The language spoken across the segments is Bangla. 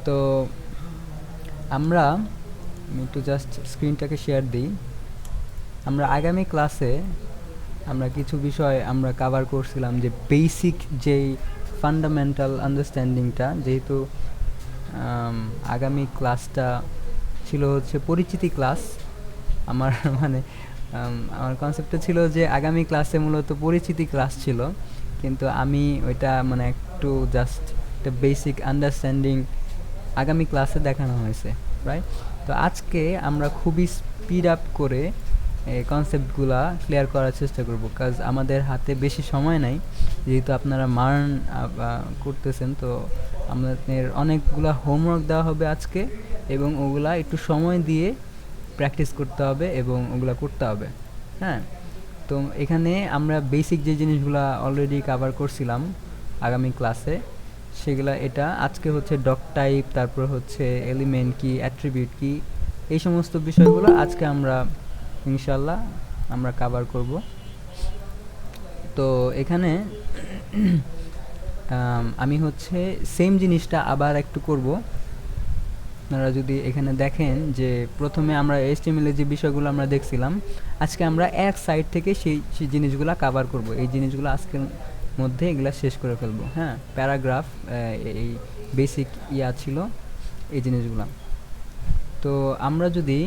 তো আমরা আমি একটু জাস্ট স্ক্রিনটাকে শেয়ার দিই। আমরা আগামী ক্লাসে আমরা কিছু বিষয় আমরা কভার করছিলাম, যে বেসিক যেই ফান্ডামেন্টাল আন্ডারস্ট্যান্ডিংটা, যেহেতু আগামী ক্লাসটা ছিল হচ্ছে পরিচিতি ক্লাস। আমার মানে আমার কনসেপ্টটা ছিল যে আগামী ক্লাসে মূলত পরিচিতি ক্লাস ছিল, কিন্তু আমি ওইটা মানে একটু জাস্ট একটা বেসিক আন্ডারস্ট্যান্ডিং আগামী ক্লাসে দেখানো হয়েছে, রাইট? তো আজকে আমরা খুবই স্পিড আপ করে এই কনসেপ্টগুলা ক্লিয়ার করার চেষ্টা করব, কাজ আমাদের হাতে বেশি সময় নাই, যেহেতু আপনারা মার্ন করতেছেন। তো আমাদের অনেকগুলা হোমওয়ার্ক দেওয়া হবে আজকে, এবং ওগুলা একটু সময় দিয়ে প্র্যাকটিস করতে হবে এবং ওগুলা করতে হবে। হ্যাঁ, তো এখানে আমরা বেসিক যে জিনিসগুলো অলরেডি কভার করছিলাম আগামী ক্লাসে, সেগুলা এটা আজকে হচ্ছে ডক টাইপ, তারপর হচ্ছে এলিমেন্ট কি, অ্যাট্রিবিউট কি, এই সমস্ত বিষয়গুলো আজকে আমরা ইনশাল্লাহ আমরা কভার করব। তো এখানে আমি হচ্ছে সেম জিনিসটা আবার একটু করব। আপনারা যদি এখানে দেখেন যে প্রথমে আমরা HTML এর যে বিষয়গুলো আমরা দেখছিলাম, আজকে আমরা এক সাইড থেকে সেই জিনিসগুলো কভার করব। এই জিনিসগুলো আজকের মধ্যে এগুলা শেষ করে ফেলবো। হ্যাঁ, প্যারাগ্রাফ, এই বেসিক ইয়া ছিল এই জিনিসগুলো। তো আমরা যদি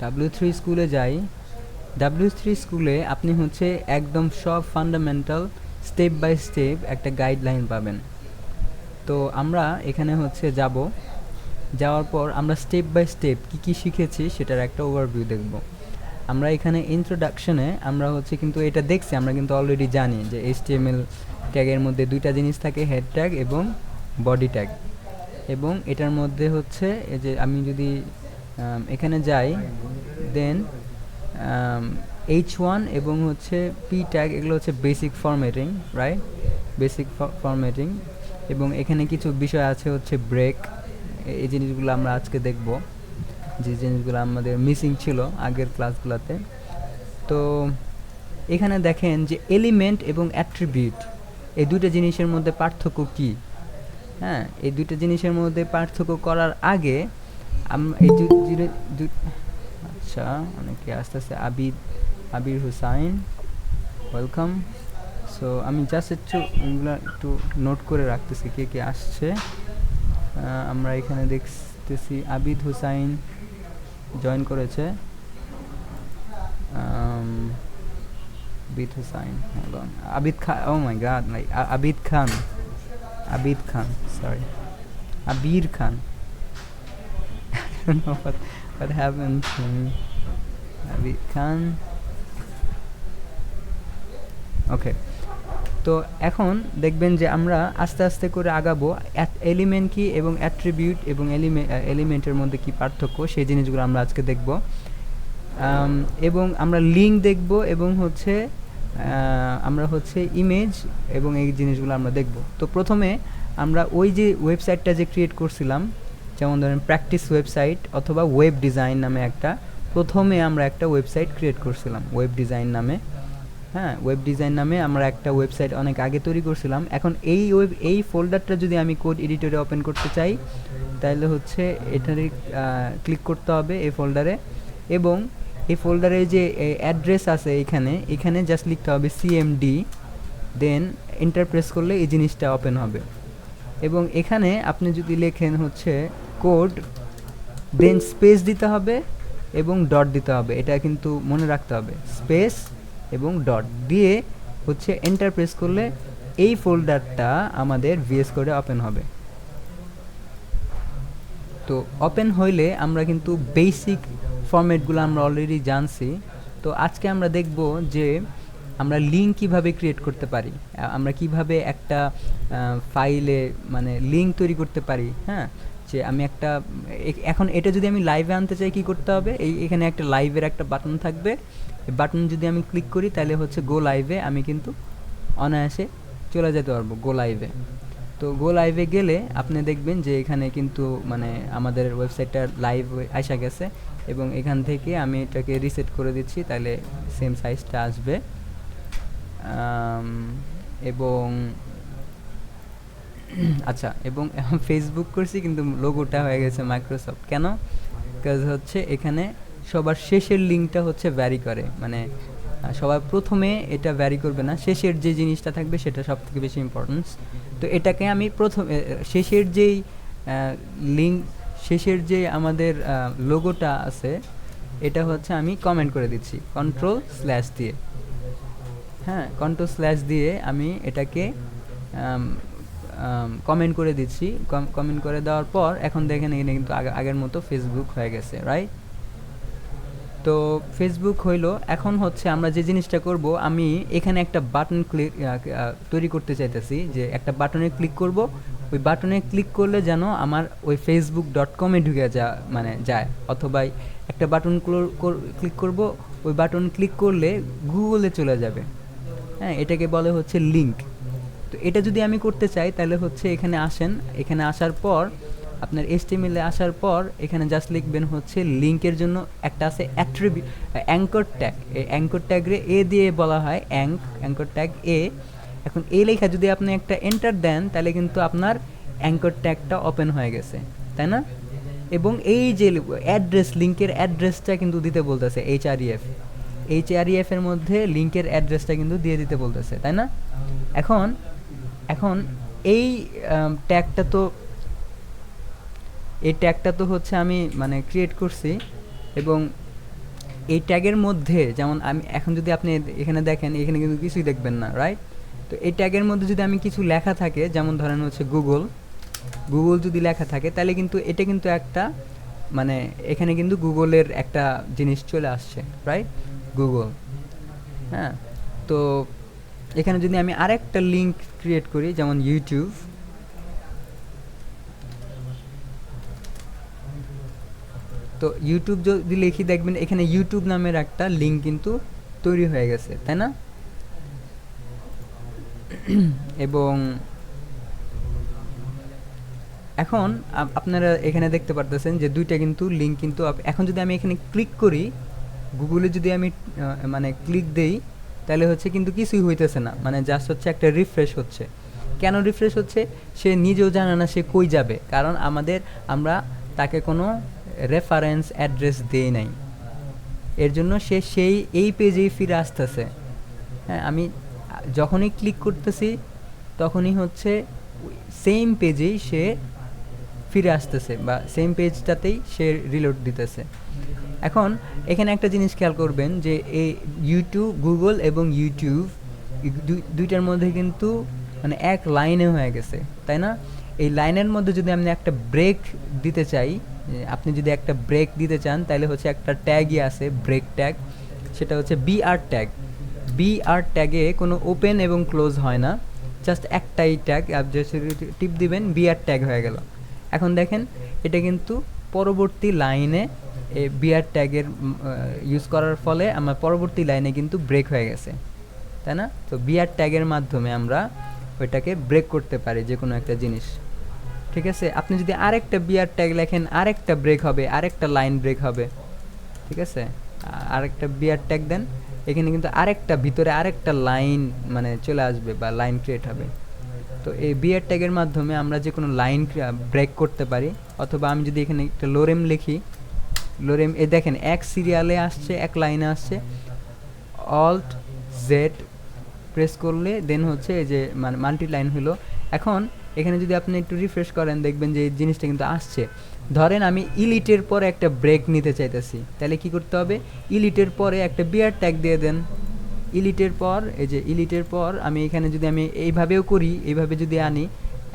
W3 স্কুলে যাই, W3 স্কুলে আপনি হচ্ছে একদম সব ফান্ডামেন্টাল স্টেপ বাই স্টেপ একটা গাইডলাইন পাবেন। তো আমরা এখানে হচ্ছে যাওয়ার পর আমরা স্টেপ বাই স্টেপ কী কী শিখেছি সেটার একটা ওভারভিউ দেখব। আমরা এখানে ইন্ট্রোডাকশনে আমরা হচ্ছে কিন্তু এটা দেখছি, আমরা কিন্তু অলরেডি জানি যে HTML ট্যাগের মধ্যে দুইটা জিনিস থাকে, হেড ট্যাগ এবং বডি ট্যাগ। এবং এটার মধ্যে হচ্ছে এই যে আমি যদি এখানে যাই, দেন H1 এবং হচ্ছে P ট্যাগ, এগুলো হচ্ছে basic formatting, right? Basic formatting. এবং এখানে কিছু বিষয় আছে হচ্ছে ব্রেক, এই জিনিসগুলো আমরা আজকে দেখব, যে জিনিসগুলো আমাদের মিসিং ছিল আগের ক্লাসগুলোতে। তো এখানে দেখেন যে এলিমেন্ট এবং অ্যাট্রিবিউট, এই দুটো জিনিসের মধ্যে পার্থক্য কী। হ্যাঁ, এই দুটো জিনিসের মধ্যে পার্থক্য করার আগে এই আচ্ছা, অনেকে আস্তে আস্তে আবির হুসাইন, ওয়েলকাম। সো আমি জাস্ট এগুলো একটু নোট করে রাখতেছি কে কে আসছে। আমরা এখানে দেখতেছি আবিদ হুসাইন জয়েন করেছে। Abid Hussain, Abid Khan, oh my God, like Abid Khan, sorry, Abir Khan. I don't know what happened to me. Abid Khan. Okay, তো এখন দেখবেন যে আমরা আস্তে আস্তে করে আগাবো। এলিমেন্ট কি এবং অ্যাট্রিবিউট এবং এলিমেন্টের মধ্যে কি পার্থক্য, সেই জিনিসগুলো আমরা আজকে দেখব। এবং আমরা লিঙ্ক দেখব, এবং হচ্ছে আমরা হচ্ছে ইমেজ এবং এই জিনিসগুলো আমরা দেখব। তো প্রথমে আমরা ওই যে ওয়েবসাইটটা যে ক্রিয়েট করছিলাম, যেমন ধরেন প্র্যাকটিস ওয়েবসাইট অথবা ওয়েব ডিজাইন নামে প্রথমে আমরা একটা ওয়েবসাইট ক্রিয়েট করছিলাম ওয়েব ডিজাইন নামে। হ্যাঁ, ওয়েব ডিজাইন নামে আমরা একটা ওয়েবসাইট অনেক আগে তৈরি করছিলাম। এখন এই ফোল্ডারটা যদি আমি কোড এডিটরে ওপেন করতে চাই, তাহলে হচ্ছে এটারে ক্লিক করতে হবে এই ফোল্ডারে, এবং এই ফোল্ডারে যে অ্যাড্রেস আছে এখানে জাস্ট লিখতে হবে CMD, দেন এন্টার প্রেস করলে এই জিনিসটা ওপেন হবে। এবং এখানে আপনি যদি লেখেন হচ্ছে কোড, দেন স্পেস দিতে হবে এবং ডট দিতে হবে, এটা কিন্তু মনে রাখতে হবে, স্পেস এবং ডট দিয়ে হচ্ছে এন্টার প্রেস করলে এই ফোল্ডারটা আমাদের VS কোডে ওপেন হবে। তো ওপেন হইলে আমরা কিন্তু বেসিক ফরম্যাটগুলো আমরা অলরেডি জানছি। তো আজকে আমরা দেখব যে আমরা লিঙ্ক কিভাবে ক্রিয়েট করতে পারি, আমরা কিভাবে একটা ফাইলে মানে লিঙ্ক তৈরি করতে পারি। হ্যাঁ, যে আমি একটা এখন এটা যদি আমি লাইভে আনতে চাই কি করতে হবে, এখানে একটা লাইভের একটা বাটন থাকবে, এই বাটন যদি আমি ক্লিক করি তাহলে হচ্ছে গো লাইভে আমি কিন্তু অনায়াসে চলে যেতে পারবো গো লাইভে। তো গো লাইভে গেলে আপনি দেখবেন যে এখানে কিন্তু মানে আমাদের ওয়েবসাইটটা লাইভ আসা গেছে, এবং এখান থেকে আমি এটাকে রিসেট করে দিচ্ছি, তাহলে সেম সাইজটা আসবে। এবং আচ্ছা, এবং ফেসবুক করছি কিন্তু লোগোটা হয়ে গেছে মাইক্রোসফট। কেন? কাজ হচ্ছে এখানে সবার শেষের লিঙ্কটা হচ্ছে ভ্যারি করে, মানে সবার প্রথমে এটা ভ্যারি করবে না, শেষের যে জিনিসটা থাকবে সেটা সব থেকে বেশি ইম্পর্টেন্স। তো এটাকে আমি প্রথম শেষের যেই লিঙ্ক, শেষের যে আমাদের লোগোটা আছে এটা হচ্ছে আমি কমেন্ট করে দিচ্ছি কন্ট্রোল স্ল্যাশ দিয়ে। হ্যাঁ, কন্ট্রোল স্ল্যাশ দিয়ে আমি এটাকে কমেন্ট করে দিচ্ছি। কমেন্ট করে দেওয়ার পর এখন দেখেন এখানে কিন্তু আগের মতো ফেসবুক হয়ে গেছে, রাইট? তো ফেসবুক হইলো। এখন হচ্ছে আমরা যে জিনিসটা করব, আমি এখানে একটা বাটন ক্লিক তৈরি করতে চাইতেছি, যে একটা বাটনে ক্লিক করব, ওই বাটনে ক্লিক করলে যেন আমার ওই facebook.com-এ ঢুকে মানে যায়, অথবা একটা বাটন ক্লিক করব, ওই বাটন ক্লিক করলে গুগলে চলে যাবে। হ্যাঁ, এটাকে বলে হচ্ছে লিঙ্ক। তো এটা যদি আমি করতে চাই তাহলে হচ্ছে এখানে আসেন, এখানে আসার পর আপনার HTML-এ আসার পর এখানে জাস্ট লিখবেন হচ্ছে লিঙ্কের জন্য একটা আছে অ্যাঙ্কর ট্যাগ। এই অ্যাঙ্কর ট্যাগরে এ দিয়ে বলা হয় অ্যাঙ্কর ট্যাগ এ। এখন এই লেখা যদি আপনি একটা এন্টার দেন তাহলে কিন্তু আপনার অ্যাঙ্কর ট্যাগটা ওপেন হয়ে গেছে, তাই না? এবং এই যে অ্যাড্রেস, লিঙ্কের অ্যাড্রেসটা কিন্তু দিতে বলতেছে এইচআরইএফ এর মধ্যে লিঙ্কের অ্যাড্রেসটা কিন্তু দিয়ে দিতে বলতেছে, তাই না? এখন এখন এই ট্যাগটা তো হচ্ছে আমি মানে ক্রিয়েট করছি, এবং এই ট্যাগের মধ্যে যেমন আমি এখন যদি আপনি এখানে দেখেন, এখানে কিন্তু কিছুই দেখবেন না, রাইট? তো এই ট্যাগের মধ্যে যদি আমি কিছু লেখা থাকে, যেমন ধরেন হচ্ছে গুগল যদি লেখা থাকে, তাহলে কিন্তু এটা কিন্তু একটা মানে এখানে কিন্তু গুগলের একটা জিনিস চলে আসছে, রাইট? গুগল। হ্যাঁ, তো এখানে যদি আমি আরেকটা লিঙ্ক ক্রিয়েট করি, যেমন ইউটিউব, তো ইউটিউব যদি লিখি দেখবেন এখানে ইউটিউব নামের একটা লিঙ্ক কিন্তু তৈরি হয়ে গেছে, তাই না? এবং এখন আপনারা এখানে দেখতে পারতেছেন যে দুইটা কিন্তু লিঙ্ক কিন্তু এখন যদি আমি এখানে ক্লিক করি, গুগলে যদি আমি মানে ক্লিক দেই, তাহলে হচ্ছে কিন্তু কিছুই হইতেছে না, মানে জাস্ট হচ্ছে একটা রিফ্রেশ হচ্ছে। কেন রিফ্রেশ হচ্ছে সে নিজেও জানে না সে কই যাবে, কারণ আমরা তাকে কোনো রেফারেন্স অ্যাড্রেস দেই নাই, এর জন্য সে এই পেজেই ফিরে আসতেছে। হ্যাঁ, আমি যখনই ক্লিক করতেছি তখনই হচ্ছে সেম পেজেই সে ফিরে আসতেছে, বা সেম পেজটাতেই সে রিলোড দিতেছে। এখন এখানে একটা জিনিস খেয়াল করবেন যে এই গুগল এবং ইউটিউব দুইটার মধ্যে কিন্তু মানে এক লাইনে হয়ে গেছে, তাই না? এই লাইনের মধ্যে যদি আমি একটা ব্রেক দিতে চাই, আপনি যদি একটা ব্রেক দিতে চান, তাহলে হচ্ছে একটা ট্যাগই আছে ব্রেক ট্যাগ, সেটা হচ্ছে বিআর ট্যাগে কোনো ওপেন এবং ক্লোজ হয় না, জাস্ট একটাই ট্যাগ, টিপ দিবেন বিআর ট্যাগ হয়ে গেল। এখন দেখেন এটা কিন্তু পরবর্তী লাইনে বিআর ট্যাগের ইউজ করার ফলে আমার পরবর্তী লাইনে কিন্তু ব্রেক হয়ে গেছে, তাই না? তো বিআর ট্যাগের মাধ্যমে আমরা ওইটাকে ব্রেক করতে পারি যে কোনো একটা জিনিস, ঠিক আছে? আপনি যদি আরেকটা বিআর ট্যাগ লেখেন, আরেকটা ব্রেক হবে, আরেকটা লাইন ব্রেক হবে, ঠিক আছে? আরেকটা বিআর ট্যাগ দেন, এখানে কিন্তু ভিতরে আরেকটা লাইন মানে চলে আসবে বা লাইন ক্রিয়েট হবে। তো এই বিআর ট্যাগের মাধ্যমে আমরা যে কোনো লাইন ব্রেক করতে পারি। অথবা আমি যদি এখানে একটা লোরেম লিখি, লোরেম দেখেন এক সিরিয়ালে আসছে, এক লাইনে আসছে, অল্ট জেড প্রেস করলে দেন হচ্ছে এই যে মানে মাল্টি লাইন হলো। এখন এখানে যদি আপনি একটু রিফ্রেশ করেন দেখবেন যে এই জিনিসটা কিন্তু আসছে। ধরেন আমি ইলিটের পরে একটা ব্রেক নিতে চাইতেছি, তাহলে কি করতে হবে? ইলিটের পরে একটা বিআর ট্যাগ দিয়ে দেন। ইলিটের পর আমি এখানে যদি আমি এইভাবেও করি, এইভাবে যদি আনি,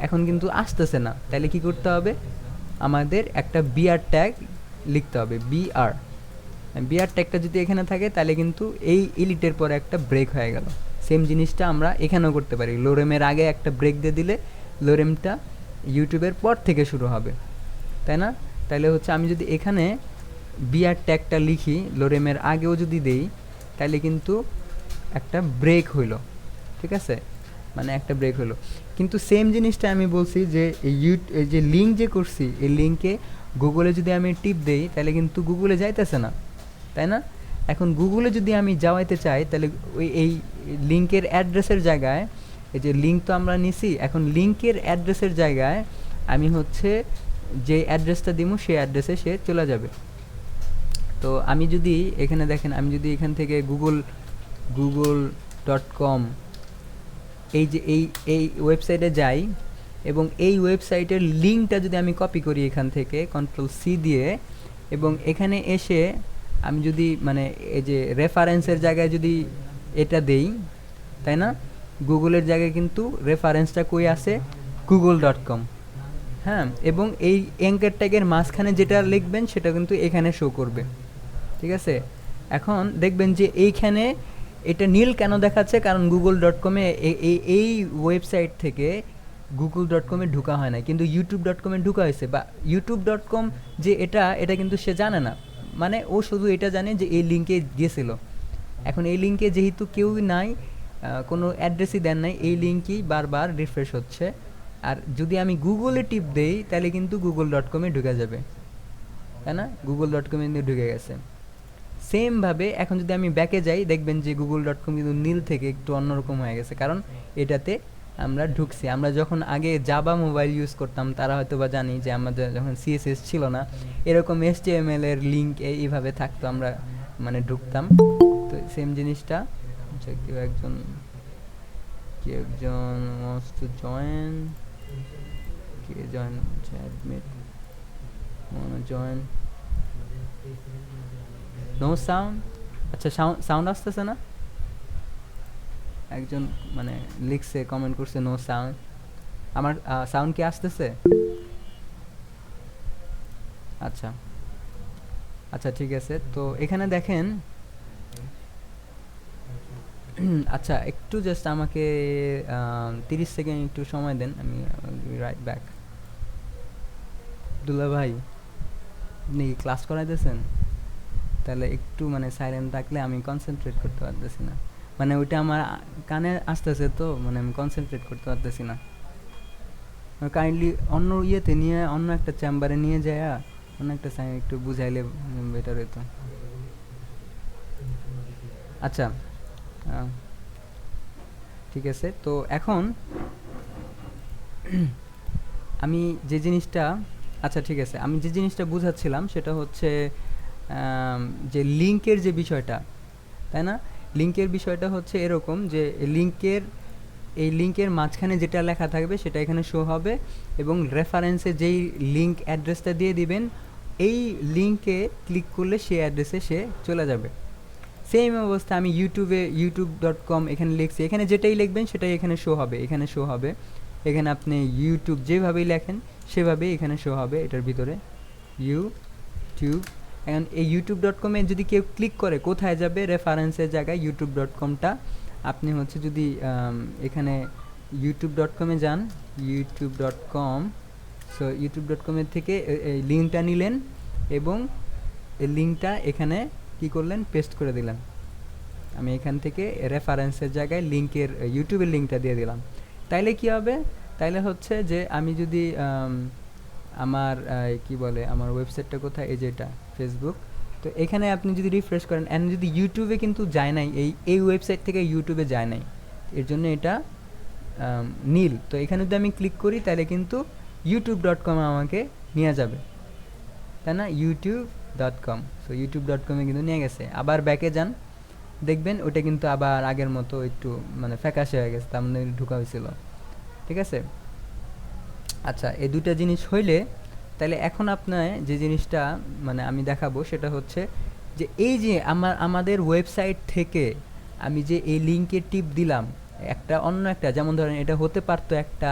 এখন কিন্তু আসতেছে না, তাহলে কি করতে হবে? আমাদের একটা বিআর ট্যাগ লিখতে হবে, বিআর ট্যাগটা যদি এখানে থাকে তাহলে কিন্তু এই ইলিটের পরে একটা ব্রেক হয়ে গেল। সেম জিনিসটা আমরা এখানেও করতে পারি, লোরেমের আগে একটা ব্রেক দিয়ে দিলে লোরেমটা ইউটিউবের পর থেকে শুরু হবে, তাই না? তাহলে হচ্ছে আমি যদি এখানে বিআর ট্যাগটা লিখি, লোরেমের আগেও যদি দেই, তাহলে কিন্তু একটা ব্রেক হইল, ঠিক আছে? মানে একটা ব্রেক হলো। কিন্তু সেম জিনিসটা আমি বলছি যে এই যে লিঙ্ক যে করছি, এই লিঙ্কে গুগলে যদি আমি টিপ দেই তাহলে কিন্তু গুগলে যাইতেছে না, তাই না? এখন গুগলে যদি আমি যাওয়াইতে চাই তাহলে এই লিঙ্কের অ্যাড্রেসের জায়গায় এই যে লিঙ্ক তো আমরা নিছি, এখন লিঙ্কের অ্যাড্রেসের জায়গায় আমি হচ্ছে যে অ্যাড্রেসটা দিব সেই অ্যাড্রেসে সে চলে যাবে। তো আমি যদি এখানে দেখেন, আমি যদি এখান থেকে google.com এই যে এই ওয়েবসাইটে যাই এবং এই ওয়েবসাইটের লিঙ্কটা যদি আমি কপি করি এখান থেকে Ctrl+C দিয়ে, এবং এখানে এসে আমি যদি মানে এই যে রেফারেন্সের জায়গায় যদি এটা দেই, তাই না, গুগলের জায়গায় কিন্তু রেফারেন্সটা কই আছে, google.com। হ্যাঁ, এবং এই অ্যাঙ্কার ট্যাগের মাঝখানে যেটা লিখবেন সেটা কিন্তু এখানে শো করবে, ঠিক আছে। এখন দেখবেন যে এইখানে এটা নীল কেন দেখাচ্ছে, কারণ google.com-এ এই ওয়েবসাইট থেকে google.com-এ ঢোকা হয় না, কিন্তু youtube.com-এ ঢোকা হয়েছে। বা youtube.com যে এটা কিন্তু সে জানে না, মানে ও শুধু এটা জানে যে এই লিঙ্কে গিয়েছিল। এখন এই লিঙ্কে যেহেতু কেউই নাই, কোনো অ্যাড্রেসই দেন নাই, এই লিঙ্কই বারবার রিফ্রেশ হচ্ছে। আর যদি আমি গুগলে টিপ দেই তাহলে কিন্তু google.com-এ ঢুকে যাবে, তাই না, google.com-এ ঢুকে গেছে। সেমভাবে এখন যদি আমি ব্যাকে যাই, দেখবেন যে google.com কিন্তু নীল থেকে একটু অন্যরকম হয়ে গেছে, কারণ এটাতে আমরা ঢুকছি। আমরা যখন আগে জাভা মোবাইল ইউজ করতাম তারা হয়তো বা জানি যে আমাদের যখন সিএসএস ছিল না, এরকম HTML এর লিঙ্ক এইভাবে থাকতো, আমরা মানে ঢুকতাম। তো সেম জিনিসটা কেউ একজন wants to join, K join হচ্ছে, অ্যাডমিট জয়েন, নো সাউন্ড। আচ্ছা, সাউন্ড আসতেছে না, একজন মানে লিখছে, কমেন্ট করছে নো সাউন্ড। আমার সাউন্ড কি আসতেছে? আচ্ছা আচ্ছা, ঠিক আছে। তো এখানে দেখেন, আচ্ছা একটু জাস্ট আমাকে 30 সেকেন্ড একটু সময় দেন, আমি রাইট ব্যাক। দুলা ভাই, আপনি ক্লাস করাইতেছেন? তাহলে একটু মানে সাইলেন্ট থাকলে আমি কনসেন্ট্রেট করতে পারতেছি না, মানে ওইটা আমার কানে আসতেছে, তো মানে আমি কনসেন্ট্রেট করতে পারতেছি না। কাইন্ডলি অন্য ইয়েতে নিয়ে, অন্য একটা চেম্বারে নিয়ে যায়, অন্য একটা সাইন একটু বুঝাইলে বেটার হতো। আচ্ছা, ঠিক আছে। তো এখন আমি যে জিনিসটা, আচ্ছা ঠিক আছে, আমি যে জিনিসটা বুঝাচ্ছিলাম সেটা হচ্ছে যে লিঙ্কের যে বিষয়টা, তাই না, লিঙ্কের বিষয়টা হচ্ছে এরকম যে এই লিঙ্কের মাঝখানে যেটা লেখা থাকবে সেটা এখানে শো হবে, এবং রেফারেন্সে যেই লিঙ্ক অ্যাড্রেসটা দিয়ে দিবেন, এই লিঙ্কে ক্লিক করলে সেই অ্যাড্রেসে সে চলে যাবে। সেম অবস্থা আমি youtube.com এখানে লিখছি, এখানে যেটাই লিখবেন সেটাই এখানে শো হবে, এখানে শো হবে। এখানে আপনি ইউটিউব যেভাবেই লেখেন সেভাবেই এখানে শো হবে এটার ভিতরে, ইউটিউব। এখন এই youtube.com-এ যদি কেউ ক্লিক করে কোথায় যাবে, রেফারেন্সের জায়গায় youtube.com-টা আপনি হচ্ছে যদি এখানে youtube.com-এ যান, youtube.com, সো youtube.com-এর থেকে এই লিঙ্কটা নিলেন এবং এই লিঙ্কটা এখানে কি করলেন, পেস্ট করে দিলেন। আমি এখান থেকে রেফারেন্সের জায়গায় লিঙ্কের ইউটিউবের লিঙ্কটা দিয়ে দিলাম। তাইলে কি হবে, তাইলে হচ্ছে যে আমি যদি আমার কি বলে, আমার ওয়েবসাইটটা কোথায়, এই যেটা ফেসবুক, তো এখানে আপনি যদি রিফ্রেশ করেন, এন্ড যদি ইউটিউবে কিন্তু যায় নাই, এই ওয়েবসাইট থেকে ইউটিউবে যায় নাই, এর জন্য এটা নীল। তো এখানে যদি আমি ক্লিক করি তাহলে কিন্তু youtube.com আমাকে নিয়ে যাবে, তাই না, youtube.com। সো youtube.com-এ কিন্তু নিয়ে গেছে। আবার ব্যাকে যান, দেখবেন ওটা কিন্তু আবার আগের মতো একটু মানে ফ্যাকাশে হয়ে গেছে, তার মধ্যে ঢোকা হয়েছিল, ঠিক আছে। আচ্ছা, এই দুটা জিনিস হইলে তাহলে এখন আপনার যে জিনিসটা মানে আমি দেখাবো সেটা হচ্ছে যে এই যে আমাদের ওয়েবসাইট থেকে আমি যে এই লিঙ্কে টিপ দিলাম একটা অন্য একটা, যেমন ধরেন এটা হতে পারতো একটা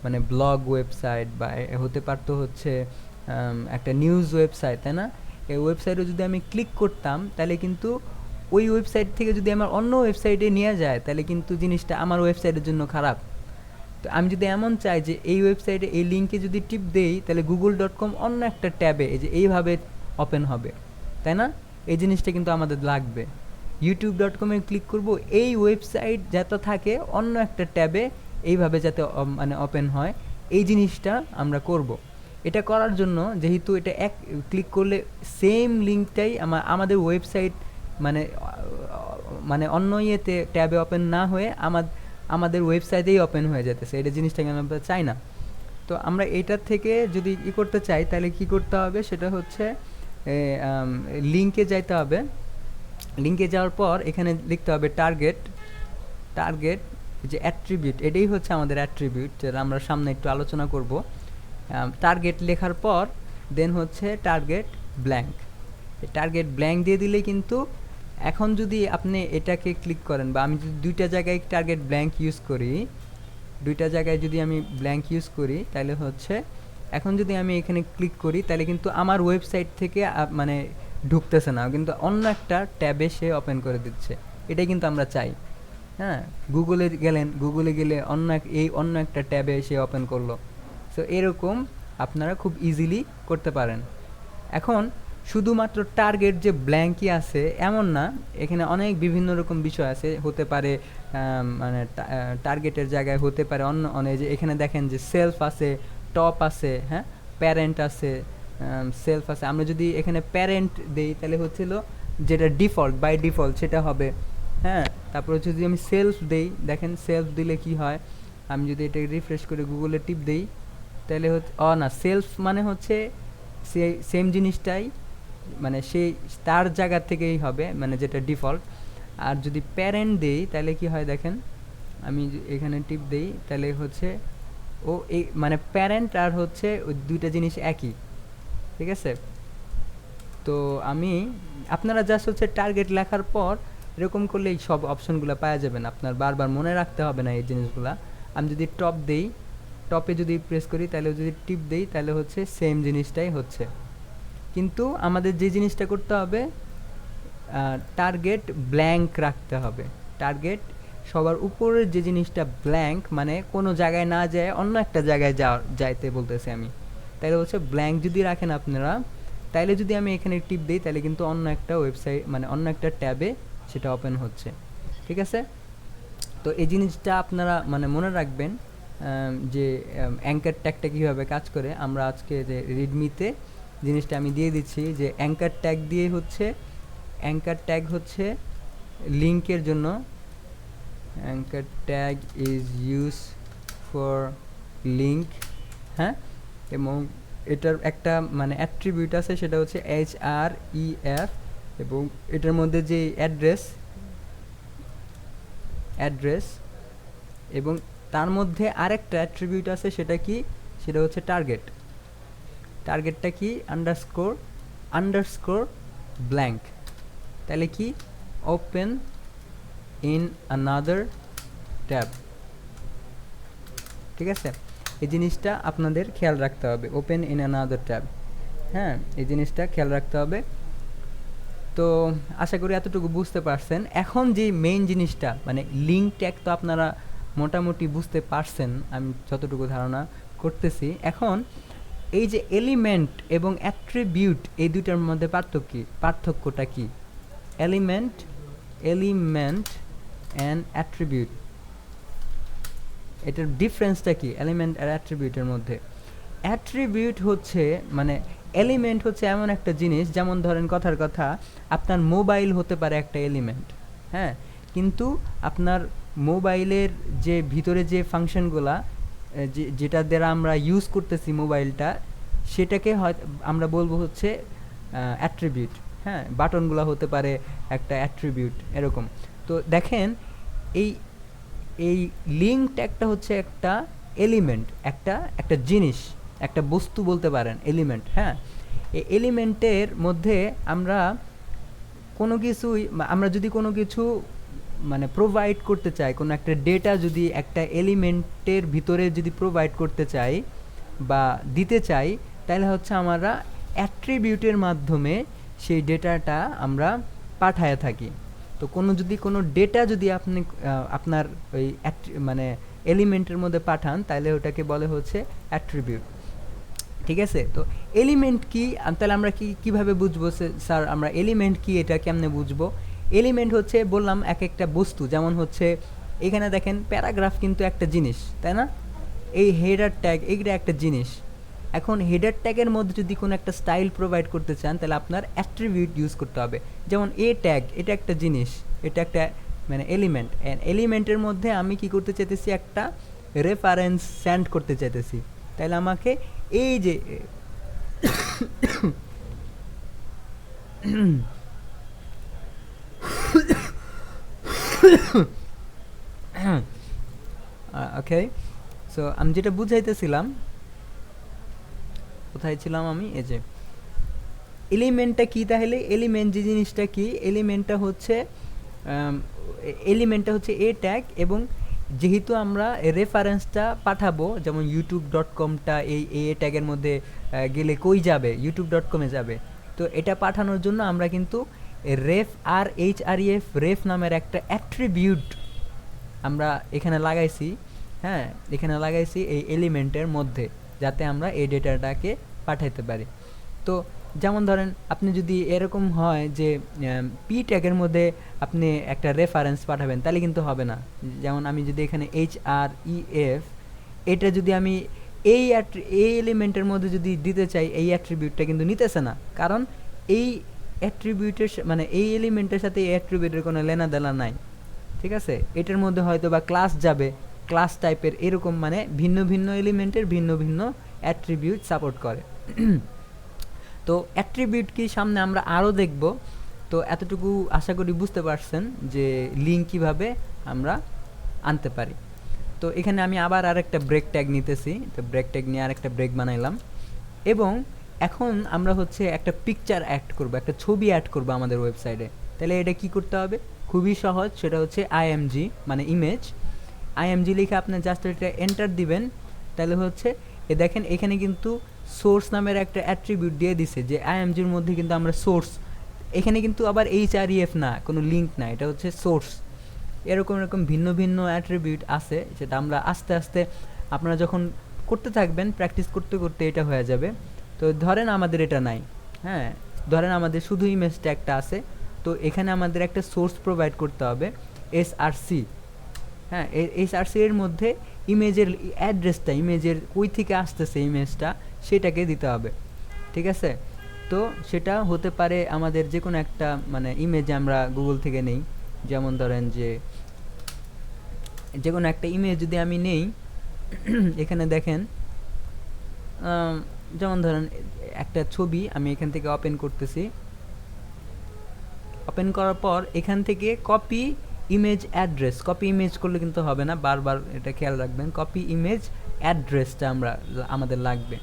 মানে ব্লগ ওয়েবসাইট, বা হতে পারতো হচ্ছে একটা নিউজ ওয়েবসাইট, তাই না। এই ওয়েবসাইটে যদি আমি ক্লিক করতাম তাহলে কিন্তু ওই ওয়েবসাইট থেকে যদি আমার অন্য ওয়েবসাইটে নিয়ে যায় তাহলে কিন্তু জিনিসটা আমার ওয়েবসাইটের জন্য খারাপ। তো আমি যদি এমন চাই যে এই ওয়েবসাইটে এই লিঙ্কে যদি টিপ দেই তাহলে google.com অন্য একটা ট্যাবে এই যে এইভাবে ওপেন হবে, তাই না, এই জিনিসটা কিন্তু আমাদের লাগবে। youtube.com-এ ক্লিক করব, এই ওয়েবসাইট যাতে থাকে অন্য একটা ট্যাবে এইভাবে যাতে মানে ওপেন হয়, এই জিনিসটা আমরা করব। এটা করার জন্য যেহেতু এটা এক ক্লিক করলে সেম লিঙ্কটাই আমাদের ওয়েবসাইট মানে মানে অন্য ইয়েতে ট্যাবে ওপেন না হয়ে আমাদের ওয়েবসাইটেই ওপেন হয়ে যেতেছে, এটা জিনিসটা কিন্তু আমরা চাই না। তো আমরা এটার থেকে যদি করতে চাই তাহলে কি করতে হবে, সেটা হচ্ছে লিঙ্কে যাইতে হবে। লিঙ্কে যাওয়ার পর এখানে লিখতে হবে টার্গেট। টার্গেট যে অ্যাট্রিবিউট, এটাই হচ্ছে আমাদের অ্যাট্রিবিউট, যেটা আমরা সামনে একটু আলোচনা করব। টার্গেট লেখার পর দেন হচ্ছে টার্গেট ব্ল্যাঙ্ক। টার্গেট ব্ল্যাঙ্ক দিয়ে দিলেই কিন্তু এখন যদি আপনি এটাকে ক্লিক করেন, বা আমি যদি দুইটা জায়গায় টার্গেট ব্ল্যাঙ্ক ইউজ করি, দুইটা জায়গায় যদি আমি ব্ল্যাঙ্ক ইউজ করি, তাহলে হচ্ছে এখন যদি আমি এখানে ক্লিক করি তাহলে কিন্তু আমার ওয়েবসাইট থেকে মানে ঢুকতেছে না, কিন্তু অন্য একটা ট্যাবে সে ওপেন করে দিচ্ছে। এটাই কিন্তু আমরা চাই। হ্যাঁ, গুগলে গেলেন, গুগলে গেলে অন্য একটা ট্যাবে সে ওপেন করলো। সো এরকম আপনারা খুব ইজিলি করতে পারেন। এখন শুধুমাত্র টার্গেট যে ব্ল্যাঙ্কই আছে এমন না, এখানে অনেক বিভিন্ন রকম বিষয় আছে, হতে পারে মানে টার্গেটের জায়গায় হতে পারে অন্য অনেক, যে এখানে দেখেন যে সেলফ আছে, টপ আছে, হ্যাঁ, প্যারেন্ট আছে, সেলফ আছে। আমরা যদি এখানে প্যারেন্ট দেই তাহলে হচ্ছিল যেটা ডিফল্ট, বাই ডিফল্ট সেটা হবে। হ্যাঁ, তারপর হচ্ছে যদি আমি সেলফ দেই, দেখেন সেলফ দিলে কি হয়, আমি যদি এটা রিফ্রেশ করে গুগলে টিপ দেই তাহলে হচ্ছে না, সেলফ মানে হচ্ছে সেম জিনিসটাই, মানে সেই তার জায়গা থেকেই হবে, মানে যেটা ডিফল্ট। আর যদি প্যারেন্ট দেই তাহলে কি হয় দেখেন, আমি এখানে টিপ দেই তাহলে হচ্ছে ও এই মানে প্যারেন্ট আর হচ্ছে ওই দুইটা জিনিস একই, ঠিক আছে। তো আমি আপনারা জাস্ট হচ্ছে টার্গেট লেখার পর এরকম করলে এই সব অপশনগুলো পাওয়া যাবেন, আপনার বারবার মনে রাখতে হবে না এই জিনিসগুলা। আমি যদি টপ দেই, টপে যদি প্রেস করি তাহলে যদি টিপ দেই তাহলে হচ্ছে সেম জিনিসটাই হচ্ছে। কিন্তু আমাদের যে জিনিসটা করতে হবে, টার্গেট ব্ল্যাঙ্ক রাখতে হবে। টার্গেট সবার উপরের যে জিনিসটা ব্ল্যাঙ্ক, মানে কোনো জায়গায় না যায় অন্য একটা জায়গায় যাইতে বলতেছি আমি, তাহলে হচ্ছে ব্ল্যাঙ্ক যদি রাখেন আপনারা, তাইলে যদি আমি এখানে টিপ দিই তাহলে কিন্তু অন্য একটা ওয়েবসাইট, মানে অন্য একটা ট্যাবে সেটা ওপেন হচ্ছে, ঠিক আছে। তো এই জিনিসটা আপনারা মানে মনে রাখবেন যে অ্যাঙ্কার ট্যাগটা কীভাবে কাজ করে। আমরা আজকে যে রিডমিতে জিনিসটা আমি দিয়ে দিচ্ছি, যে অ্যাঙ্কার ট্যাগ দিয়ে হচ্ছে, অ্যাঙ্কার ট্যাগ হচ্ছে লিঙ্কের জন্য। Anchor tag is use for link, হ্যাঁ, এবং এটার একটা মানে অ্যাট্রিবিউট আছে, সেটা হচ্ছে HREF, এবং এটার মধ্যে যে অ্যাড্রেস এবং তার মধ্যে আরেকটা অ্যাট্রিবিউট আছে, সেটা কি, সেটা হচ্ছে টার্গেট। টার্গেটটা কি, আন্ডারস্কোর ব্ল্যাঙ্ক, তাহলে কি, ওপেন ইন আনাদার ট্যাব, ঠিক আছে। এই জিনিসটা আপনাদের খেয়াল রাখতে হবে, ওপেন ইন আনাদার ট্যাব, হ্যাঁ, এই জিনিসটা খেয়াল রাখতে হবে। তো আশা করি এতটুকু বুঝতে পারছেন। এখন যে মেইন জিনিসটা মানে লিঙ্ক ট্যাগ তো আপনারা মোটামুটি বুঝতে পারছেন, আমি যতটুকু ধারণা করতেছি। এখন এই যে এলিমেন্ট এবং অ্যাট্রিবিউট, এই দুইটার মধ্যে পার্থক্যটা কি? এলিমেন্ট অ্যান্ড অ্যাট্রিবিউট, এটার ডিফারেন্সটা কি এলিমেন্ট আর অ্যাট্রিবিউটের মধ্যে? অ্যাট্রিবিউট হচ্ছে মানে, এলিমেন্ট হচ্ছে এমন একটা জিনিস, যেমন ধরেন কথার কথা আপনার মোবাইল হতে পারে একটা এলিমেন্ট, হ্যাঁ, কিন্তু আপনার মোবাইলের যে ভিতরে যে ফাংশনগুলা যেটা দ্বারা আমরা ইউজ করতেছি মোবাইলটা, সেটাকে হয়তো আমরা বলবো হচ্ছে অ্যাট্রিবিউট, হ্যাঁ, বাটনগুলো হতে পারে একটা অ্যাট্রিবিউট এরকম। তো দেখেন এই এই লিঙ্ক ট্যাগটা হচ্ছে একটা এলিমেন্ট, একটা জিনিস, একটা বস্তু বলতে পারেন এলিমেন্ট, হ্যাঁ। এই এলিমেন্টের মধ্যে আমরা কোনো কিছুই, আমরা যদি কোনো কিছু মানে প্রোভাইড করতে চাই, কোনো একটা ডেটা যদি একটা এলিমেন্টের ভিতরে যদি প্রোভাইড করতে চাই বা দিতে চাই, তাহলে হচ্ছে আমরা অ্যাট্রিবিউটের মাধ্যমে সেই ডেটাটা আমরা পাঠায় থাকি। তো কোনো ডেটা যদি আপনি আপনার ওই মানে এলিমেন্টের মধ্যে পাঠান, তাহলে ওটাকে বলে হচ্ছে অ্যাট্রিবিউট, ঠিক আছে। তো এলিমেন্ট কি, তাহলে আমরা কিভাবে বুঝবো স্যার আমরা এলিমেন্ট কি, এটা কেমনে বুঝবো? এলিমেন্ট হচ্ছে বললাম এক একটা বস্তু, যেমন হচ্ছে এখানে দেখেন প্যারাগ্রাফ কিন্তু একটা জিনিস, তাই না? এই হেডার ট্যাগ, এইটা একটা জিনিস। এখন হেডার ট্যাগের মধ্যে যদি কোনো একটা স্টাইল প্রোভাইড করতে চান, তাহলে আপনার অ্যাট্রিবিউট ইউজ করতে হবে। যেমন এ ট্যাগ, এটা একটা জিনিস, এটা একটা মানে এলিমেন্ট, এলিমেন্টের মধ্যে আমি কি করতে চাইতেছি, একটা রেফারেন্স সেন্ড করতে চাইতেছি। তাহলে আমাকে এই যে ওকে, সো আমি যেটা বুঝাইতেছিলাম, কোথায় ছিলাম আমি, এই যে এলিমেন্টটা কি, তাহলে এলিমেন্ট যে জিনিসটা কি, এলিমেন্টটা হচ্ছে এ ট্যাগ, এবং যেহেতু আমরা রেফারেন্সটা পাঠাবো, যেমন youtube.com-টা এই এ ট্যাগের মধ্যে গেলে কই যাবে, youtube.com-এ যাবে। তো এটা পাঠানোর জন্য আমরা কিন্তু ref নামের একটা অ্যাট্রিবিউট আমরা এখানে লাগাইছি। হ্যাঁ, এখানে লাগাইছি এই এলিমেন্টের মধ্যে, যাতে আমরা এই ডেটাটাকে পাঠাইতে পারি। তো যেমন ধরেন আপনি যদি এরকম হয় যে পি ট্যাগের মধ্যে আপনি একটা রেফারেন্স পাঠাবেন, তাহলে কিন্তু হবে না। যেমন আমি যদি এখানে href, এটা যদি আমি এই এলিমেন্টের মধ্যে যদি দিতে চাই, এই অ্যাট্রিবিউটটা কিন্তু নিতেছে না, কারণ এই অ্যাট্রিবিউটের মানে এই এলিমেন্টের সাথে এই অ্যাট্রিবিউটের কোনো লেনাদেনা নাই। ঠিক আছে, এটার মধ্যে হয়তো বা ক্লাস যাবে, ক্লাস টাইপের এরকম, মানে ভিন্ন ভিন্ন এলিমেন্টের ভিন্ন ভিন্ন অ্যাট্রিবিউট সাপোর্ট করে। তো অ্যাট্রিবিউট কি সামনে আমরা আরও দেখব। তো এতটুকু আশা করি বুঝতে পারছেন যে লিঙ্ক কীভাবে আমরা আনতে পারি। তো এখানে আমি আবার আরেকটা ব্রেক ট্যাগ নিতেছি, তো ব্রেক ট্যাগ নিয়ে আরেকটা ব্রেক বানাইলাম, এবং এখন আমরা হচ্ছে একটা পিকচার অ্যাড করব, একটা ছবি অ্যাড করব আমাদের ওয়েবসাইটে। তাহলে এটা কি করতে হবে, খুবই সহজ, সেটা হচ্ছে আইএমজি মানে ইমেজ। আইএমজি লিখে আপনি জাস্ট এটা এন্টার দিবেন, তাহলে হচ্ছে এ দেখেন এখানে কিন্তু সোর্স নামের একটা অ্যাট্রিবিউট দিয়ে দিছে, যে আইএমজির মধ্যে কিন্তু আমরা সোর্স, এখানে কিন্তু আবার href না, কোনো লিঙ্ক না, এটা হচ্ছে সোর্স। এরকম এরকম ভিন্ন ভিন্ন অ্যাট্রিবিউট আছে, সেটা আমরা আস্তে আস্তে আপনারা যখন করতে থাকবেন, প্র্যাকটিস করতে করতে এটা হয়ে যাবে। তো ধরেন আমাদের এটা নাই, হ্যাঁ, ধরেন আমাদের শুধু ইমেজ ট্যাগটা আছে, তো এখানে আমাদের একটা সোর্স প্রোভাইড করতে হবে, src। হ্যাঁ, src এর মধ্যে ইমেজের অ্যাড্রেসটা, ইমেজের কই থেকে আসতেছে ইমেজটা, সেটাকে দিতে হবে। ঠিক আছে, তো সেটা হতে পারে আমাদের যে কোনো একটা, মানে ইমেজ আমরা গুগল থেকে নেই, যেমন ধরেন যে কোনো একটা ইমেজ যদি আমি নেই, এখানে দেখেন যেমন ধরেন একটা ছবি আমি এখান থেকে ওপেন করতেছি, ওপেন করার পর এখান থেকে copy image address, copy image করলে কিন্তু হবে না, বারবার এটা খেয়াল রাখবেন, কপি ইমেজ অ্যাড্রেসটা আমাদের লাগবে,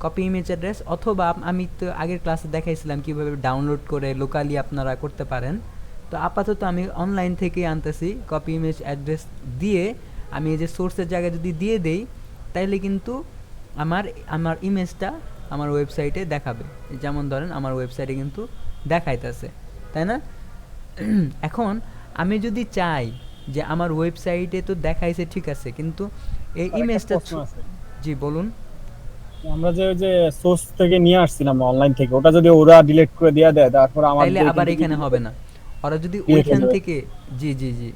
কপি ইমেজ অ্যাড্রেস। অথবা আমি তো আগের ক্লাসে দেখাইছিলাম কীভাবে ডাউনলোড করে লোকালি আপনারা করতে পারেন। তো আপাতত আমি অনলাইন থেকেই আনতেছি, কপি ইমেজ অ্যাড্রেস দিয়ে আমি এই যে সোর্সের জায়গায় যদি দিয়ে দেই, তাইলে কিন্তু আমার ইমেজটা আমার ওয়েবসাইটে দেখাবে। যেমন ধরেন আমার ওয়েবসাইটে কিন্তু দেখাইতেছে, তাই না? এখন আমি যদি চাই যে আমার ওয়েবসাইটে তো দেখাইছে, ঠিক আছে, কিন্তু এই ইমেজটা, জি বলুন। আমরা যে ওই যে সোর্স থেকে নিয়ে আসছিলাম অনলাইন থেকে, ওটা যদি ওরা ডিলিট করে দেয়া দেয়, তারপর তাইলে আমাদের আবার কিন্তু এখানে হবে না। ওরা যদি ডিলিট হয়ে ওইখান যাবে। থেকে, জি জি জি,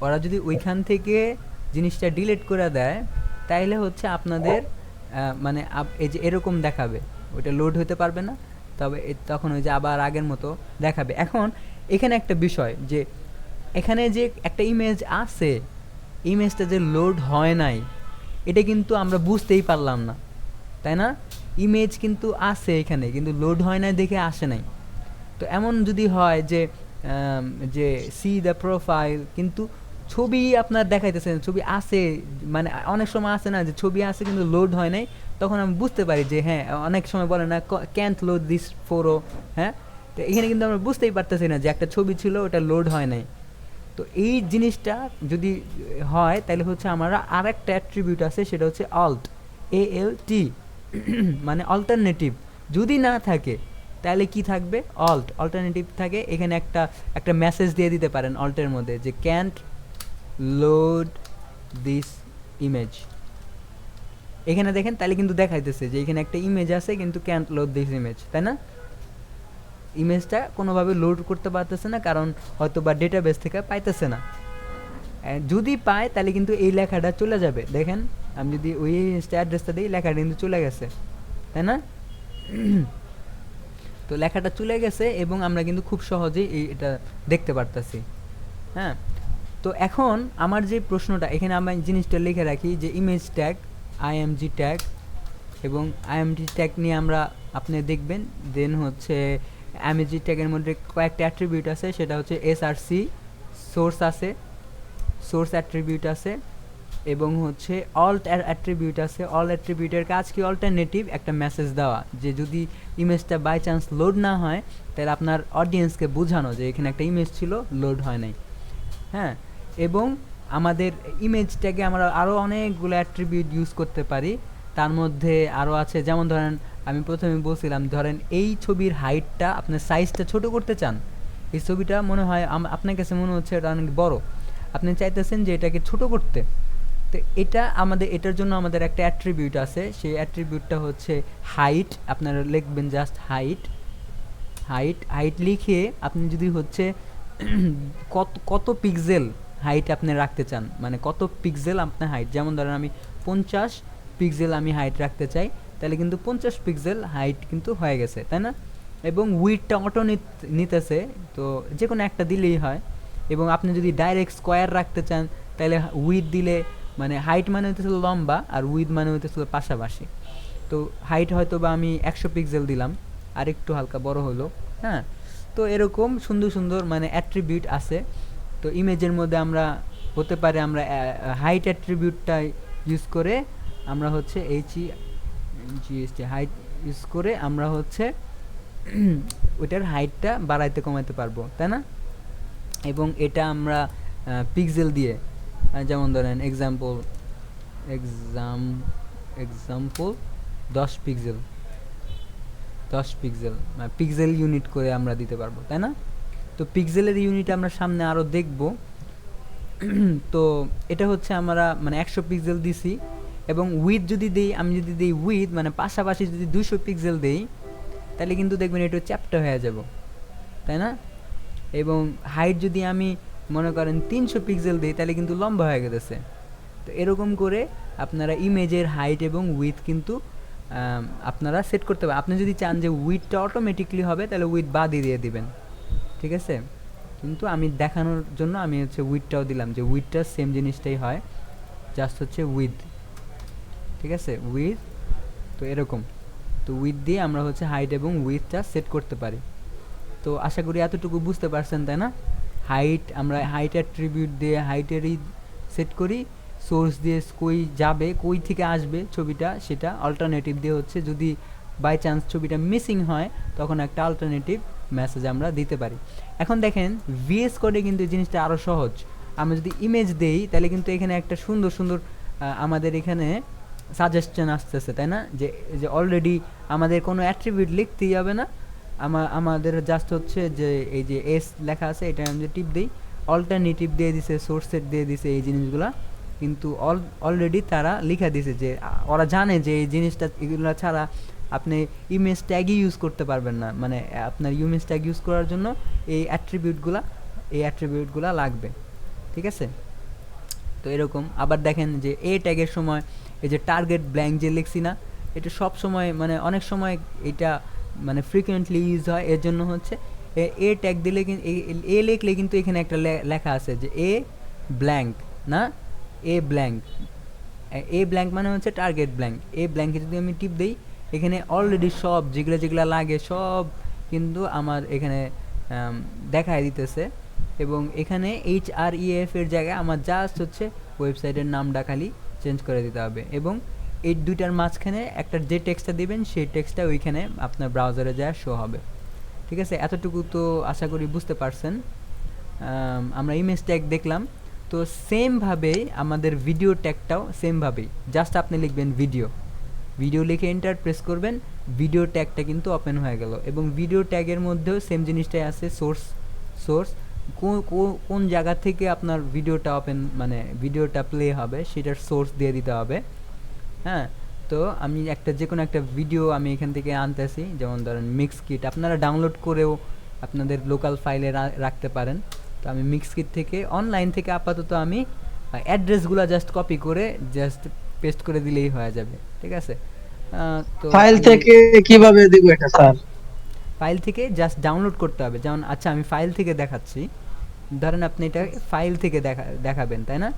ওরা যদি ওইখান থেকে জিনিসটা ডিলিট করে দেয়, তাইলে হচ্ছে আপনাদের মানে এই যে এরকম দেখাবে, ওইটা লোড হতে পারবে না, তবে তখন ওই যে আবার আগের মতো দেখাবে। এখন এখানে একটা বিষয়, যে এখানে যে একটা ইমেজ আছে, ইমেজটা যে লোড হয় নাই, এটা কিন্তু আমরা বুঝতেই পারলাম না, তাই না? ইমেজ কিন্তু আছে এখানে, কিন্তু লোড হয় নাই দেখে আসে নাই। তো এমন যদি হয় যে সি দ্য প্রোফাইল, কিন্তু ছবি আপনার দেখাইতেছেন, ছবি আছে, মানে অনেক সময় আছে না যে ছবি আছে কিন্তু লোড হয় নাই, তখন আমি বুঝতে পারি যে হ্যাঁ, অনেক সময় বলে না ক্যান্ট লোড দিস ফোরো, হ্যাঁ, তো এখানে কিন্তু আমরা বুঝতেই পারতেছি না যে একটা ছবি ছিল, ওটা লোড হয় নাই। তো এই জিনিসটা যদি হয়, তাহলে হচ্ছে আমরা আর একটা অ্যাট্রিবিউট আছে, সেটা হচ্ছে alt, alt, মানে অল্টারনেটিভ। যদি না থাকে তাহলে কি থাকবে, অল্টারনেটিভ থাকে। এখানে একটা মেসেজ দিয়ে দিতে পারেন অল্টের মধ্যে, যে ক্যান্ট লোড দিস ইমেজ। এখানে দেখেন, তাহলে কিন্তু দেখাইতেছে যে এখানে একটা ইমেজ আছে, কিন্তু ক্যান্ট লোড দিস ইমেজ, তাই না? ইমেজটা কোনোভাবে লোড করতে পারতেছে না, কারণ হয়তো বা ডেটাবেস থেকে পাইতেছে না। যদি পায় তাহলে কিন্তু এই লেখাটা চলে যাবে। দেখেন আমি যদি ওই অ্যাড্রেসটা দিই, লেখাটা কিন্তু চলে গেছে, তাই না? তো লেখাটা চলে গেছে, এবং আমরা কিন্তু খুব সহজেই এটা দেখতে পারতেছি। হ্যাঁ, তো এখন আমার যে প্রশ্নটা এখানে আমি জিনিসটা লিখে রাখি যে ইমেজ ট্যাগ, আইএমজি ট্যাগ এবং আইএমজি ট্যাগ নিয়ে আমরা আপনি দেখবেন। দেন হচ্ছে আইএমজি ট্যাগের মধ্যে কয়েকটা অ্যাট্রিবিউট আছে, সেটা হচ্ছে এসআরসি, সোর্স আছে, সোর্স অ্যাট্রিবিউট আছে এবং হচ্ছে অল্ট অ্যাট্রিবিউট আছে। অল অ্যাট্রিবিউটের কাজ কি? অল্টারনেটিভ একটা মেসেজ দেওয়া, যে যদি ইমেজটা বাই চান্স লোড না হয় তাহলে আপনার অডিয়েন্সকে বোঝানো যে এখানে একটা ইমেজ ছিল, লোড হয় নাই। হ্যাঁ, এবং আমাদের ইমেজটাকে আমরা আরও অনেকগুলো অ্যাট্রিবিউট ইউজ করতে পারি। তার মধ্যে আরও আছে, যেমন ধরেন আমি প্রথমে বলছিলাম, ধরেন এই ছবির হাইটটা আপনার সাইজটা ছোট করতে চান, এই ছবিটা মনে হয় আপনার কাছে মনে হচ্ছে এটা অনেক বড়, আপনি চাইতেছেন যে এটাকে ছোট করতে। তো এটা আমাদের, এটার জন্য আমাদের একটা অ্যাট্রিবিউট আছে, সেই অ্যাট্রিবিউটটা হচ্ছে হাইট। আপনারা লিখবেন জাস্ট হাইট, হাইট। হাইট লিখে আপনি যদি হচ্ছে কত কত পিক্সেল হাইট আপনি রাখতে চান, মানে কত পিক্সেল আপনার হাইট, যেমন ধরেন আমি 50 পিক্সেল আমি হাইট রাখতে চাই, তাহলে কিন্তু 50 পিক্সেল হাইট কিন্তু হয়ে গেছে, তাই না? এবং উইডটা অটো নিতেছে, তো যে কোনো একটা দিলেই হয়। এবং আপনি যদি ডাইরেক্ট স্কোয়ার রাখতে চান তাহলে উইড দিলে, মানে হাইট মানে হইতেছিল লম্বা আর উইড মানে হইতেছিল পাশাপাশি। তো হাইট হয়তো বা আমি 100 পিক্সেল দিলাম, আর একটু হালকা বড় হলো। হ্যাঁ, তো এরকম সুন্দর সুন্দর মানে অ্যাট্রিবিউট আছে। তো ইমেজের মধ্যে আমরা হতে পারে আমরা হাইট অ্যাট্রিবিউটটা ইউজ করে আমরা হচ্ছে জিএসটি হাইট ইউজ করে আমরা হচ্ছে ওইটার হাইটটা বাড়াইতে কমাইতে পারবো, তাই না? এবং এটা আমরা পিক্সেল দিয়ে, যেমন ধরেন example 10 pixel, 10 pixel pixel unit করে আমরা দিতে পারবো, তাই না? তো পিক্সেলের ইউনিট আমরা সামনে আরও দেখব। তো এটা হচ্ছে আমরা মানে 100 পিক্সেল দিছি, এবং উইথ যদি দিই, আমি যদি দিই উইথ মানে পাশাপাশি যদি 200 পিক্সেল দিই, তাহলে কিন্তু দেখবেন একটু চ্যাপ্টা হয়ে যাব, তাই না? এবং হাইট যদি আমি মনে করেন 300 পিক্সেল দিই, তাহলে কিন্তু লম্বা হয়ে গেছে। তো এরকম করে আপনারা ইমেজের হাইট এবং উইথ কিন্তু আপনারা সেট করতে পারেন। আপনি যদি চান যে উইথটা অটোমেটিকলি হবে, তাহলে উইথ বাদই দিয়ে দিবেন, ঠিক আছে? কিন্তু আমি দেখানোর জন্য আমি হচ্ছে উইথটাও দিলাম, যে উইথটা সেম জিনিসটাই হয়, জাস্ট হচ্ছে উইথ, ঠিক আছে? উইথ। তো এরকম, তো উইথ দিয়ে আমরা হচ্ছে হাইট এবং উইথটা সেট করতে পারি। তো আশা করি এতটুকু বুঝতে পারছেন, তাই না? হাইট, আমরা হাইট অ্যাট্রিবিউট দিয়ে হাইটেরই সেট করি, সোর্স দিয়ে কই যাবে, কই থেকে আসবে ছবিটা, সেটা অল্টারনেটিভ দিয়ে হচ্ছে যদি বাই চান্স ছবিটা মিসিং হয় তখন একটা অল্টারনেটিভ মেসেজ আমরা দিতে পারি। এখন দেখেন ভিএস কোডে কিন্তু এই জিনিসটা আরও সহজ। আমরা যদি ইমেজ দেই তাহলে কিন্তু এখানে একটা সুন্দর সুন্দর আমাদের এখানে সাজেশন আসতেছে, তাই না? যে যে অলরেডি আমাদের কোনো অ্যাট্রিবিউট লিখতেই হবে না, আমাদের জাস্ট হচ্ছে যে এই যে এস লেখা আছে, এটা আমি টিপ দিই, অল্টারনেটিভ দিয়ে দিছে, সোর্স সেট দিয়ে দিছে, এই জিনিসগুলা কিন্তু অলরেডি তারা লিখে দিছে, যে ওরা জানে যে এই জিনিসটা, এগুলো ছাড়া আপনি ইমেজ ট্যাগই ইউজ করতে পারবেন না, মানে আপনার ইমেজ ট্যাগ ইউজ করার জন্য এই অ্যাট্রিবিউটগুলা লাগবে, ঠিক আছে? তো এরকম আবার দেখেন যে এ ট্যাগের সময় এই যে টার্গেট ব্ল্যাঙ্ক যে লিখছি না, এটা সব সময় মানে অনেক সময় এটা মানে ফ্রিকুয়েন্টলি ইউজ হয়, এর জন্য হচ্ছে এ ট্যাগ দিলে এ লিখলে কিন্তু এখানে একটা লেখা আছে যে এ ব্ল্যাঙ্ক, না এ ব্ল্যাঙ্ক, এ ব্ল্যাঙ্ক মানে হচ্ছে টার্গেট ব্ল্যাঙ্ক। এ ব্ল্যাঙ্কে যদি আমি টিপ দিই, এখানে অলরেডি সব যেগুলো যেগুলো লাগে সব কিন্তু আমার এখানে দেখায় দিতেছে। এবং এখানে HREF এর জায়গায় আমার জাস্ট হচ্ছে ওয়েবসাইটের নামটা খালি চেঞ্জ করে দিতে হবে, এবং এই দুইটার মাঝখানে একটা যে টেক্সটটা দিবেন সেই টেক্সটটা ওইখানে আপনার ব্রাউজারে যায় শো হবে, ঠিক আছে? এতটুকু তো আশা করি বুঝতে পারছেন। আমরা ইমেজ ট্যাগ দেখলাম, তো সেমভাবেই আমাদের ভিডিও ট্যাগটাও সেমভাবেই, জাস্ট আপনি লিখবেন ভিডিও লিখে এন্টার প্রেস করবেন, ভিডিও ট্যাগটা কিন্তু ওপেন হয়ে গেল। এবং ভিডিও ট্যাগের মধ্যেও সেম জিনিসটাই আছে, সোর্স কোন জায়গা থেকে আপনার ভিডিওটা মানে ভিডিওটা প্লে হবে সেটার সোর্স দিয়ে দিতে হবে। হ্যাঁ, তো আমি যে কোনো একটা ভিডিও আমি এখান থেকে আনতেছি, যেমন ধরেন মিক্স কিট, আপনারা ডাউনলোড করেও আপনাদের লোকাল ফাইলে রাখতে পারেন। তো আমি মিক্স কিট থেকে অনলাইন থেকে আপাতত আমি অ্যাড্রেসগুলো জাস্ট কপি করে জাস্ট পেস্ট করে দিলেই হয়ে যাবে, ঠিক আছে? তো ফাইল থেকে কিভাবে দিব এটা স্যার? ফাইল থেকে জাস্ট ডাউনলোড করতে হবে, যেমন আচ্ছা আমি ফাইল থেকে দেখাচ্ছি। ধরেন আপনি এটা ফাইল থেকে দেখাবেন, তাই না?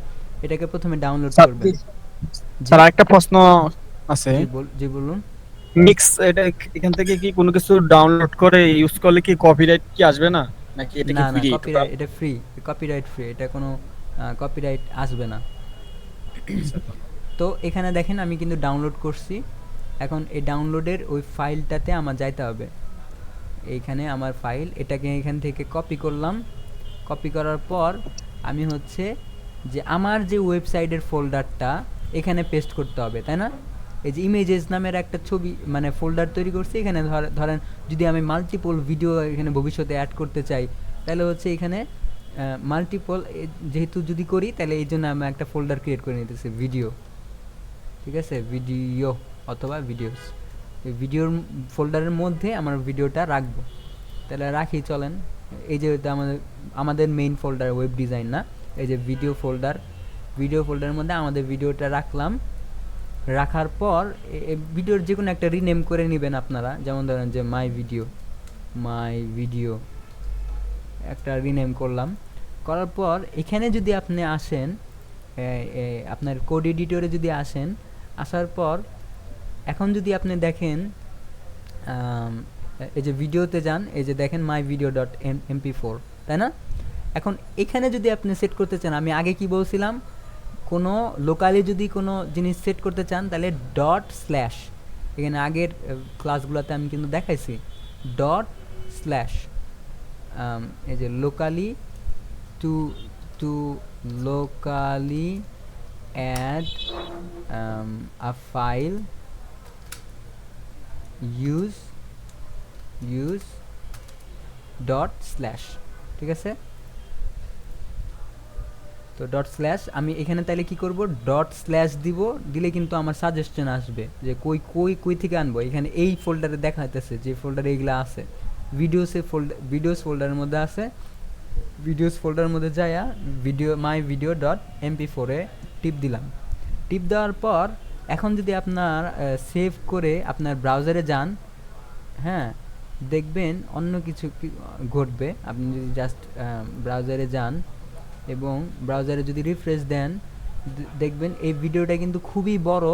এটাকে প্রথমে ডাউনলোড স্যার করবেন। জি স্যার আরেকটা প্রশ্ন আছে। জি বলুন। মিক্স এটা এখান থেকে কি কোনো কিছু ডাউনলোড করে ইউজ করলে কি কপিরাইট কি আসবে না, নাকি এটা কি না, না, ফ্রি? কপিরাইট, এটা ফ্রি, কপিরাইট ফ্রি, এটা কোনো কপিরাইট আসবে না। তো এখানে দেখেন আমি কিন্তু ডাউনলোড করছি। এখন এই ডাউনলোডের ওই ফাইলটাতে আমার যাইতে হবে। এইখানে আমার ফাইল, এটাকে এখান থেকে কপি করলাম। কপি করার পর আমি হচ্ছে যে আমার যে ওয়েবসাইটের ফোল্ডারটা এখানে পেস্ট করতে হবে, তাই না? এই যে ইমেজেস নামের একটা ছবি মানে ফোল্ডার তৈরি করছি এখানে। ধরেন যদি আমি মাল্টিপল ভিডিও এখানে ভবিষ্যতে অ্যাড করতে চাই, তাহলে হচ্ছে এখানে মাল্টিপল যেহেতু যদি করি, তাহলে এই জন্য আমি একটা ফোল্ডার ক্রিয়েট করে নিতেছি ভিডিও, ঠিক আছে? ভিডিও অথবা ভিডিওস, এই ভিডিওর ফোল্ডারের মধ্যে আমার ভিডিওটা রাখবো। তাহলে রাখি, চলেন। এই যে এটা আমাদের মেইন ফোল্ডার, ওয়েব ডিজাইন না, এই যে ভিডিও ফোল্ডার, ভিডিও ফোল্ডারের মধ্যে আমাদের ভিডিওটা রাখলাম। রাখার পর ভিডিওর যে কোনো একটা রিনেম করে নেবেন আপনারা, যেমন ধরেন যে মাই ভিডিও একটা রিনেম করলাম। করার পর এখানে যদি আপনি আসেন, আপনার কোড এডিটরে যদি আসেন, আসার পর এখন যদি আপনি দেখেন এই যে ভিডিওতে যান, এই যে দেখেন মাই ভিডিও ডট mp4, তাই না? এখন এখানে যদি আপনি সেট করতে চান, আমি আগে কি বলছিলাম, কোনো লোকালি যদি কোনো জিনিস সেট করতে চান তাহলে ডট স্ল্যাশ, এখানে আগের ক্লাসগুলোতে আমি কিন্তু দেখাইছি ডট স্ল্যাশ, এই যে locally to to locally add a file use dot slash, ঠিক আছে? তো ডট স্ল্যাশ আমি এখানে তাহলে কি করব, ডট স্ল্যাশ দিব, দিলে কিন্তু আমার সাজেশন আসবে যে কই থেকে আনবো। এখানে এই ফোল্ডারে দেখাইতেছে যে ফোল্ডারে এইগুলা আছে, ভিডিওস ফোল্ডারের মধ্যে আছে। ভিডিওস ফোল্ডারের মধ্যে যায়া মাই ভিডিও ডট mp4 এ টিপ দিলাম। টিপ দেওয়ার পর এখন যদি আপনার সেভ করে আপনার ব্রাউজারে যান, হ্যাঁ, দেখবেন অন্য কিছু ঘটবে। আপনি যদি জাস্ট ব্রাউজারে যান এবং ব্রাউজারে যদি রিফ্রেশ দেন, দেখবেন এই ভিডিওটা কিন্তু খুবই বড়,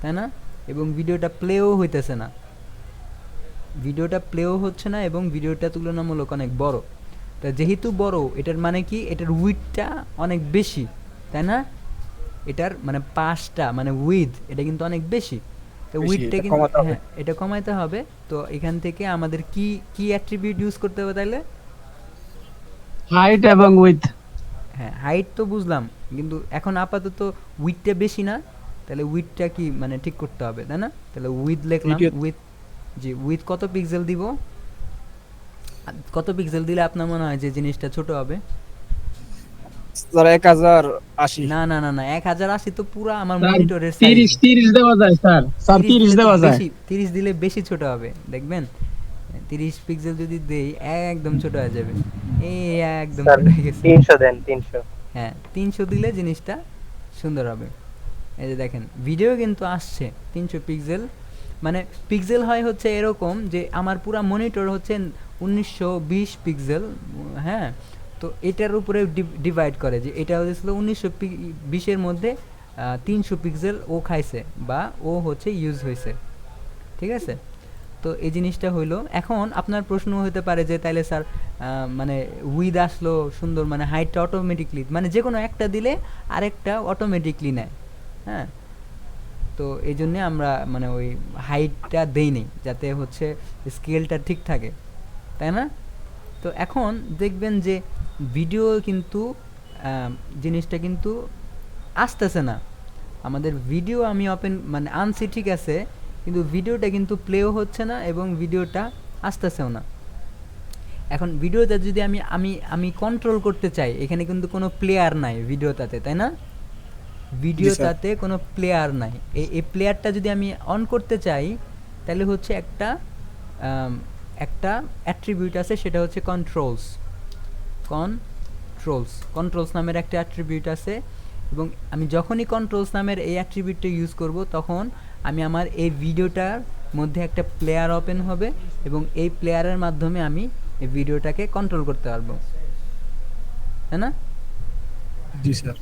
তাই না? এবং ভিডিওটা প্লেও হইতেছে না, ভিডিওটা প্লেও হচ্ছে না এবং ভিডিওটা তুলনামূলক অনেক বড়। তা যেহেতু বড়, এটার মানে কি, এটার উইডথটা অনেক বেশি, তাই না? এটার মানে পাশটা মানে উইথ এটা কিন্তু অনেক বেশি। তো উইথটা কিন্তু হ্যাঁ, এটা কমাইতে হবে। তো এখান থেকে আমাদের কি অ্যাট্রিবিউট ইউজ করতে হবে তাহলে? হাইট এবং উইথ। হ্যাঁ, হাইট তো বুঝলাম, কিন্তু এখন আপাতত উইথটা বেশি না, তাহলে উইথটা কি মানে ঠিক করতে হবে, তাই না? তাহলে উইথ লিখলাম, উইথ কত পিক্সেল দিব? কত পিক্সেল দিলে আপনার মনে হয় যে জিনিসটা ছোট হবে? স্যার 1080। না, 1080 তো পুরো আমার মনিটরের সাইজ। 30 দেওয়া যায় স্যার, 30 দেওয়া যায়। 30 দিলে বেশি ছোট হবে, দেখবেন 30 পিক্সেল যদি দেই একদম ছোট হয়ে যাবে। এই একদম ছোট হয়ে গেছে। 300 দেন 300। হ্যাঁ, 300 দিলে জিনিসটা সুন্দর হবে। এই যে দেখেন ভিডিও কিন্তু আসছে 300 পিক্সেল, মানে পিক্সেল হয় হচ্ছে এরকম যে আমার পুরা মনিটর হচ্ছে 1920 পিক্সেল, হ্যাঁ। তো এটার উপরে ডিভাইড করে যে এটা হচ্ছিল 1920-এর মধ্যে 300 পিক্সেল ও খাইছে বা ও হচ্ছে ইউজ হয়েছে, ঠিক আছে? তো এই জিনিসটা হইলো। এখন আপনার প্রশ্ন হতে পারে যে তাইলে স্যার মানে উইথ আসলো সুন্দর, মানে হাইটটা অটোমেটিকলি মানে যে কোনো একটা দিলে আরেকটা অটোমেটিকলি নেয়, হ্যাঁ। তো এই জন্যে আমরা মানে ওই হাইটটা দেই নেই, যাতে হচ্ছে স্কেলটা ঠিক থাকে, তাই না? তো এখন দেখবেন যে ভিডিও কিন্তু জিনিসটা কিন্তু আসতেছে না। আমাদের ভিডিও আমি মানে আনছি, ঠিক আছে, কিন্তু ভিডিওটা কিন্তু প্লেও হচ্ছে না এবং ভিডিওটা আসতেছেও না। এখন ভিডিওটা যদি আমি কন্ট্রোল করতে চাই, এখানে কিন্তু কোনো প্লেয়ার নাই ভিডিওটাতে, তাই না? ভিডিওটাতে কোনো প্লেয়ার নাই। এই প্লেয়ারটা যদি আমি অন করতে চাই, তাহলে হচ্ছে একটা অ্যাট্রিবিউট আছে, সেটা হচ্ছে কন্ট্রোলস নামের একটা অ্যাট্রিবিউট আছে। এবং আমি যখনই কন্ট্রোলস নামের এই অ্যাট্রিবিউটটা ইউজ করব, তখন আমি আমার এই ভিডিওটার মধ্যে একটা প্লেয়ার ওপেন হবে এবং এই প্লেয়ারের মাধ্যমে আমি এই ভিডিওটাকে কন্ট্রোল করতে পারবো। তাই না? জি স্যার।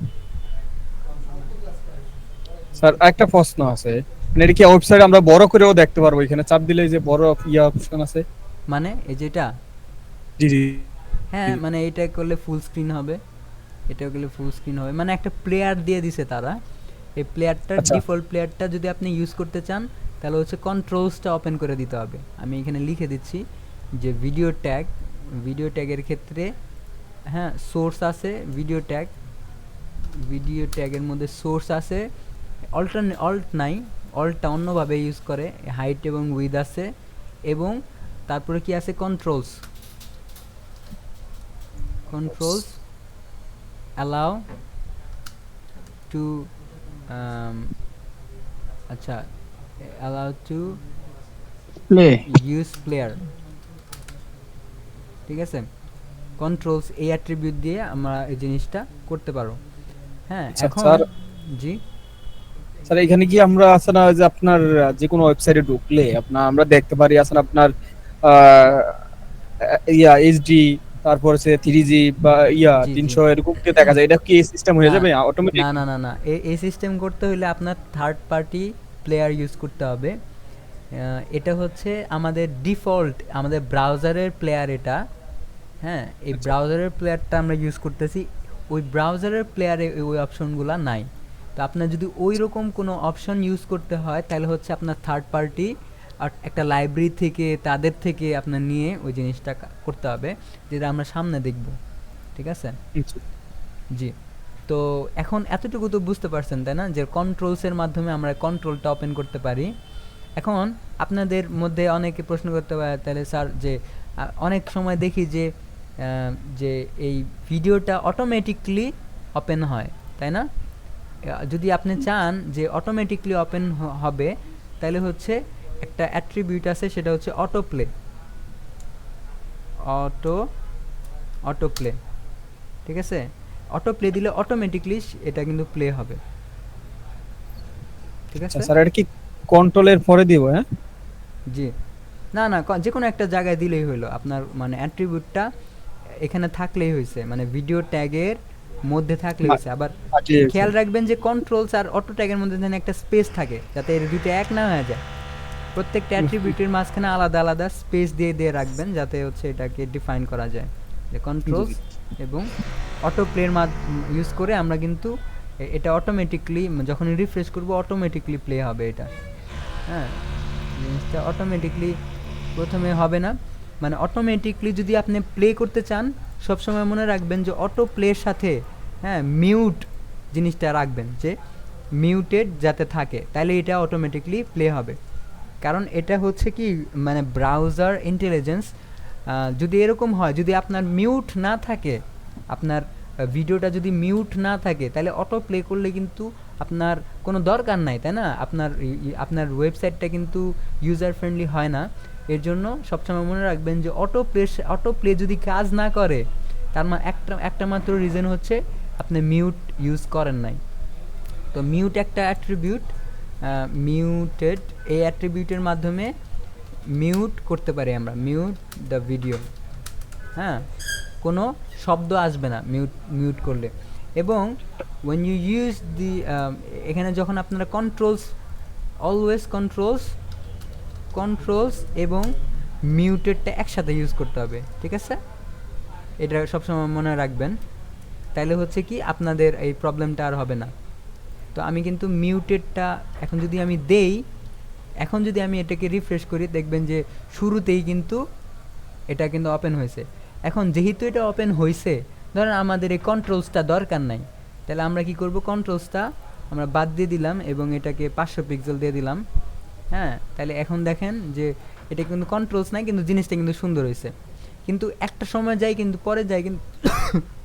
স্যার একটা প্রশ্ন আছে, মানে এটা কি ওয়েবসাইট আমরা বড় করেও দেখতে পারবো? এখানে চাপ দিলে যে বড় অপশন আছে। মানে এই যেটা, জি জি। হ্যাঁ মানে এটা করলে ফুল স্ক্রিন হবে, এটা করলে ফুল স্ক্রিন হবে, মানে একটা প্লেয়ার দিয়ে দিছে তারা। এই প্লেয়ারটার আচ্ছা ডিফল্ট প্লেয়ারটা যদি আপনি ইউজ করতে চান তাহলে হচ্ছে কন্ট্রোলসটা ওপেন করে দিতে হবে। আমি এখানে লিখে দিচ্ছি যে ভিডিও ট্যাগ, ভিডিও ট্যাগের ক্ষেত্রে হ্যাঁ সোর্স আছে, ভিডিও ট্যাগ, ভিডিও ট্যাগের মধ্যে সোর্স আছে, অল্ট নাই, অল্টটা অন্যভাবে ইউজ করে, হাইট এবং উইথ আছে, এবং তারপরে কি আছে কন্ট্রোলস, কন্ট্রোলস অ্যালাউ টু আচ্ছা allow to play. Use player, ঠিক আছে। কন্ট্রোলস এই অ্যাট্রিবিউট দিয়ে আমরা এই জিনিসটা করতে পারো। হ্যাঁ আচ্ছা এখন স্যার। জি স্যার এখানে কি আমরা আছে না যে আপনার যে কোনো ওয়েবসাইটে ঢুকলে আমরা দেখতে পারি আছে না আপনার আহ, এইচডি, তারপর হচ্ছে 3G বা জি জি 300 এরকম কি দেখা যায়? এটা কি সিস্টেম হয়ে না যাবে না অটোমেটিক? না না না এই সিস্টেম করতে হলে আপনার থার্ড পার্টি প্লেয়ার ইউজ করতে হবে। এটা হচ্ছে আমাদের ডিফল্ট, আমাদের ব্রাউজারের প্লেয়ার এটা। হ্যাঁ এই আচ্ছা ব্রাউজারের প্লেয়ারটা আমরা ইউজ করতেছি, ওই ব্রাউজারের প্লেয়ারে ওই অপশনগুলো নাই। তো আপনার যদি ওই রকম কোনো অপশন ইউজ করতে হয় তাহলে হচ্ছে আপনার থার্ড পার্টি আর একটা লাইব্রেরি থেকে তাদের থেকে আপনার নিয়ে ওই জিনিসটা করতে হবে, যেটা আমরা সামনে দেখব, ঠিক আছে। আচ্ছা। জি, তো এখন এতটুকু তো বুঝতে পারছেন তাই না, যে কন্ট্রোলসের মাধ্যমে আমরা কন্ট্রোলটা ওপেন করতে পারি। এখন আপনাদের মধ্যে অনেকে প্রশ্ন করতে পারে তাহলে স্যার যে অনেক সময় দেখি যে যে এই ভিডিওটা অটোমেটিকলি ওপেন হয় তাই না। যদি আপনি চান যে অটোমেটিকলি ওপেন হবে তাহলে হচ্ছে একটা অ্যাট্রিবিউট আছে, সেটা হচ্ছে auto play, auto auto play, ঠিক আছে। অটো প্লে দিলে অটোমেটিকলি এটা কিন্তু প্লে হবে, ঠিক আচ্ছা আছে। স্যার, এটা কি কন্ট্রোলের পরে দিব? হ্যাঁ জি, না না যে কোনো একটা জায়গায় দিলেই হলো, আপনার মানে অ্যাট্রিবিউটটা এখানে থাকলেই হয়েছে, মানে ভিডিও ট্যাগের মধ্যে থাকলে হয়েছে। আবার আচ্ছা খেয়াল রাখবেন যে কন্ট্রোলস আর অটো ট্যাগের মধ্যে যেন একটা স্পেস থাকে, যাতে এর দুটো এক না হয়ে যায়। প্রত্যেকটা অ্যাট্রিবিউটের মাঝখানে আলাদা আলাদা স্পেস দিয়ে দিয়ে রাখবেন, যাতে হচ্ছে এটাকে ডিফাইন করা যায় যে কন্ট্রোলস এবং অটো প্লের ইউজ করে আমরা কিন্তু এটা অটোমেটিকলি যখন রিফ্রেশ করব অটোমেটিকলি প্লে হবে এটা। হ্যাঁ জিনিসটা অটোমেটিকলি প্রথমে হবে না, মানে অটোমেটিকলি যদি আপনি প্লে করতে চান সবসময় মনে রাখবেন যে অটো প্লের সাথে হ্যাঁ মিউট জিনিসটা রাখবেন, যে মিউটেড যাতে থাকে, তাহলে এটা অটোমেটিকলি প্লে হবে। কারণ এটা হচ্ছে কি মানে ব্রাউজার ইন্টেলিজেন্স, যদি এরকম হয়, যদি আপনার মিউট না থাকে, আপনার ভিডিওটা যদি মিউট না থাকে তাহলে অটো প্লে করলে কিন্তু আপনার কোনো দরকার নাই তাই না, আপনার ওয়েবসাইটটা কিন্তু ইউজার ফ্রেন্ডলি হয় না। এর জন্য সবসময় মনে রাখবেন যে অটো প্লে যদি কাজ না করে তার একটা মাত্র রিজন হচ্ছে আপনি মিউট ইউজ করেন নাই। তো মিউট একটা অ্যাট্রিবিউট, মিউটেড এই অ্যাট্রিবিউটের মাধ্যমে মিউট করতে পারি আমরা, মিউট দ্য ভিডিও। হ্যাঁ কোনো শব্দ আসবে না মিউট মিউট করলে। এবং when you use the এখানে যখন আপনারা কন্ট্রোলস, অলওয়েজ কন্ট্রোলস এবং মিউটেডটা একসাথে ইউজ করতে হবে, ঠিক আছে। এটা সবসময় মনে রাখবেন, তাইলে হচ্ছে কি আপনাদের এই প্রবলেমটা আর হবে না। তো আমি কিন্তু মিউটেডটা এখন যদি আমি দেই, এখন যদি আমি এটাকে রিফ্রেশ করি দেখবেন যে শুরুতেই কিন্তু এটা কিন্তু ওপেন হয়েছে। এখন যেহেতু এটা ওপেন হয়েছে, ধরেন আমাদের এই কন্ট্রোলসটা দরকার নাই, তাহলে আমরা কি করব, কন্ট্রোলসটা আমরা বাদ দিয়ে দিলাম এবং এটাকে 500 পিক্সেল দিয়ে দিলাম। হ্যাঁ তাহলে এখন দেখেন যে এটা কিন্তু কন্ট্রোলস নাই, কিন্তু জিনিসটা কিন্তু সুন্দর হয়েছে। কিন্তু একটা সময় যায়, কিন্তু পরে যায়, কিন্তু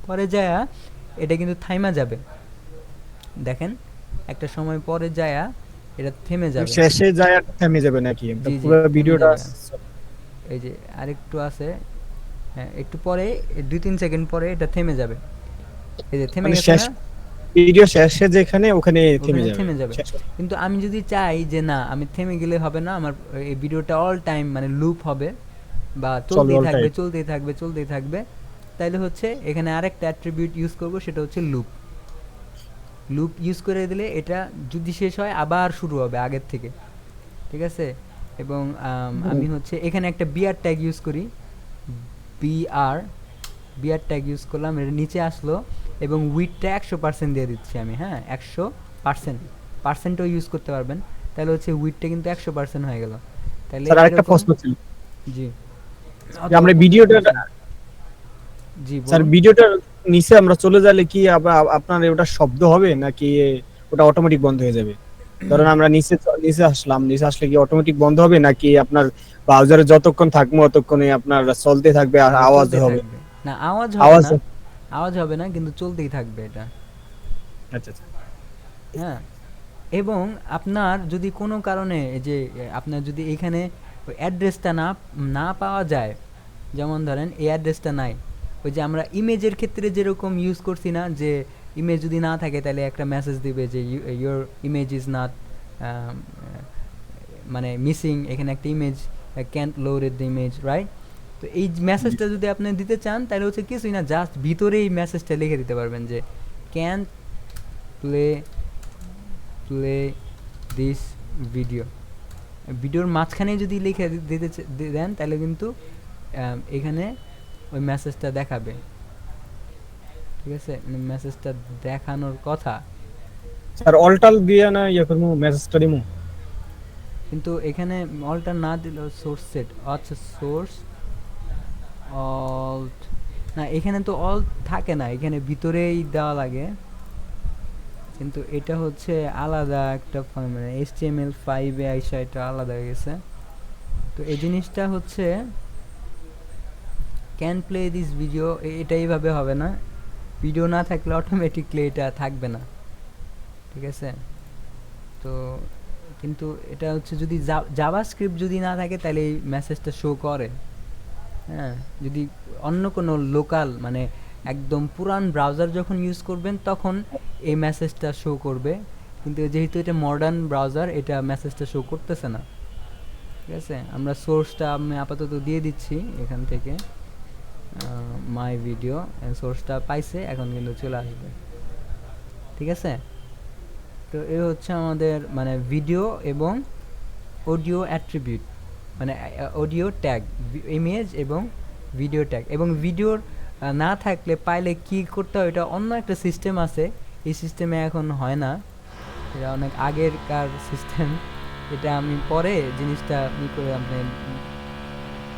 পরে যায় এটা কিন্তু থাইমা যাবে, দেখেন একটা সময় পরে যায় এটা থেমে যাবে। শেষে যায় আর থেমে যাবে নাকি জি জি পুরো থেমে ভিডিওটা? যাবে। এই যে আরেকটু আছে, হ্যাঁ একটু পরে 2-3 সেকেন্ড পরে এটা থেমে যাবে, এই যে থেমে মানে গেছে শেষ না, ভিডিও শেষে যেখানে ওখানে থেমে ওখানে যাবে? থেমে যাবে। শেষ। কিন্তু আমি যদি চাই যে না আমি থেমে গেলে হবে না, আমার এই ভিডিওটা অল টাইম মানে লুপ হবে বা চলবে চলতেই all থাকবে time। চলতেই থাকবে চলতেই থাকবে, তাহলে হচ্ছে এখানে আরেকটা অ্যাট্রিবিউট ইউজ করব, সেটা হচ্ছে লুপ। লুপ ইউজ করে দিলে এটা যদি শেষ হয় আবার শুরু হবে আগের থেকে, ঠিক আছে। এবং আমি হচ্ছে এখানে একটা বিআর ট্যাগ ইউজ করি, বিআর বিআর ট্যাগ ইউজ করলাম, এর নিচে আসলো এবং উইডটা 100% দিয়ে দিচ্ছি আমি, হ্যাঁ 100%, পার্সেন্টও ইউজ করতে পারবেন, তাহলে হচ্ছে উইডটা কিন্তু 100% হয়ে গেল। তাহলে স্যার আরেকটা এরকম, প্রশ্ন ছিল জি যে আমরা ভিডিওটা, জি স্যার বলুন। ভিডিওটার নিচে আমরা চলে গেলে কি আপনার ওটা শব্দ হবে নাকি ওটা অটোমেটিক বন্ধ হয়ে যাবে? ধরেন আমরা নিচে আসলাম, নিচে আসলে কি অটোমেটিক বন্ধ হবে নাকি আপনার ব্রাউজারে যতক্ষণ থাকবো ততক্ষণে আপনার চলতে থাকবে আর এটা আওয়াজ চলতে হবে? থাকবে, না আওয়াজ হবে আওয়াজ, না, আওয়াজ হবে না কিন্তু চলতেই থাকবে এটা, আচ্ছা আচ্ছা। হ্যাঁ। এবং আপনার যদি কোনো কারণে এই যে আপনার যদি এখানে ওই অ্যাড্রেসটা না না পাওয়া যায়, যেমন ধরেন এই অ্যাড্রেসটা নাই, ওই যে আমরা ইমেজের ক্ষেত্রে যেরকম ইউজ করছি না, যে ইমেজ যদি না থাকে তাহলে একটা মেসেজ দিবে যে ইউর ইমেজ ইজ নট, মানে মিসিং, এখানে একটা image can't loaded the image, right? তো এই মেসেজটা যদি আপনি দিতে চান তাহলে হচ্ছে কিছুই না, জাস্ট ভিতরে এই মেসেজটা লিখে দিতে পারবেন যে can't play play this video. ভিডিওর মাঝখানে যদি লিখে দেন তাহলে কিন্তু এখানে ওই মেসেজটা দেখাবে, ঠিক আছে, মেসেজটা দেখানোর কথা। স্যার অল্টাল দিয়ে না ইয়ে করবো মেসেজটা দিমু? কিন্তু এখানে অলটা না দিলেও সোর্স সেট, আচ্ছা সোর্স অল্ট, না এখানে তো অল্ট থাকে না, এখানে ভিতরেই দেওয়া লাগে, কিন্তু এটা হচ্ছে আলাদা একটা মানে HTML5 এ আইসা এটা আলাদা হয়ে গেছে। তো এই জিনিসটা হচ্ছে ক্যান প্লে দিস ভিডিও, এটা এইভাবে হবে না, ভিডিও না থাকলে অটোমেটিকলি এটা থাকবে না, ঠিক আছে। তো কিন্তু এটা হচ্ছে যদি জাভাস্ক্রিপ্ট যদি না থাকে তাহলে এই মেসেজটা শো করে, হ্যাঁ। যদি অন্য কোনো লোকাল মানে একদম পুরান ব্রাউজার যখন ইউজ করবেন তখন এই মেসেজটা শো করবে, কিন্তু যেহেতু এটা মডার্ন ব্রাউজার এটা মেসেজটা শো করতেছে না, ঠিক আছে। আমরা সোর্সটা আমি আপাতত দিয়ে দিচ্ছি এখান থেকে, মাই ভিডিও সোর্সটা পাইছে, এখন কিন্তু চলে আসবে, ঠিক আছে। তো এই হচ্ছে আমাদের মানে ভিডিও এবং অডিও অ্যাট্রিবিউট, মানে অডিও ট্যাগ, ইমেজ এবং ভিডিও ট্যাগ। এবং ভিডিওর না থাকলে পাইলে কি করতে হয়, এটা অন্য একটা সিস্টেম আছে, এই সিস্টেমে এখন হয় না, এটা অনেক আগেরকার সিস্টেম, এটা আমি পরে জিনিসটা ই করে আপনি,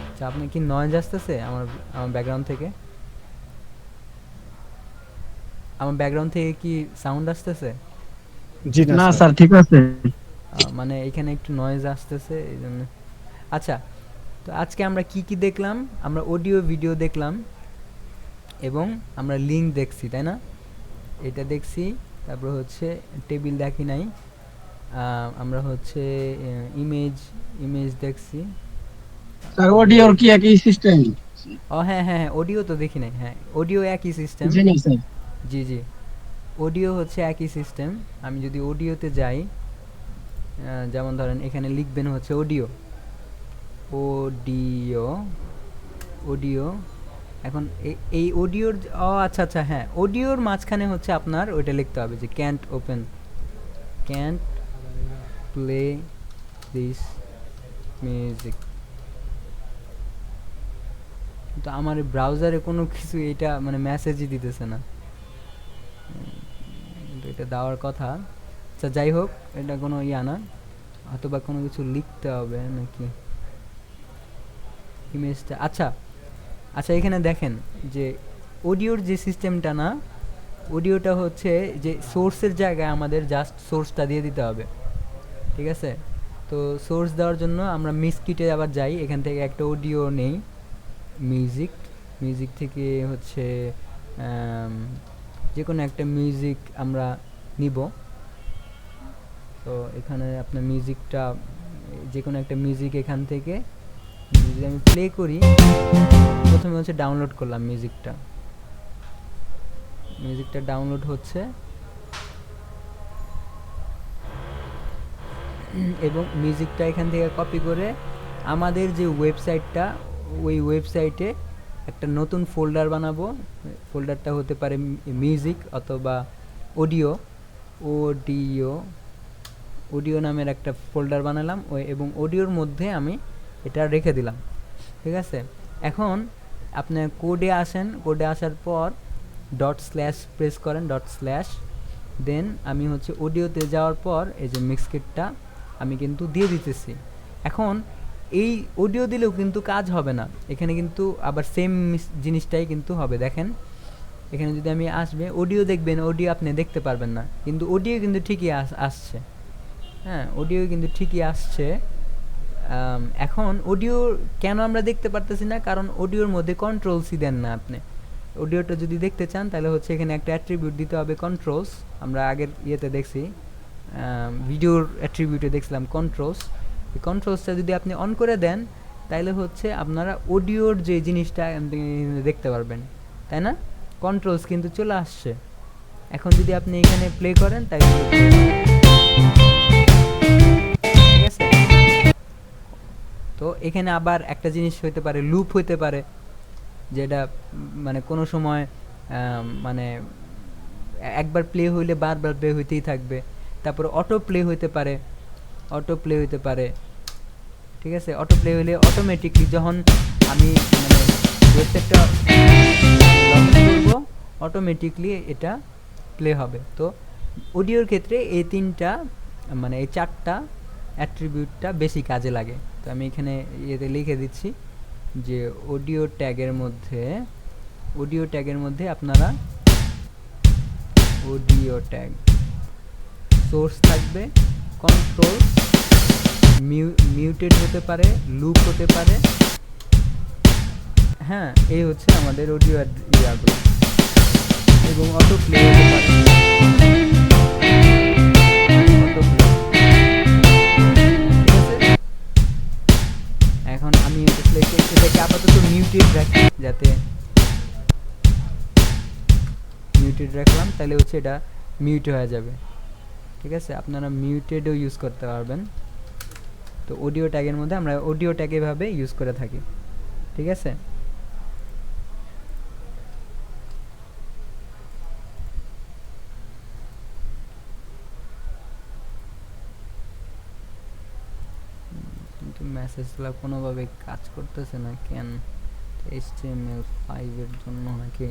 আচ্ছা আপনি কি নয়েজ আসতেছে আমার আমার ব্যাকগ্রাউন্ড থেকে, আমার ব্যাকগ্রাউন্ড থেকে কি সাউন্ড আসতেছে? জি না স্যার। স্যার ঠিক আছে। মানে এখানে একটু নয়েজ আসতেছে এই জন্য। আচ্ছা, তো আজকে আমরা কি কি দেখলাম, আমরা অডিও ভিডিও দেখলাম এবং আমরা লিঙ্ক দেখছি, তাই না? এটা দেখছি, তারপর হচ্ছে টেবিল দেখি নাই, আমরা হচ্ছে ইমেজ ইমেজ দেখছি। স্যার অডিওর কি একই সিস্টেম? ও হ্যাঁ হ্যাঁ হ্যাঁ, অডিও তো দেখি নাই, হ্যাঁ অডিও একই সিস্টেম, জি না স্যার। জি জি, অডিও হচ্ছে একই সিস্টেম। আমি যদি অডিওতে যাই, যেমন ধরেন এখানে লিখবেন হচ্ছে অডিও, অডিও অডিও, এখন এই অডিওর, ও আচ্ছা আচ্ছা হ্যাঁ, অডিওর মাঝখানে হচ্ছে আপনার ওইটা লিখতে হবে যে can't open, can't play this music. কিন্তু আমার ব্রাউজারে কোনো কিছু এটা মানে মেসেজই দিতেছে না, কিন্তু এটা দেওয়ার কথা। আচ্ছা যাই হোক, এটা কোনো ইয়া না, অথবা কোনো কিছু লিখতে হবে নাকি ইমেজটা, আচ্ছা আচ্ছা এখানে দেখেন যে অডিওর যে সিস্টেমটা না, অডিওটা হচ্ছে যে সোর্সের জায়গায় আমাদের জাস্ট সোর্সটা দিয়ে দিতে হবে, ঠিক আছে। তো সোর্স দেওয়ার জন্য আমরা মিসকিটে আবার যাই, এখান থেকে একটা অডিও নেই, মিউজিক, মিউজিক থেকে হচ্ছে যে কোনো একটা মিউজিক আমরা নিব। তো এখানে আপনার মিউজিকটা, যে কোনো একটা মিউজিক এখান থেকে যদি আমি প্লে করি, প্রথমে হচ্ছে ডাউনলোড করলাম মিউজিকটা, মিউজিকটা ডাউনলোড হচ্ছে এবং মিউজিকটা এখান থেকে কপি করে আমাদের যে ওয়েবসাইটটা, ওই ওয়েবসাইটে একটা নতুন ফোল্ডার বানাবো। ফোল্ডারটা হতে পারে মিউজিক অথবা অডিও। অডিও অডিও নামের একটা ফোল্ডার বানালাম এবং অডিওর মধ্যে আমি এটা রেখে দিলাম। ঠিক আছে, এখন আপনি কোডে আসেন, কোডে আসার পর ডট স্ল্যাশ প্রেস করেন, ডট স্ল্যাশ, দেন আমি হচ্ছে অডিওতে যাওয়ার পর এই যে মিক্সকিটটা আমি কিন্তু দিয়ে দিতেছি। এখন এই অডিও দিলেও কিন্তু কাজ হবে না, এখানে কিন্তু আবার সেম জিনিসটাই কিন্তু হবে। দেখেন এখানে যদি আমি আসবে অডিও দেখবেন, অডিও আপনি দেখতে পারবেন না, কিন্তু অডিও কিন্তু ঠিকই আসছে। হ্যাঁ, অডিও কিন্তু ঠিকই আসছে। এখন অডিও কেন আমরা দেখতে পারতেছি না, কারণ অডিওর মধ্যে কন্ট্রোল সি দেন না আপনি। অডিওটা যদি দেখতে চান তাহলে হচ্ছে এখানে একটা অ্যাট্রিবিউট দিতে হবে কন্ট্রোলস। আমরা আগের ইয়েতে দেখছি, ভিডিওর অ্যাট্রিবিউটে দেখছিলাম কন্ট্রোলস। এই কন্ট্রোলসটা যদি আপনি অন করে দেন তাহলে হচ্ছে আপনারা অডিওর যে জিনিসটা দেখতে পারবেন, তাই না? কন্ট্রোলস কিন্তু চলে আসছে। এখন যদি আপনি এখানে প্লে করেন তাহলে ঠিক আছে। তো এখানে আবার একটা জিনিস হইতে পারে, লুপ হইতে পারে, যেটা মানে কোনো সময় মানে একবার প্লে হইলে বারবার প্লে হইতেই থাকবে। তারপরে অটো প্লে হইতে পারে, অটো প্লে হইতে পারে। ঠিক আছে, অটো প্লে হইলে অটোমেটিকলি যখন আমি মানে ওয়েবসাইটটা লগ ইন করব অটোমেটিকলি এটা প্লে হবে। তো অডিওর ক্ষেত্রে এই তিনটা মানে এই চারটা অ্যাট্রিবিউটটা বেশি কাজে লাগে। তো আমি এখানে ইয়েতে লিখে দিচ্ছি যে অডিও ট্যাগের মধ্যে আপনারা অডিও ট্যাগ সোর্স থাকবে, কন্ট্রোল, মিউটেড হতে পারে, লুপ হতে পারে। হ্যাঁ, এই হচ্ছে আমাদের অডিও ইয়াগুলো, এবং অটো প্লে হতে পারে, অটো প্লে। ঠিক আছে, এখন আমি এটাকে আপাতত মিউটেড রাখি, যাতে মিউটেড রাখলাম তাহলে হচ্ছে এটা মিউট হয়ে যাবে। ঠিক আছে, আপনারা মিউটেডও ইউজ করতে পারবেন। তো অডিও ট্যাগের মধ্যে আমরা অডিও ট্যাগ এভাবে ইউজ করে থাকি। ঠিক আছে, কিন্তু মেসেজগুলো কোনোভাবে কাজ করতেছে না কেন? HTML5 এর জন্য নাকি?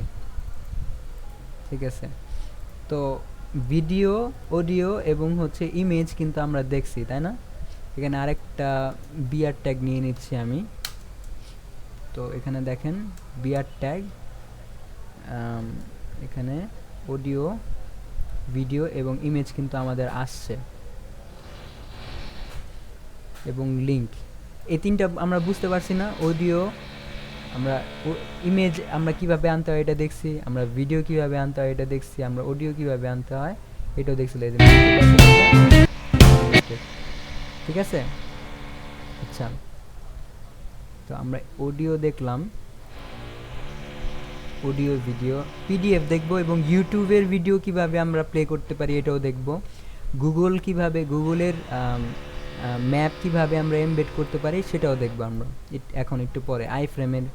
ঠিক আছে, তো ভিডিও, অডিও এবং হচ্ছে ইমেজ কিন্তু আমরা দেখছি, তাই না? এখানে আরেকটা বিআর ট্যাগ নিয়ে নিচ্ছি আমি। তো এখানে দেখেন বিআর ট্যাগ, এখানে অডিও, ভিডিও এবং ইমেজ কিন্তু আমাদের আসছে, এবং লিঙ্ক। এই তিনটা আমরা বুঝতে পারছি না। অডিও আমরা, ইমেজ আমরা কিভাবে আনতে হয় এটা দেখছি, আমরা ভিডিও কিভাবে আনতে হয় এটা দেখছি, আমরা অডিও কিভাবে আনতে হয় এটাও দেখছি। ঠিক আছে, আচ্ছা, তো আমরা অডিও দেখলাম, অডিও, ভিডিও, পিডিএফ দেখবো, এবং ইউটিউবের ভিডিও কিভাবে আমরা প্লে করতে পারি এটাও দেখব। গুগল কিভাবে, গুগলের ম্যাপ কিভাবে আমরা এমবেড করতে পারি সেটাও দেখব আমরা এখন একটু পরে। আইফ্রেমের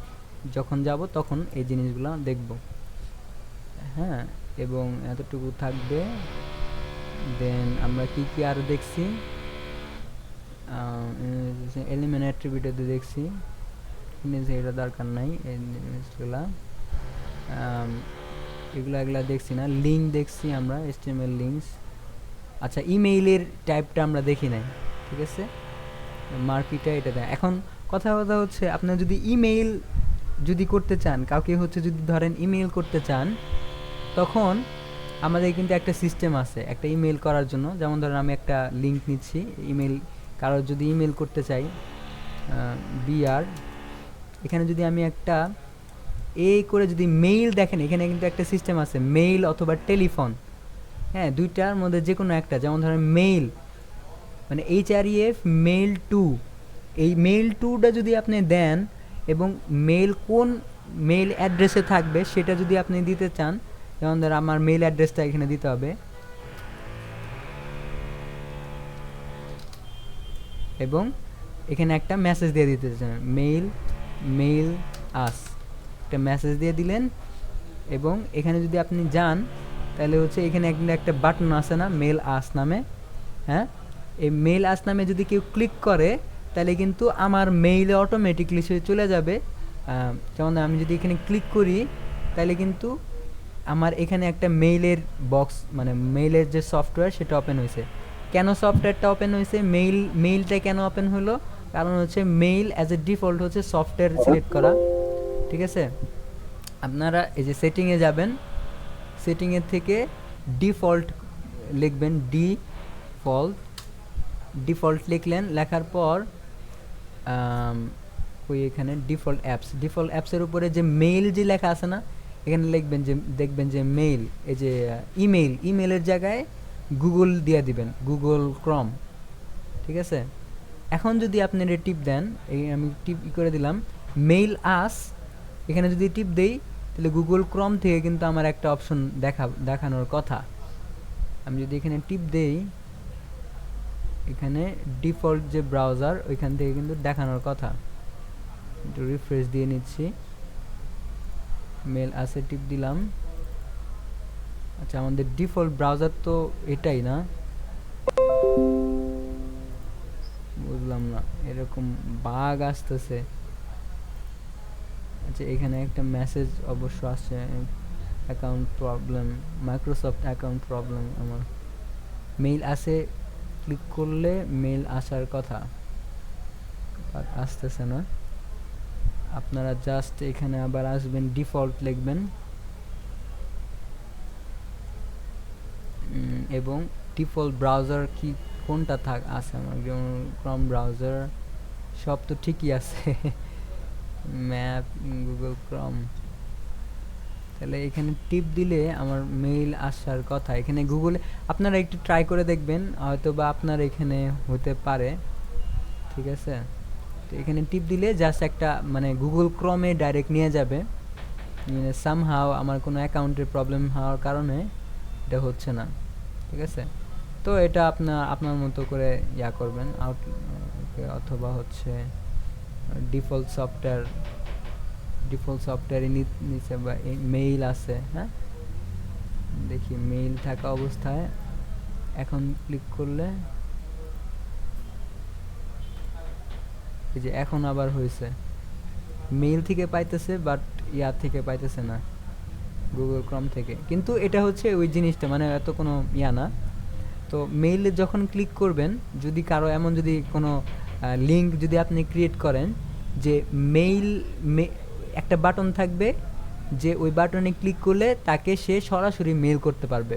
যখন যাব তখন এই জিনিসগুলো দেখব। হ্যাঁ, এবং এতটুকু থাকবে। দেন আমরা কি কি আরও দেখছি, এলিমেন্ট অ্যাট্রিবিউটে দেখছি, এটা দরকার নাই, এগুলা দেখছি না। লিঙ্ক দেখছি আমরা, HTML লিঙ্কস। আচ্ছা, ইমেইলের টাইপটা আমরা দেখি নাই। ঠিক আছে, মার্কিটা এটা দেয়। এখন কথা হচ্ছে, আপনি যদি ইমেইল যদি করতে চান, কাউকে হচ্ছে যদি ধরেন ইমেইল করতে চান, তখন আমাদের কিন্তু একটা সিস্টেম আছে একটা ইমেইল করার জন্য। যেমন ধরেন আমি একটা লিঙ্ক নিচ্ছি, ইমেইল কারোর যদি ইমেইল করতে চাই, বিআর, এখানে যদি আমি একটা এই করে যদি মেইল দেখেন, এখানে কিন্তু একটা সিস্টেম আছে, মেইল অথবা টেলিফোন। হ্যাঁ, দুইটার মধ্যে যে কোনো একটা। যেমন ধরেন মেইল মানে HREF মেইল টু, এই মেইল টুটা যদি আপনি দেন এবং মেইল কোন মেইল অ্যাড্রেসে থাকবে সেটা যদি আপনি দিতে চান, যেমন ধর আমার মেইল অ্যাড্রেসটা এখানে দিতে হবে, এবং এখানে একটা মেসেজ দিয়ে দিতে চান, মেইল আস। একটা মেসেজ দিয়ে দিলেন, এবং এখানে যদি আপনি যান তাহলে হচ্ছে এখানে একটা বাটন আছে না, মেল আস নামে, হ্যাঁ, এই মেল আস নামে যদি কেউ ক্লিক করে তাহলে কিন্তু আমার মেইলে অটোমেটিকলি সে চলে যাবে। যেমন আমি যদি এখানে ক্লিক করি তাহলে কিন্তু আমার এখানে একটা মেইলের বক্স, মানে মেইলের যে সফটওয়্যার সেটা ওপেন হয়েছে। কেন সফটওয়্যারটা ওপেন হয়েছে, মেইলটা কেন ওপেন হলো, কারণ হচ্ছে মেইল অ্যাজ এ ডিফল্ট হচ্ছে সফটওয়্যার সিলেক্ট করা, ঠিক আছে। আপনারা এই যে সেটিংয়ে যাবেন, সেটিংয়ের থেকে ডিফল্ট লিখবেন, ডিফল্ট লিখলেন, লেখার পর ওই এখানে ডিফল্ট অ্যাপসের উপরে যে মেইল যে লেখা আছে না, এখানে লিখবেন যে, দেখবেন যে মেইল, এই যে ইমেইলের জায়গায় গুগল দিয়ে দিবেন, গুগল ক্রম, ঠিক আছে। এখন যদি আপনি এটা টিপ দেন, এই আমি টিপ করে দিলাম মেইল আস, এখানে যদি টিপ দেই তাহলে গুগল ক্রম থেকে কিন্তু আমার একটা অপশন দেখানোর কথা। আমি যদি এখানে টিপ দেই, এখানে ডিফল্ট যে ব্রাউজার ওইখান থেকে কিন্তু দেখানোর কথা। একটু রিফ্রেশ দিয়ে নিচ্ছি, মেল আসে টিপ দিলাম। আচ্ছা, আমাদের ডিফল্ট ব্রাউজার তো এটাই না, বুঝলাম না, এরকম বাগ আসতেছে। আচ্ছা, এখানে একটা মেসেজ অবশ্য আসছে, account problem, Microsoft account problem. আমার মেইল আসে ক্লিক করলে মেইল আসার কথা, বাট আসতেছে না। আপনারা জাস্ট এখানে আবার আসবেন, ডিফল্ট লিখবেন, এবং ডিফল্ট ব্রাউজার কি কোনটা আছে আমার, যেমন ক্রম ব্রাউজার, সব তো ঠিকই আছে, ম্যাপ, গুগল ক্রম। তাহলে এখানে টিপ দিলে আমার মেইল আসার কথা। এখানে গুগলে আপনারা একটু ট্রাই করে দেখবেন, হয়তো বা আপনার এখানে হতে পারে, ঠিক আছে। তো এখানে টিপ দিলে জাস্ট একটা মানে গুগল ক্রমে ডাইরেক্ট নিয়ে যাবে। সামহাও আমার কোনো অ্যাকাউন্টের প্রবলেম হওয়ার কারণে এটা হচ্ছে না, ঠিক আছে। তো এটা আপনার মতো করে ইয়া করবেন, অথবা হচ্ছে ডিফল্ট সফটওয়্যারে নিচে বা মেইল আছে, হ্যাঁ, দেখি মেইল থাকা অবস্থায় এখন ক্লিক করলে, এই যে এখন আবার হয়েছে, মেইল থেকে পাইতেছে বাট ইয়ার থেকে পাইতেছে না, গুগল ক্রম থেকে। কিন্তু এটা হচ্ছে ওই জিনিসটা, মানে এত কোনো ইয়া না। তো মেইলে যখন ক্লিক করবেন, যদি কারো এমন যদি কোনো লিঙ্ক যদি আপনি ক্রিয়েট করেন, যে একটা বাটন থাকবে, যে ওই বাটনে ক্লিক করলে তাকে সে সরাসরি মেইল করতে পারবে,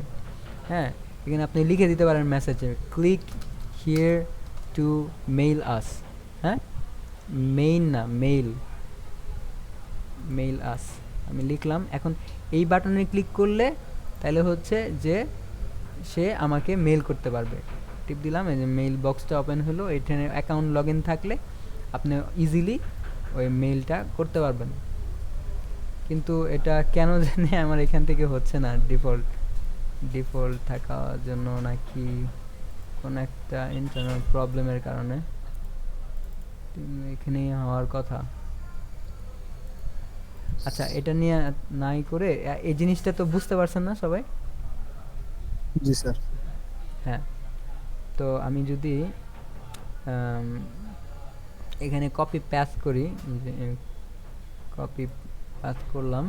হ্যাঁ। এখানে আপনি লিখে দিতে পারেন মেসেজে, ক্লিক হিয়ার টু মেইল আস, হ্যাঁ, মেইল আস আমি লিখলাম। এখন এই বাটনে ক্লিক করলে তাহলে হচ্ছে যে সে আমাকে মেইল করতে পারবে। টিপ দিলাম, এই যে মেইল বক্সটা ওপেন হলো। এখানে অ্যাকাউন্ট লগ ইন থাকলে আপনি ইজিলি ওই মেইলটা করতে পারবেন। কিন্তু এটা কেন জানি আমার এখান থেকে হচ্ছে না, ডিফল্ট থাকার জন্য নাকি কোন একটা ইন্টারনাল প্রবলেমের কারণে এখানেই হওয়ার কথা। আচ্ছা, এটা নিয়ে নাই করে এই জিনিসটা তো বুঝতে পারছেন না সবাই? জি স্যার। হ্যাঁ, তো আমি যদি এখানে কপি পেস্ট করি, কপি পেস্ট করলাম,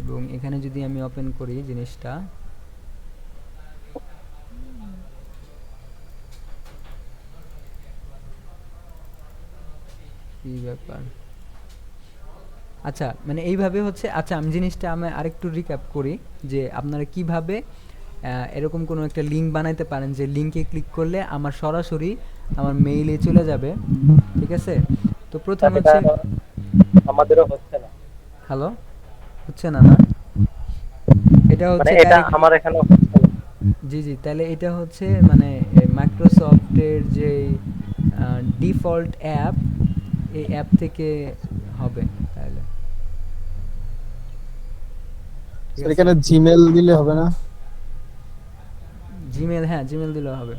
এবং এখানে যদি আমি ওপেন করি জিনিসটা, কি ব্যাপার, আচ্ছা মানে এইভাবে হচ্ছে। আচ্ছা, আমি জিনিসটা আমি আরেকটু রিক্যাপ করি, যে আপনারা কিভাবে এরকম কোনো একটা লিঙ্ক বানাইতে পারেন, যে লিঙ্কে ক্লিক করলে আমার সরাসরি আমার মেইলে চলে যাবে, ঠিক আছে। তো প্রথম হচ্ছে, আমাদেরও হচ্ছে না। হ্যালো, হচ্ছে না, না এটা মানে হচ্ছে এটা আমার এখানে হচ্ছে না। জি জি, তাহলে এটা হচ্ছে মানে মাইক্রোসফটের যে ডিফল্ট অ্যাপ, এই অ্যাপ থেকে হবে তাহলে, ঠিক স্যার আছে। এখানে জিমেল দিলে হবে না? জিমেল, হ্যাঁ জিমেল দিলে হবে।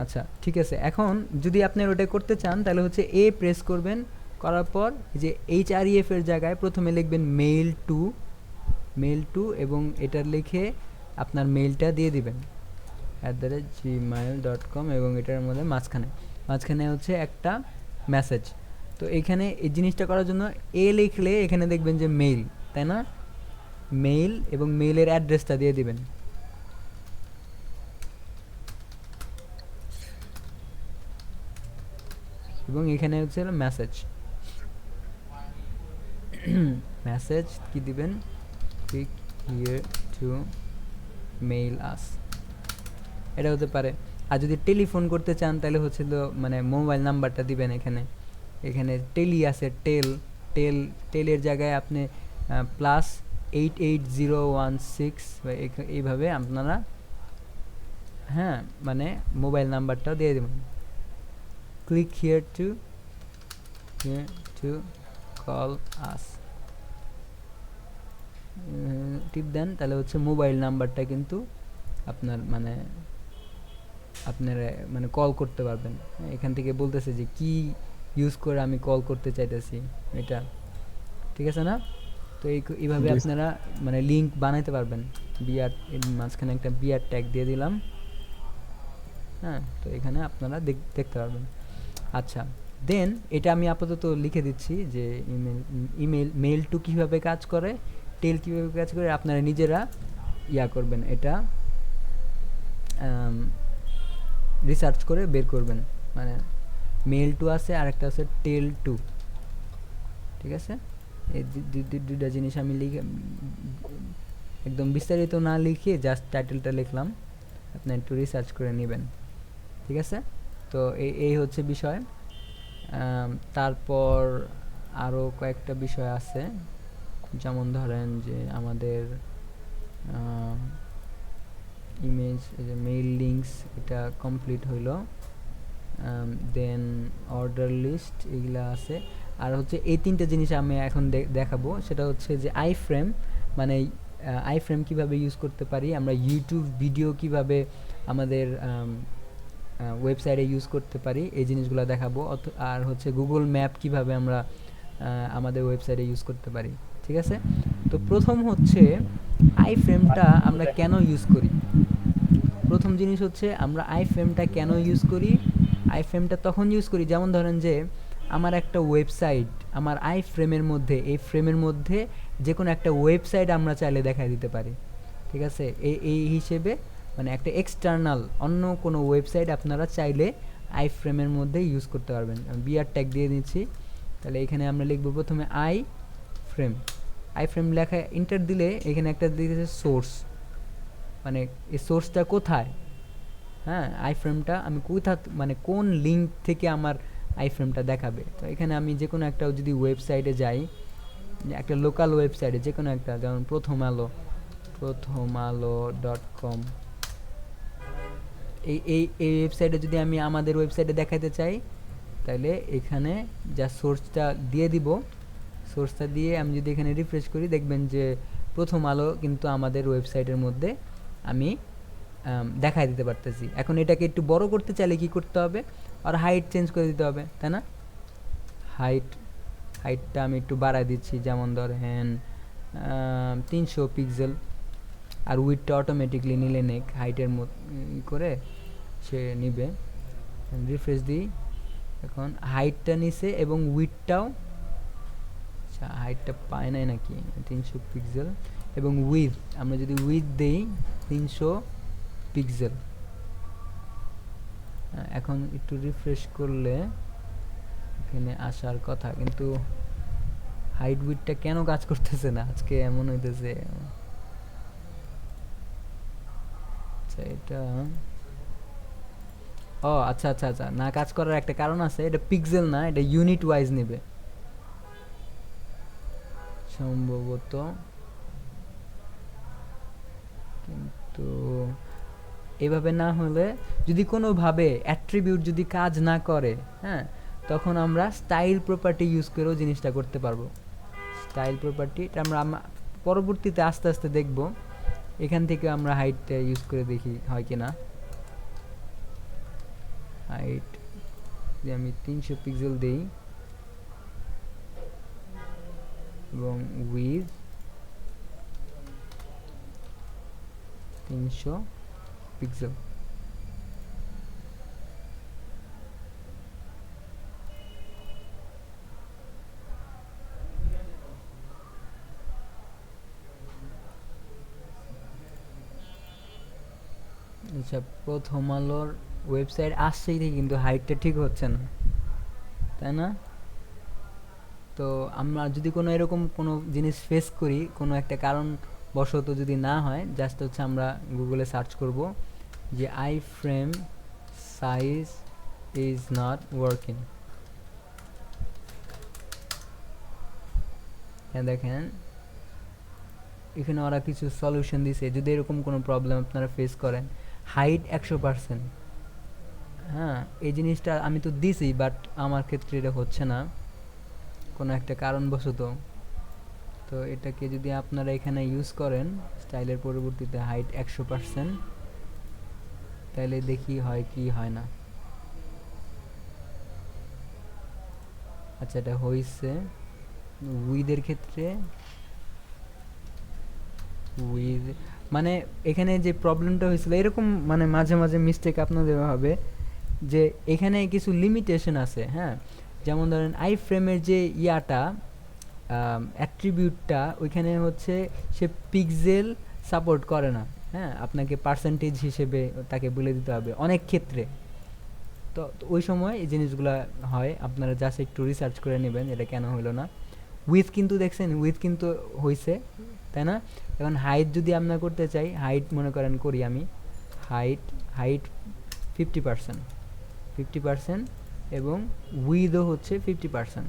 আচ্ছা ঠিক আছে, এখন যদি আপনি ওটা করতে চান তাহলে হচ্ছে এ প্রেস করবেন, করার পর এই যে href এর জায়গায় প্রথমে লিখবেন মেইল টু এবং এটার লিখে আপনার মেইলটা দিয়ে দিবেন @gmail.com এবং এটার মধ্যে মাঝখানে হচ্ছে একটা মেসেজ। তো এখানে এই জিনিসটা করার জন্য লিখলে এখানে দেখবেন যে মেইল, তাই না? মেইল এবং মেইলের অ্যাড্রেসটা দিয়ে দিবেন। এবং এখানে হচ্ছে মেসেজ কি দিবেন, ক্লিক হিয়ার টু মেইল আস, এটা হতে পারে। আর যদি টেলিফোন করতে চান তাহলে হচ্ছে তো মানে মোবাইল নাম্বারটা দিবেন। এখানে টেলি আছে, টেলের জায়গায় আপনি +88016 এইভাবে আপনারা হ্যাঁ মানে মোবাইল নাম্বারটাও দিয়ে দেবেন। Click here to call us টিপ দেন, তাহলে হচ্ছে মোবাইল নাম্বারটা কিন্তু আপনার আপনারা কল করতে পারবেন। এখান থেকে বলতেছে যে কি ইউজ করে আমি কল করতে চাইতেছি, এটা ঠিক আছে না? তো এইভাবে আপনারা লিঙ্ক বানাইতে পারবেন। বিআর মাঝখানে একটা বিআর ট্যাগ দিয়ে দিলাম। হ্যাঁ, তো এখানে আপনারা দেখতে পারবেন। আচ্ছা, দেন এটা আমি আপাতত লিখে দিচ্ছি যে মেইল টু কীভাবে কাজ করে, টেল কীভাবে কাজ করে, আপনারা নিজেরা করবেন, এটা রিসার্চ করে বের করবেন। মেইল টু আছে আর একটা আছে টেল টু, ঠিক আছে? এই দুইটা জিনিস আমি লিখে একদম বিস্তারিত না লিখে জাস্ট টাইটেলটা লিখলাম, আপনি একটু রিসার্চ করে নেবেন, ঠিক আছে? তো এই হচ্ছে বিষয়। তারপর আরও কয়েকটা বিষয় আছে, যেমন ধরেন যে আমাদের ইমেজ, এই যে মেইল লিঙ্কস, এটা কমপ্লিট হইল। দেন অর্ডার লিস্ট, এগুলা আছে। আর হচ্ছে এই তিনটে জিনিস আমি এখন দেখাবো, সেটা হচ্ছে যে আইফ্রেম, আইফ্রেম কীভাবে ইউজ করতে পারি, আমরা ইউটিউব ভিডিও কিভাবে আমাদের ওয়েবসাইটে ইউজ করতে পারি, এই জিনিসগুলো দেখাবো। আর হচ্ছে গুগল ম্যাপ কিভাবে আমরা আমাদের ওয়েবসাইটে ইউজ করতে পারি, ঠিক আছে? তো প্রথম হচ্ছে আইফ্রেমটা আমরা কেন ইউজ করি। প্রথম জিনিস হচ্ছে আমরা আইফ্রেমটা কেন ইউজ করি। আইফ্রেমটা তখন ইউজ করি যেমন ধরেন যে আমার একটা ওয়েবসাইট আমার আইফ্রেমের মধ্যে, এই ফ্রেমের মধ্যে যে কোনো একটা ওয়েবসাইট আমরা চাইলে দেখাই দিতে পারি, ঠিক আছে? এই হিসেবে একটা এক্সটার্নাল অন্য কোনো ওয়েবসাইট আপনারা চাইলে আইফ্রেমের মধ্যে ইউজ করতে পারবেন। আমি বিআর ট্যাগ দিয়ে দিচ্ছি, তাহলে এখানে আমরা লিখব প্রথমে আইফ্রেম লেখা এন্টার দিলে এখানে একটা দিয়েছে সোর্স, এই সোর্সটা কোথায়, হ্যাঁ আইফ্রেমটা আমি কোন লিঙ্ক থেকে আমার আইফ্রেমটা দেখাবে। তো এখানে আমি যে কোনো একটা যদি ওয়েবসাইটে যাই, একটা লোকাল ওয়েবসাইটে যে কোনো একটা, যেমন প্রথম আলো.com, এই ওয়েবসাইটে যদি আমি আমাদের ওয়েবসাইটে দেখাতে চাই, তাহলে এখানে যা সোর্সটা দিয়ে দিব, সোর্সটা দিয়ে আমি যদি এখানে রিফ্রেশ করি, দেখবেন যে প্রথম আলো কিন্তু আমাদের ওয়েবসাইটের মধ্যে আমি দেখাই দিতে পারতেছি। এখন এটাকে একটু বড় করতে চাইলে কি করতে হবে, আর হাইট চেঞ্জ করে দিতে হবে, তাই না? হাইটটা আমি একটু বাড়ায় দিচ্ছি, যেমন ধরেন 300 পিক্সেল। আর উইডটা অটোমেটিকলি নিলে নেক হাইটের করে সে নিবে। রিফ্রেশ দিই, এখন হাইটটা নিছে এবং উইডটাও, আচ্ছা হাইটটা পায় নাই নাকি, 300 পিক্সেল এবং উইথ, আমরা যদি উইথ দেই 300 পিক্সেল। এখন একটু রিফ্রেশ করলে এখানে আসার কথা, কিন্তু হাইট উইডটা কেন কাজ করতেছে না আজকে, এমন হইতেছে। আচ্ছা এটা আচ্ছা আচ্ছা আচ্ছা, না কাজ করার একটা কারণ আছে, এটা পিক্সেল না, এটা ইউনিট ওয়াইজ নেবে সম্ভবত, কিন্তু এভাবে না হলে যদি কোনোভাবে অ্যাট্রিবিউট যদি কাজ না করে, হ্যাঁ, তখন আমরা স্টাইল প্রপার্টি ইউজ করেও জিনিসটা করতে পারবো। স্টাইল প্রপার্টি এটা আমরা পরবর্তীতে আস্তে আস্তে দেখব, এখান থেকে আমরা হাইটটা ইউজ করে দেখি হয় কি না। হাইট যদি আমি 300 পিক্সেল দিই, এবং উইথ 300 পিক্সেল। আচ্ছা, প্রথম আলোর ওয়েবসাইট আসছেই দেখি কিন্তু হাইটটা ঠিক হচ্ছে না, তাই না? তো আমরা যদি কোনো এরকম কোনো জিনিস ফেস করি, কোনো একটা কারণ বশত যদি না হয়, জাস্ট হচ্ছে আমরা গুগলে সার্চ করব যে I frame size is not working. হ্যাঁ, দেখেন এখানে ওরা কিছু সলিউশন দিছে যদি এরকম কোনো প্রবলেম আপনারা ফেস করেন। হাইট 100%, হ্যাঁ এই জিনিসটা আমি তো দিছি, বাট আমার ক্ষেত্রে এটা হচ্ছে না কোনো একটা কারণবশত। তো এটাকে যদি আপনারা এখানে ইউজ করেন স্টাইলের পরবর্তীতে হাইট 100%, তাহলে দেখি হয় কি হয় না। আচ্ছা, এটা হয়েছে উইথের ক্ষেত্রে। উইথ মানে এখানে যে প্রবলেমটা হয়েছিল এরকম, মানে মাঝে মাঝে মিস্টেক আপনাদের হবে যে এখানে কিছু লিমিটেশন আছে। হ্যাঁ, যেমন ধরেন আই ফ্রেমের যে ইয়াটা অ্যাট্রিবিউটটা ওইখানে হচ্ছে সে পিক্সেল সাপোর্ট করে না। হ্যাঁ, আপনাকে পার্সেন্টেজ হিসেবে তাকে বলে দিতে হবে অনেক ক্ষেত্রে। তো ওই সময় এই জিনিসগুলো হয়, আপনারা জাস্ট একটু রিসার্চ করে নেবেন এটা কেন হলো না। উইথ কিন্তু দেখছেন, উইথ কিন্তু হয়েছে, তাই না? এখন হাইট যদি আমরা করতে চাই, হাইট মনে করেন করি আমি, হাইট হাইট 50% এবং উইথও হচ্ছে 50%।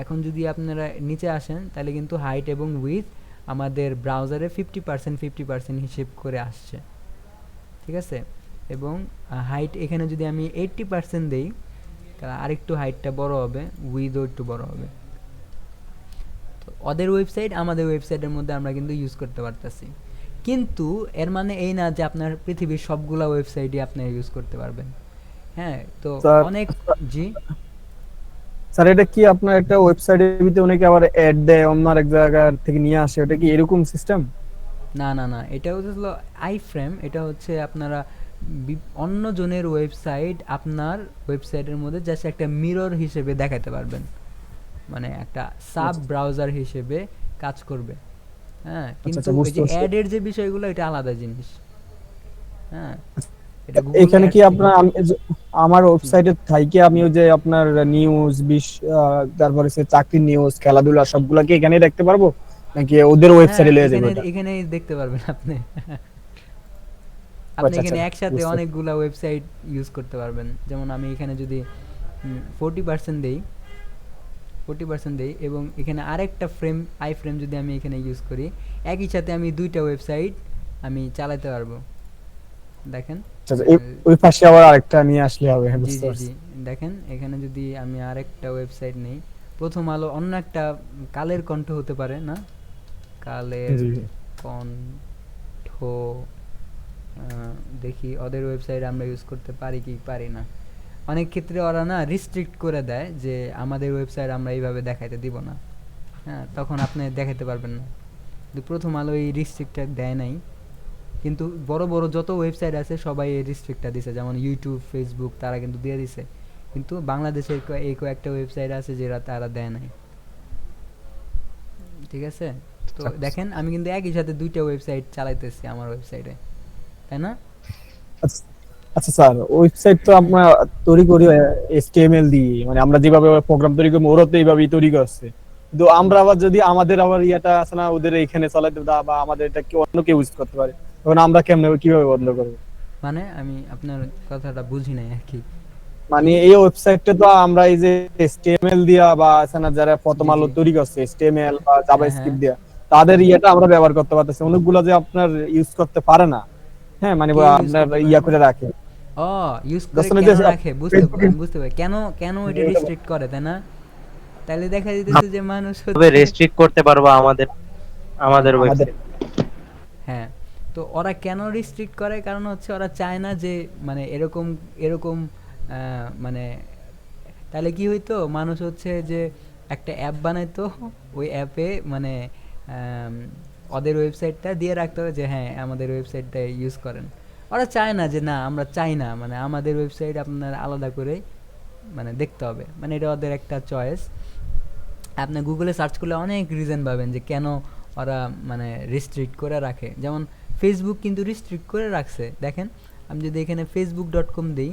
এখন যদি আপনারা নিচে আসেন তাহলে কিন্তু হাইট এবং উইথ আমাদের ব্রাউজারে 50% হিসেব করে আসছে, ঠিক আছে? এবং হাইট এখানে যদি আমি 80% দেই তাহলে আরেকটু হাইটটা বড় হবে, উইথও একটু বড় হবে। তো ওদের ওয়েবসাইট আমাদের ওয়েবসাইটের মধ্যে আমরা কিন্তু ইউজ করতে পারতেছি, কিন্তু এর মানে এই না যে আপনার পৃথিবীর সবগুলা ওয়েবসাইটই আপনি ইউজ করতে পারবেন। হ্যাঁ, তো স্যার অনেক। জি স্যার এটা কি আপনার একটা ওয়েবসাইটের ভিতরে অনেকে আবার অ্যাড দেয় অন্য এক জায়গা থেকে নিয়ে আসে, ওটা কি এরকম সিস্টেম? না না না, এটা হলো আই ফ্রেম। এটা হচ্ছে আপনারা অন্য জনের ওয়েবসাইট আপনার ওয়েবসাইটের মধ্যে জাস্ট একটা মিরর হিসেবে দেখাতে পারবেন, মানে একটা সাব ব্রাউজার হিসেবে কাজ করবে। হ্যাঁ, কিন্তু আচ্ছা, ওই বুঝতে যে পারছি। অ্যাডের যে বিষয়গুলো এটা আলাদা জিনিস। হ্যাঁ, এটা গুগল এখানে কি অ্যাডস থেকে। আপনার আমার জি। ওয়েবসাইটে থাইকে আমি ওই যে আপনার নিউজ তারপরে সে চাকরির নিউজ, খেলাধুলা সবগুলা কি এখানে দেখতে পারবো নাকি ওদের হ্যাঁ, ওয়েবসাইটে লিয়ে যাবে এখানে ওটা? এখানেই দেখতে পারবেন আপনি। আপনি আচ্ছা আচ্ছা, এখানে একসাথে বুঝতে অনেকগুলা ওয়েবসাইট ইউজ করতে পারবেন। যেমন আমি এখানে যদি 40% দেই, 40% দেই এবং এখানে আরেকটা ফ্রেম আই ফ্রেম যদি আমি এখানে ইউজ করি, একই সাথে আমি দুইটা ওয়েবসাইট আমি চালাতে পারবো। দেখেন, আচ্ছা আচ্ছা, ওই পাশে আবার আরেকটা নিয়ে আসলে হবে, হ্যাঁ জি বুঝতে জি পারছি। জি, দেখেন এখানে যদি আমি আরেকটা ওয়েবসাইট নেই, প্রথম আলো অন্য একটা, কালের কণ্ঠ হতে পারে না, কালের জি কণ্ঠ। দেখি ওদের ওয়েবসাইট আমরা ইউজ করতে পারি কি পারি না। অনেক ক্ষেত্রে ওরা না রিস্ট্রিক্ট করে দেয় যে আমাদের ওয়েবসাইট আমরা এইভাবে দেখাইতে দিব না। হ্যাঁ, তখন আপনি দেখাতে পারবেন না। কিন্তু প্রথম আলো এই রিস্ট্রিক্টটা দেয় নাই, কিন্তু বড় বড় যত ওয়েবসাইট আছে সবাই এই রিস্ট্রিক্টটা দিছে, যেমন ইউটিউব, ফেসবুক তারা কিন্তু দিয়ে দিছে, কিন্তু বাংলাদেশের এই কয়েকটা ওয়েবসাইট আছে যেটা তারা দেয় নাই। ঠিক আছে? তো আচ্ছা দেখেন আমি কিন্তু একই সাথে দুইটা ওয়েবসাইট চালাইতেছি আমার ওয়েবসাইটে, তাই না? আচ্ছা আচ্ছা স্যার, ওয়েবসাইট তো আমরা তৈরি করি HTML দিয়ে, মানে আমরা যেভাবে প্রোগ্রাম তৈরি করি ওরা তো এইভাবেই তৈরি করছে, কিন্তু আমরা আবার যদি আমাদের আবার ইয়াটা আছে না ওদের এখানে চালাতে দাও বা আমাদের এটা কি অন্য কেউ ইউজ করতে পারে, তখন আমরা কেমনে কিভাবে বন্ধ করবো? মানে আমি আপনার কথাটা বুঝি নাই আর কি। মানে কি? এই ওয়েবসাইটটা তো আমরা এই যে HTML দিয়া বা আছে না যারা প্রথম জি আলো জি, তৈরি করছে HTML বা হ্যাঁ হ্যাঁ, জাভাস্ক্রিপ্ট দিয়া, তাদের ইয়েটা আমরা ব্যবহার করতে পারতেছি, অনেকগুলো যে আপনার ইউজ করতে পারে না। হ্যাঁ মানে কে ইউজ আপনার করতে পারে ইয়া না? করে রাখে। ও, ইউজ করে দর্শনে যে কেন রাখে বুঝতে ফেসবুকে আমি বুঝতে পারি কেন, কেন এটা রিস্ট্রিক্ট করে, তাই না? তাহলে দেখা যেতেছে যে মানুষ তবে হচ্ছে, রেস্ট্রিক্ট করতে পারবো আমাদের আমাদের আমাদের ওয়েবসাইট। হ্যাঁ, তো ওরা কেন রিস্ট্রিক্ট করে, কারণ হচ্ছে ওরা চায় না যে মানে এরকম এরকম মানে তাহলে কি হইতো, মানুষ হচ্ছে যে একটা অ্যাপ বানাইতো, ওই অ্যাপে মানে ওদের ওয়েবসাইটটা দিয়ে রাখতে হবে যে হ্যাঁ আমাদের ওয়েবসাইটটা ইউজ করেন। ওরা চায় না যে না আমরা চাই না, মানে আমাদের ওয়েবসাইট আপনার আলাদা করে মানে দেখতে হবে, মানে এটা ওদের একটা চয়েস। আপনি গুগলে সার্চ করলে অনেক রিজন পাবেন যে কেন ওরা মানে রিস্ট্রিক্ট করে রাখে। যেমন ফেসবুক কিন্তু রিস্ট্রিক্ট করে রাখছে, দেখেন আমি যদি এখানে facebook.com দিই,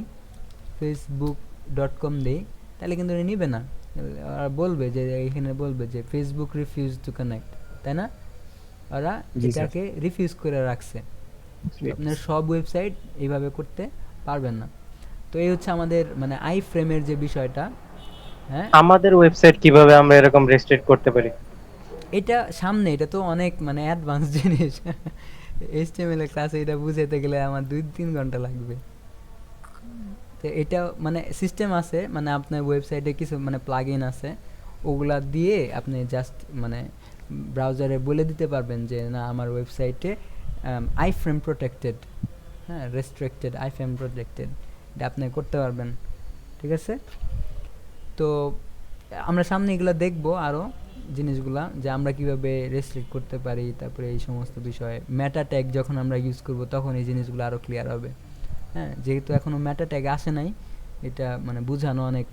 facebook.com দিই, তাহলে কিন্তু এটা নিবে না। আর বলবে যে এখানে বলবে যে ফেসবুক রিফিউজ টু কানেক্ট, তাই না? ওরা জি স্যার। এটাকে রিফিউজ করে রাখছে। আপনার সব ওয়েবসাইট এইভাবে করতে পারবেন না। তো এই হচ্ছে আমাদের মানে আই ফ্রেমের যে বিষয়টা। হ্যাঁ, আমাদের ওয়েবসাইট কিভাবে আমরা এরকম রেস্ট্রিক্ট করতে পারি? এটা সামনে, এটা তো অনেক মানে অ্যাডভান্স জিনিস। এইচটিএমএল এর ক্লাসে এটা বুঝাইতে গেলে আমার 2-3 ঘন্টা লাগবে। তো এটা মানে সিস্টেম আছে, মানে আপনার ওয়েবসাইটে কিছু মানে প্লাগইন আছে, ওগুলা দিয়ে আপনি জাস্ট মানে ব্রাউজারে বলে দিতে পারবেন যে না আমার ওয়েবসাইটে আই ফ্রেম প্রোটেক্টেড, হ্যাঁ রেস্ট্রিক্টেড আই ফ্রেম প্রোটেক্টেড, এটা আপনি করতে পারবেন। ঠিক আছে? তো আমরা সামনে এগুলো দেখবো আরও জিনিসগুলা, যে আমরা কিভাবে রেস্ট্রিক্ট করতে পারি, তারপরে এই সমস্ত বিষয়ে মেটা ট্যাগ যখন আমরা ইউজ করব তখন এই জিনিসগুলো আরও ক্লিয়ার হবে। হ্যাঁ, যেহেতু এখনও মেটা ট্যাগ আসে নাই, এটা মানে বোঝানো অনেক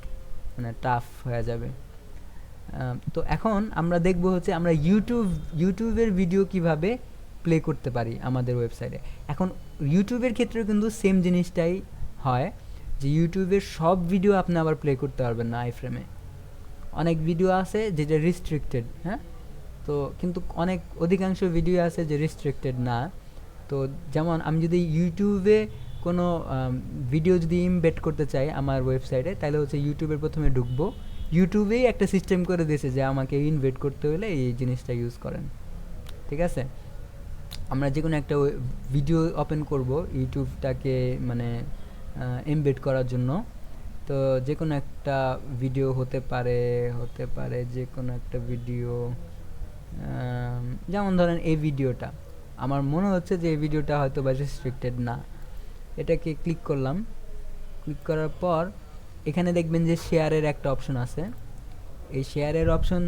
মানে টাফ হয়ে যাবে। তো এখন আমরা দেখব হচ্ছে আমরা ইউটিউবের ভিডিও কিভাবে প্লে করতে পারি আমাদের ওয়েবসাইটে। এখন ইউটিউবের ক্ষেত্রেও কিন্তু সেম জিনিসটাই হয়, যে ইউটিউবের সব ভিডিও আপনি আবার প্লে করতে পারবেন না আই ফ্রেমে। অনেক ভিডিও আছে যেটা রিস্ট্রিক্টেড, হ্যাঁ, তো কিন্তু অনেক অধিকাংশ ভিডিও আছে যে রিস্ট্রিক্টেড না। তো যেমন আমি যদি ইউটিউবে কোনো ভিডিও যদি ইমবেড করতে চাই আমার ওয়েবসাইটে, তাহলে হচ্ছে ইউটিউবের প্রথমে ঢুকবো, ইউটিউবেই একটা সিস্টেম করে দিয়েছে যে আমাকে ইনভেট করতে হলে এই জিনিসটা ইউজ করেন। ঠিক আছে? আমরা যে কোনো একটা ভিডিও ওপেন করব ইউটিউবটাকে মানে এমবেড করার জন্য। তো যে কোনো একটা ভিডিও হতে পারে যে কোনো একটা ভিডিও, যেমন ধরেন এই ভিডিওটা, আমার মনে হচ্ছে যে এই ভিডিওটা হয়তো বা রেস্ট্রিক্টেড না। এটাকে ক্লিক করলাম, ক্লিক করার পর এখানে দেখবেন যে শেয়ারের একটা অপশন আছে। এই শেয়ারের অপশন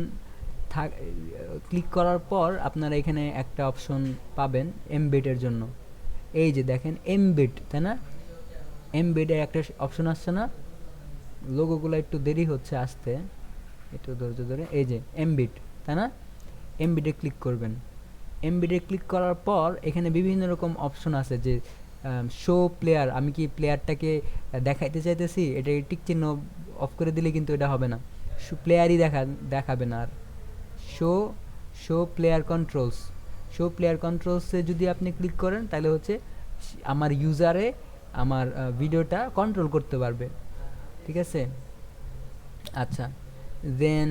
ক্লিক করার পর আপনারা এখানে একটা অপশন পাবেন এমবেডের জন্য। এই যে দেখেন এমবেড, তাই না? এমবেডের একটা অপশন আসছে না? লোগোগুলো একটু দেরি হচ্ছে আসতে, একটু ধৈর্য ধরে। এই যে এমবেড, তাই না? এমবেডে ক্লিক করবেন। এমবেডে ক্লিক করার পর এখানে বিভিন্ন রকম অপশন আছে, যে শো প্লেয়ার, আমি কি প্লেয়ারটাকে দেখাইতে চাইতেছি, এটা টিক চিহ্ন অফ করে দিলে কিন্তু এটা হবে না, প্লেয়ারই দেখাবে না। আর show show player controls, show player কন্ট্রোলসে যদি আপনি ক্লিক করেন তাহলে হচ্ছে আমার ইউজারে আমার ভিডিওটা কন্ট্রোল করতে পারবে। ঠিক আছে? আচ্ছা, দেন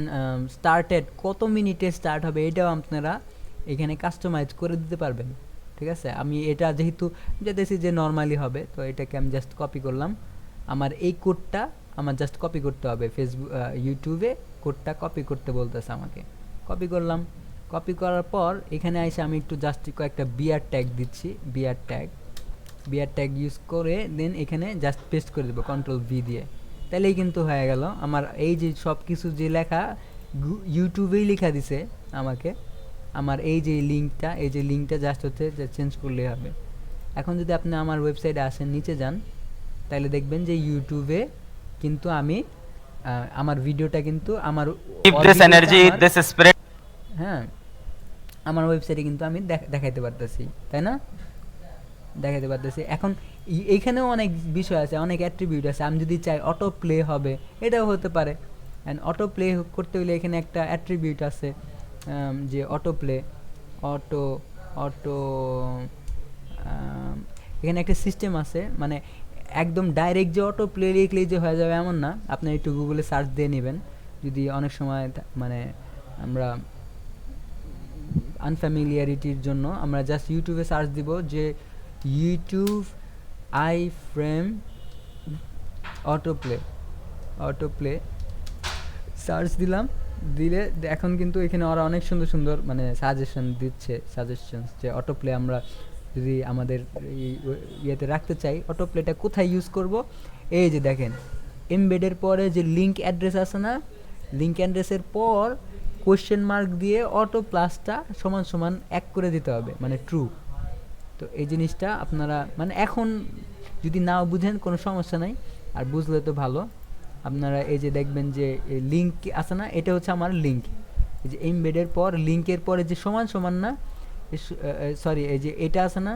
স্টার্টেড, কত মিনিটে স্টার্ট হবে এটাও আপনারা এখানে কাস্টমাইজ করে দিতে পারবেন। ঠিক আছে? আমি এটা যেহেতু যেতেছি যে নর্মালি হবে, তো এটাকে আমি জাস্ট কপি করলাম। আমার এই কোডটা আমার জাস্ট কপি করতে হবে, ফেসবুক ইউটিউবে কোডটা কপি করতে বলতেছে আমাকে। কপি করলাম, কপি করার পর এখানে এসে আমি একটু জাস্ট কয়েকটা বিআর ট্যাগ দিচ্ছি, বিআর ট্যাগ ইউজ করে দেন এখানে জাস্ট পেস্ট করে দেবো কন্ট্রোল ভি দিয়ে। তাহলেই কিন্তু হয়ে গেল আমার এই যে সব কিছু যে লেখা ইউটিউবেই লেখা দিছে আমাকে, আমার এই যে লিঙ্কটা জাস্ট হচ্ছে চেঞ্জ করলেই হবে। এখন যদি আপনি আমার ওয়েবসাইটে আসেন, নিচে যান, তাহলে দেখবেন যে ইউটিউবে কিন্তু আমি আমার ভিডিওটা কিন্তু আমার হ্যাঁ আমার ওয়েবসাইটে কিন্তু আমি দেখাইতে পারতেছি, তাই না? দেখাতে পারতেছি। এখন এইখানেও অনেক বিষয় আছে, অনেক অ্যাট্রিবিউট আছে। আমি যদি চাই অটো প্লে হবে, এটাও হতে পারে। অ্যান্ড অটো প্লে করতে হলে এখানে একটা অ্যাট্রিবিউট আছে, যে অটো প্লে, অটো অটো এখানে একটা সিস্টেম আছে, মানে একদম ডাইরেক্ট যে অটো প্লে লিখলেই যে হয়ে যাবে এমন না, আপনি একটু গুগলে সার্চ দিয়ে নেবেন। যদি অনেক সময় মানে আমরা আনফ্যামিলিয়ারিটির জন্য আমরা জাস্ট ইউটিউবে সার্চ দিব যে YouTube I frame auto play search দিলাম, দিলে এখন কিন্তু এখানে ওরা অনেক সুন্দর সুন্দর মানে সাজেশনস যে অটো প্লে আমরা যদি আমাদের ইয়েতে রাখতে চাই, অটো প্লেটা কোথায় ইউজ করব। এই যে দেখেন এমবেডের পরে যে লিঙ্ক অ্যাড্রেস আছে না, লিঙ্ক অ্যাড্রেসের পর কোশ্চেন মার্ক দিয়ে অটো প্লাসটা সমান সমান 1 করে দিতে হবে, মানে ট্রু। তো এই জিনিসটা আপনারা মানে এখন যদি নাও বুঝেন কোনো সমস্যা নাই, আর বুঝলে তো ভালো। আপনারা এই যে দেখবেন যে লিঙ্ক আছে না, এটা হচ্ছে আমার লিঙ্ক। এই যে এমবেডের পর লিঙ্কের পরে যে সমান সমান না, সরি এই যে এটা আছে না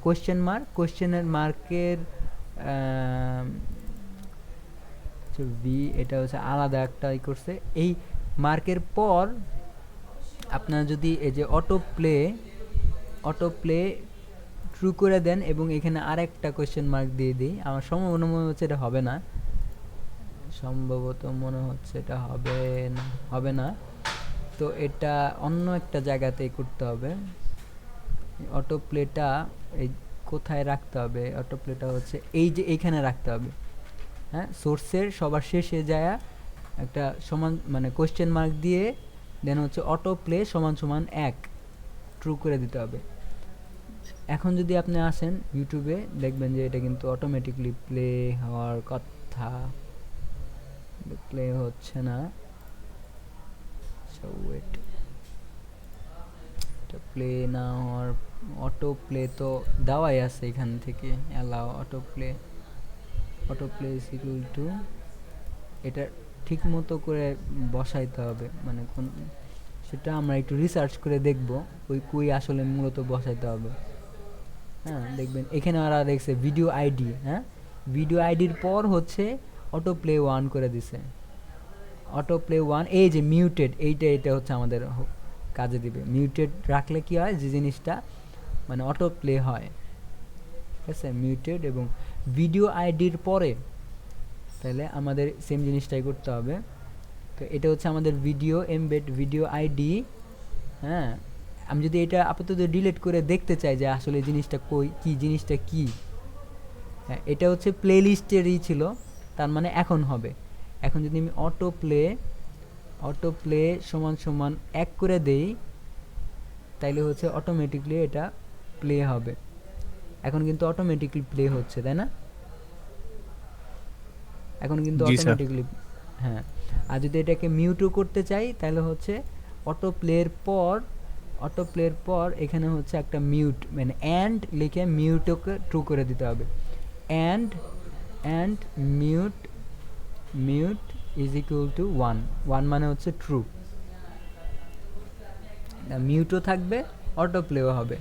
কোশ্চেন মার্ক, কোশ্চেনের মার্কের ভি, এটা হচ্ছে আলাদা একটা ই করছে। এই মার্কের পর আপনারা যদি এই যে অটো প্লে ট্রু করে দেন এবং এখানে আরেকটা কোশ্চেন মার্ক দিয়ে দিই, আমার সম্ভাবনা মনে হচ্ছে এটা হবে না, সম্ভবত মনে হচ্ছে এটা হবে না। তো এটা অন্য একটা জায়গাতেই করতে হবে। অটো প্লেটা এই কোথায় রাখতে হবে? অটো প্লেটা হচ্ছে এই যে এইখানে রাখতে হবে, হ্যাঁ, সোর্সের সবার শেষে যায় একটা সমান মানে কোশ্চেন মার্ক দিয়ে দেন হচ্ছে অটো প্লে সমান সমান 1 ট্রু করে দিতে হবে। এখন যদি আপনি আসেন ইউটিউবে দেখবেন যে এটা কিন্তু অটোমেটিকলি প্লে হওয়ার কথা, প্লে হচ্ছে না। ওয়েট, এটা প্লে না হওয়ার, অটো প্লে তো দেওয়াই আছে এখান থেকে, allow auto play is equal to, এটা ঠিক মতো করে বসাইতে হবে, মানে কোন সেটা আমরা একটু রিসার্চ করে দেখব কই আসলে মূলত বসাইতে হবে। হ্যাঁ, দেখবেন এখানে ওরা দেখছে ভিডিও আইডি, হ্যাঁ, ভিডিও আইডির পর হচ্ছে অটো প্লে 1 করে দিছে, অটো প্লে 1। এই যে মিউটেড, এটা হচ্ছে আমাদের কাজে দিবে। মিউটেড রাখলে কি হয়, যে জিনিসটা মানে অটো প্লে হয়, ঠিক আছে, মিউটেড এবং ভিডিও আইডির পরে, তাহলে আমাদের সেম জিনিসটাই করতে হবে। তো এটা হচ্ছে আমাদের ভিডিও এমবেড ভিডিও আইডি। হ্যাঁ, আমি যদি এটা আপাতত ডিলিট করে দেখতে চাই যে আসলে জিনিসটা জিনিসটা কি, হ্যাঁ, এটা হচ্ছে প্লে লিস্টেরই ছিল, তার মানে এখন হবে। এখন যদি আমি অটো প্লে সমান সমান 1 করে দেই, তাইলে হচ্ছে অটোমেটিকলি এটা প্লে হবে। এখন কিন্তু অটোমেটিকলি প্লে হচ্ছে, তাই না? এখন কিন্তু অটোমেটিকলি, হ্যাঁ। আর যদি এটাকে মিউটও করতে চাই তাহলে হচ্ছে অটো প্লের পর এখানে হচ্ছে একটা মিউট, মানে অ্যান্ড লিখে মিউটকে ট্রু করে দিতে হবে। And mute is equal to 1 মানে হচ্ছে ট্রু। মিউটও থাকবে, অটো প্লেও হবে,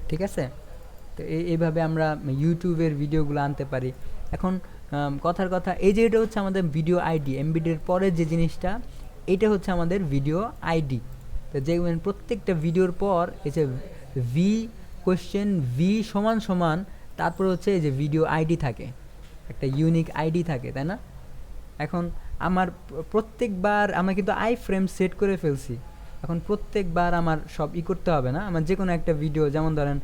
ঠিক আছে? তো এইভাবে আমরা ইউটিউবের ভিডিওগুলো আনতে পারি। এখন কথার কথা, এই যে এটা হচ্ছে আমাদের ভিডিও আইডি, এমবিডির পরে যে জিনিসটা, এটা হচ্ছে আমাদের ভিডিও আইডি। তো যেমন প্রত্যেকটা ভিডিওর পর এই যে কোশ্চেন সমান সমান তারপর হচ্ছে এই যে ভিডিও আইডি থাকে, একটা ইউনিক আইডি থাকে, তাই না? এখন আমার প্রত্যেকবার আমরা কিন্তু আই ফ্রেম সেট করে ফেলছি, এখন প্রত্যেকবার আমার সব করতে হবে না। আমার যে কোনো একটা ভিডিও, যেমন ধরেন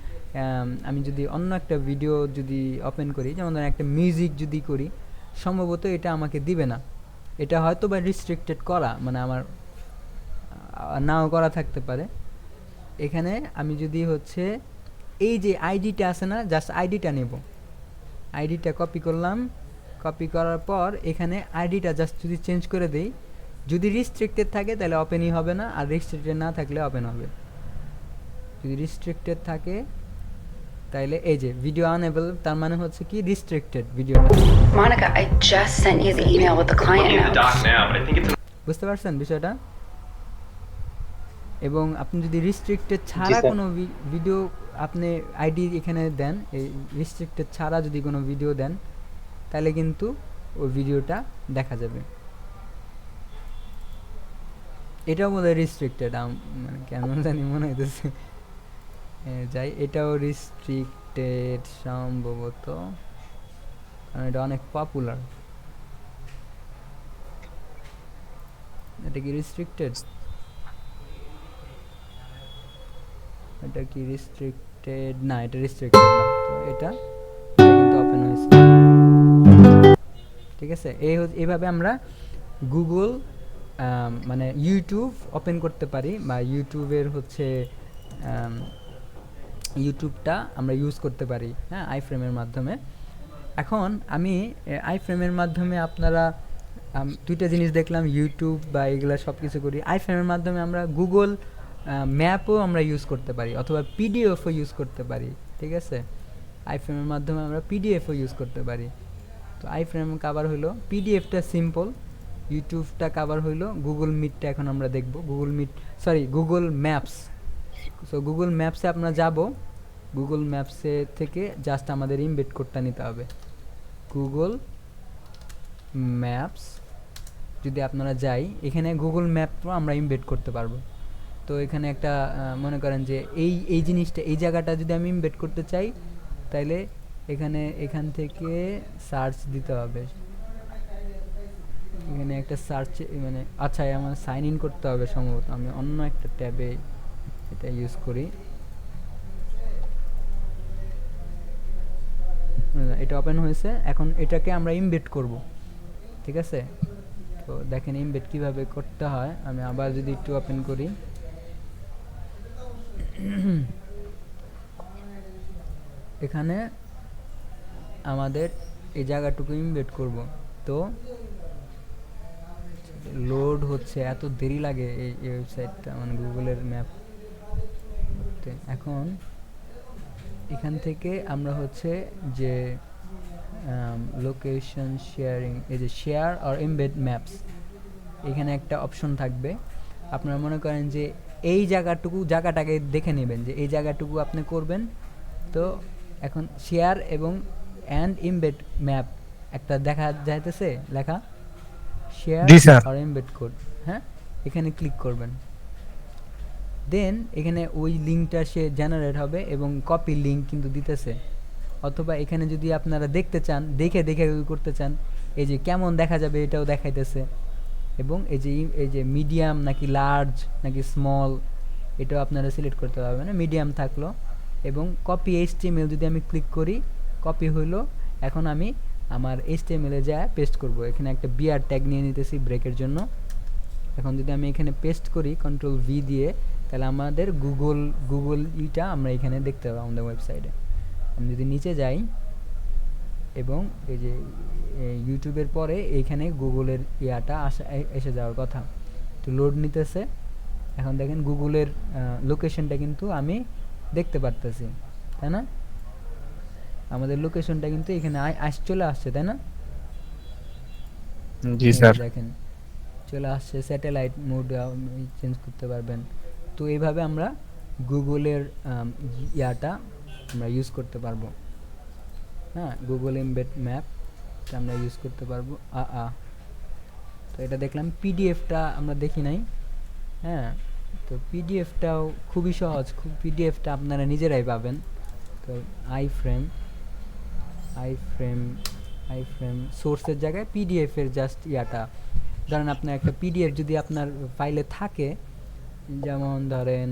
আমি যদি অন্য একটা ভিডিও যদি ওপেন করি, যেমন ধরেন একটা মিউজিক যদি করি, সম্ভবত এটা আমাকে দিবে না, এটা হয়তো বা রিস্ট্রিক্টেড করা, মানে আমার নাও করা থাকতে পারে। এখানে আমি যদি হচ্ছে এই যে আইডিটা আছে না, জাস্ট আইডিটা নেব, আইডিটা কপি করলাম, কপি করার পর এখানে আইডিটা জাস্ট যদি চেঞ্জ করে দেই, যদি রিস্ট্রিক্টেড থাকে তাহলে ওপেনই হবে না, আর রিস্ট্রিক্টেড না থাকলে ওপেন হবে। যদি রিস্ট্রিক্টেড থাকে তাহলে এই যে ভিডিও আনএবল, তার মানে হচ্ছে কি রিস্ট্রিক্টেড ভিডিওটা। Monica, I just sent you the email with the client notes. বুঝতে পারছেন বিষয়টা? এবং আপনি যদি রিস্ট্রিক্টেড ছাড়া কোনো ভিডিও আপনি আইডি এখানে দেন, এই রিস্ট্রিক্টেড ছাড়া যদি কোনো ভিডিও দেন, তাহলে কিন্তু ওই ভিডিওটা দেখা যাবে। এটাও বোধহয় রিস্ট্রিক্টেড, মানে কেমন জানি মনে হইতেছে, যাই, এটাও রিস্ট্রিক্টেড সম্ভবত, কারণ এটা অনেক পপুলার। এটা কি রিস্ট্রিক্টেড? এটা কি রিস্ট্রিক্টেড? না, এটা রিস্ট্রিক্টেড না। তো এটা কিন্তু ওপেন হয়েছে, ঠিক আছে? এইভাবে আমরা গুগল মানে ইউটিউব ওপেন করতে পারি, বা ইউটিউবের হচ্ছে ইউটিউবটা আমরা ইউজ করতে পারি, হ্যাঁ, আইফ্রেমের মাধ্যমে। এখন আমি আইফ্রেমের মাধ্যমে আপনারা দুইটা জিনিস দেখলাম, ইউটিউব বা এগুলা সব কিছু করি। আইফ্রেমের মাধ্যমে আমরা গুগল ম্যাপও আমরা ইউজ করতে পারি, অথবা পিডিএফও ইউজ করতে পারি, ঠিক আছে? আইফ্রেমের মাধ্যমে আমরা পিডিএফও ইউজ করতে পারি। তো আইফ্রেম কাভার হইলো, পিডিএফটা সিম্পল, ইউটিউবটা কাভার হইলো, গুগল মিটটা এখন আমরা দেখব। Google maps. সো গুগল ম্যাপসে আমরা যাব, গুগল ম্যাপসে থেকে জাস্ট আমাদের ইমবেড কোডটা নিতে হবে। গুগল ম্যাপস যদি আপনারা যাই, এখানে গুগল ম্যাপও আমরা ইমবেড করতে পারবো। তো এখানে একটা মনে করেন যে এই জিনিসটা, এই জায়গাটা যদি আমি ইমবেড করতে চাই, তাইলে এখান থেকে সার্চ দিতে হবে। এখানে একটা সার্চ, মানে আচ্ছা আমার সাইন ইন করতে হবে সম্ভবত, আমি অন্য একটা ট্যাবে এটা ইউজ করি। এটা ওপেন হয়েছে, এখন এটাকে আমরা ইমবেড করব, ঠিক আছে? তো দেখেন ইমবেড কিভাবে করতে হয়। আমি আবার যদি একটু ওপেন করি, এখানে আমাদের এই জায়গাটুকু ইমবেড করব। তো লোড হচ্ছে, এত দেরি লাগে এই ওয়েবসাইটটা, মানে গুগলের ম্যাপ করতে। এখন এখান থেকে আমরা হচ্ছে যে লোকেশন শেয়ারিং, এই যে শেয়ার আর এমবেড ম্যাপস, এখানে একটা অপশন থাকবে। আপনারা মনে করেন যে এই জায়গাটাকে দেখে নেবেন যে এই জায়গাটুকু আপনি করবেন। তো এখন শেয়ার এবং অ্যান্ড এমবেড ম্যাপ একটা দেখা যাইতেছে লেখা, শেয়ার জি স্যার। আর এমবেড কোড, হ্যাঁ, এখানে ক্লিক করবেন। দেন এখানে ওই লিঙ্কটা সে জেনারেট হবে এবং কপি লিঙ্ক কিন্তু দিতেছে। অথবা এখানে যদি আপনারা দেখতে চান, দেখে করতে চান, এই যে কেমন দেখা যাবে এটাও দেখাইতেছে। এবং এই যে মিডিয়াম নাকি লার্জ নাকি স্মল, এটাও আপনারা সিলেক্ট করতে পারবেন। মিডিয়াম থাকলো। এবং কপি এইচটিএমএল যদি আমি ক্লিক করি, কপি হইলো। এখন আমি আমার এইচটিএমএল এ যায় পেস্ট করব। এখানে একটা বিআর ট্যাগ নিয়ে নিতেছি ব্রেকের জন্য। এখন যদি আমি এখানে পেস্ট করি কন্ট্রোল ভি দিয়ে, তাহলে আমাদের গুগল ইটা আমরা এখানে দেখতে পাবো আমাদের ওয়েবসাইটে। আমি যদি নিচে যাই, এবং এই যে ইউটিউবের পরে এইখানে গুগলের ইয়াটা এসে যাওয়ার কথা, তো লোড নিতেছে। এখন দেখেন গুগলের লোকেশনটা কিন্তু আমি দেখতে পারতেছি, তাই না? আমাদের লোকেশনটা কিন্তু এখানে চলে আসছে, তাই না? জি স্যার। দেখেন চলে আসছে, স্যাটেলাইট মোড চেঞ্জ করতে পারবেন। তো এইভাবে আমরা গুগলের ইয়াটা আমরা ইউজ করতে পারবো, হ্যাঁ, গুগল এমবেড ম্যাপ আমরা ইউজ করতে পারবো। তো এটা দেখলাম। পিডিএফটা আমরা দেখি নাই, হ্যাঁ। তো পিডিএফটাও খুবই সহজ, পিডিএফটা আপনারা নিজেরাই পাবেন। তো আইফ্রেম সোর্সের জায়গায় পিডিএফের জাস্ট ইয়াটা, ধরেন আপনার একটা পিডিএফ যদি আপনার ফাইলে থাকে, যেমন ধরেন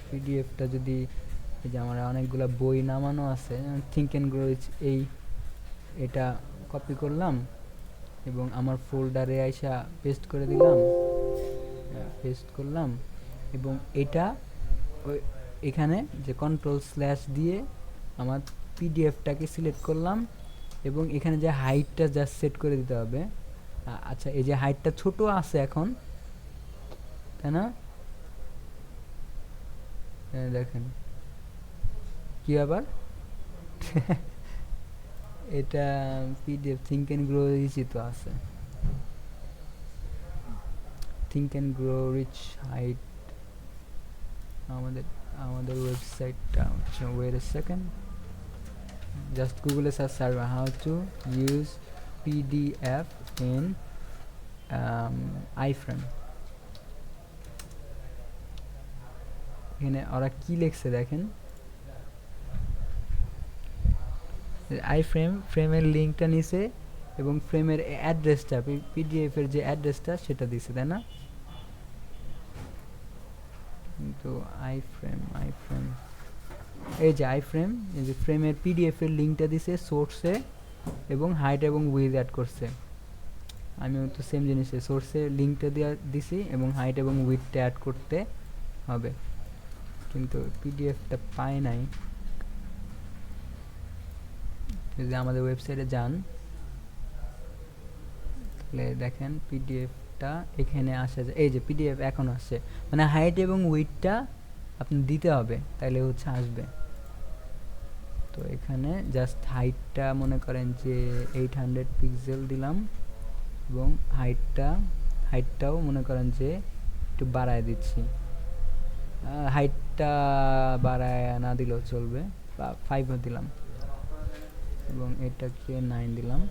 পিডিএফটা যদি, এই যে আমার অনেকগুলো বই নামানো আছে, থিঙ্ক অ্যান্ড গ্রো রিচ, এটা কপি করলাম এবং আমার ফোল্ডারে আইসা পেস্ট করে দিলাম, এবং এটা এখানে যে কন্ট্রোল স্ল্যাশ দিয়ে আমার পিডিএফটাকে সিলেক্ট করলাম, এবং এখানে যে হাইটটা জাস্ট সেট করে দিতে হবে। আচ্ছা, এই যে হাইটটা ছোট আছে এখন, তাই না? দেখেন কি ব্যাপার, এটা পিডিএফ থিঙ্ক অ্যান্ড গ্রো রিচই তো আছে, থিঙ্ক অ্যান্ড গ্রো রিচ হাইট আমাদের ওয়েবসাইটটা হচ্ছে, ওয়েট এ সেকেন্ড, জাস্ট গুগলে সার্চ করবে how to use PDF in iframe. এখানে ওরা কি লিখছে দেখেন, ফ্রেমের লিঙ্কটা নিছে এবং ফ্রেমের অ্যাড্রেসটা, পিডিএফ এর যে অ্যাড্রেসটা সেটা দিছে, তাই না? কিন্তু আইফ্রেম এই যে আইফ্রেম, এই যে ফ্রেমের পিডিএফ এর লিঙ্কটা দিছে সোর্সে, এবং হাইট এবং উইডথ অ্যাড করছে। আমিও তো সেম জিনিসে সোর্সে লিঙ্কটা দিছি এবং হাইট এবং উইডথটা অ্যাড করতে হবে, কিন্তু পিডিএফটা পাই নাই। যদি আমাদের ওয়েবসাইটে যান, দেখেন পিডিএফটা এখানে আসে, এই যে পিডিএফ এখন আসছে, মানে হাইট এবং উইডথটা আপনি দিতে হবে, তাইলে হচ্ছে আসবে। তো এখানে জাস্ট হাইটটা মনে করেন যে 800 পিক্সেল দিলাম, এবং হাইটটাও মনে করেন যে একটু বাড়ায় দিচ্ছি। হাইটটা বাড়ায় না দিলেও চলবে, বা 5 দিলাম, এবং এটাকে 9 দিলাম।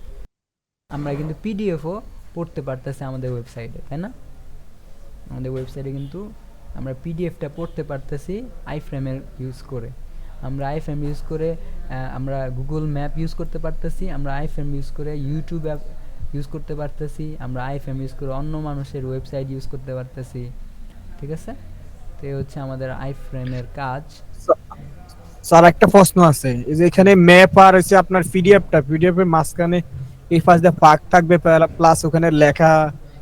আমরা কিন্তু পিডিএফও পড়তে পারতেছি আমাদের ওয়েবসাইটে, তাই না? আমাদের ওয়েবসাইটে কিন্তু আমরা পিডিএফটা পড়তে পারতেছি আইফ্রেমের ইউজ করে। আমরা আইফ্রেম ইউজ করে আমরা গুগল ম্যাপ ইউজ করতে পারতেছি, আমরা আইফ্রেম ইউজ করে ইউটিউব অ্যাপ ইউজ করতে পারতেছি, আমরা আইফ্রেম ইউজ করে অন্য মানুষের ওয়েবসাইট ইউজ করতে পারতেছি, ঠিক আছে? তো এই হচ্ছে আমাদের আইফ্রেমের কাজ। স্যার একটা প্রশ্ন আছে, এই যে এখানে ম্যাপ আর হচ্ছে আপনার পিডিএফ এর মাঝখানে এই পাশ দিয়ে ফাঁক থাকবে, প্লাস ওখানে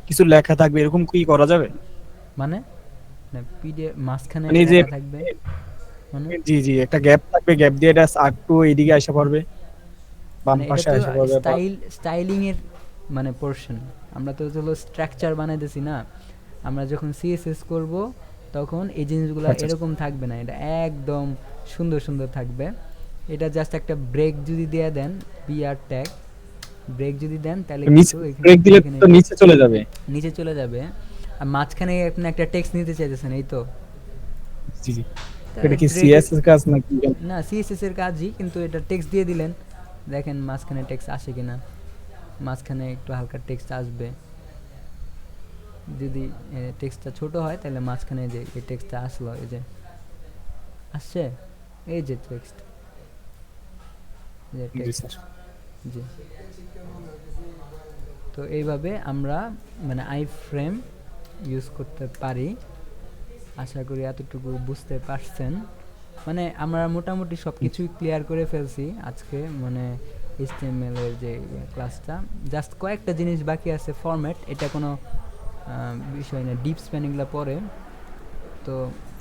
কিছু লেখা থাকবে, এরকম কি করা যাবে? মানে পিডিএফ মাঝখানে মানে যে লেখা থাকবে, মানে জি জি একটা গ্যাপ থাকবে, গ্যাপ দিয়ে এটা একটু এইদিকে আসা পড়বে, বাম মানে পাশে এটা আসা তো পড়বে। স্টাইলিং এর মানে পোরশন। আমরা তো হলো স্ট্রাকচার বানাইতেছি না, আমরা যখন সিএসএস করব তখন এই জিনিসগুলো আচ্ছা। এরকম থাকবে না, এটা একদম সুন্দর সুন্দর থাকবে। এটা জাস্ট একটা ব্রেক যদি দিয়ে দেন, বিআর ট্যাগ ব্রেক যদি দেন, তাহলে নিচে কিন্তু ব্রেক দিলে তো নিচে চলে যাবে। নিচে চলে যাবে। আর মাঝখানে আপনি একটা টেক্সট নিতে চাইতেছেন, এই তো। জি জি, তাহলে এটা কি break- সিএসএস কাজ নাকি? না, সিএসএস এর কাজই, কিন্তু এটা টেক্সট দিয়ে দিলেন, দেখেন মাঝখানে টেক্সট আসে কিনা। মাঝখানে একটু হালকা টেক্সট আসবে, যদি টেক্সটটা ছোট হয় তাহলে মাঝখানে যে এই টেক্সটটা আসলো, এই যে আসছে, এই যে টেক্সট, যে জি টেক্সট, স্যার। জি। তো এইভাবে আমরা মানে আই ফ্রেম ইউজ করতে পারি। আশা করি এতটুকু বুঝতে পারছেন। মানে আমরা মোটামুটি সব কিছুই ক্লিয়ার করে ফেলছি আজকে, মানে HTML এর যে ক্লাসটা। জাস্ট কয়েকটা জিনিস বাকি আছে, ফরম্যাট, এটা কোনো বিষয় না, ডিপ স্প্যানিংগুলো পরে। তো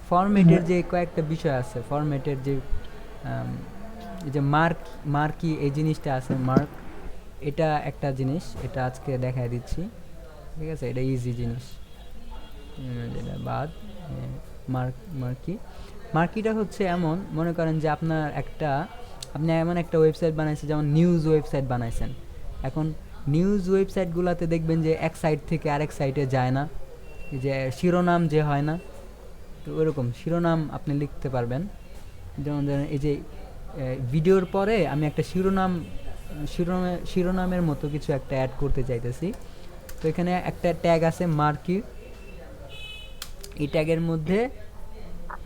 ফরম্যাটের যে কয়েকটা বিষয় আছে, ফরম্যাটের যে এই যে মার্কি এই জিনিসটা আছে, মার্ক, এটা একটা জিনিস, এটা আজকে দেখায় দিচ্ছি, ঠিক আছে? এটা ইজি জিনিস, যেটা বাদ। মার্কিটা হচ্ছে এমন, মনে করেন যে আপনি এমন একটা ওয়েবসাইট বানাইছেন, যেমন নিউজ ওয়েবসাইট বানাইছেন। এখন নিউজ ওয়েবসাইটগুলোতে দেখবেন যে এক সাইট থেকে আরেক সাইটে যায় না, এই যে শিরোনাম যে হয় না, তো ওইরকম শিরোনাম আপনি লিখতে পারবেন। যেমন ধরেন এই যে ভিডিওর পরে আমি একটা শিরোনামের মতো কিছু একটা অ্যাড করতে চাইতেছি। তো এখানে একটা ট্যাগ আছে মার্কি, এই ট্যাগের মধ্যে,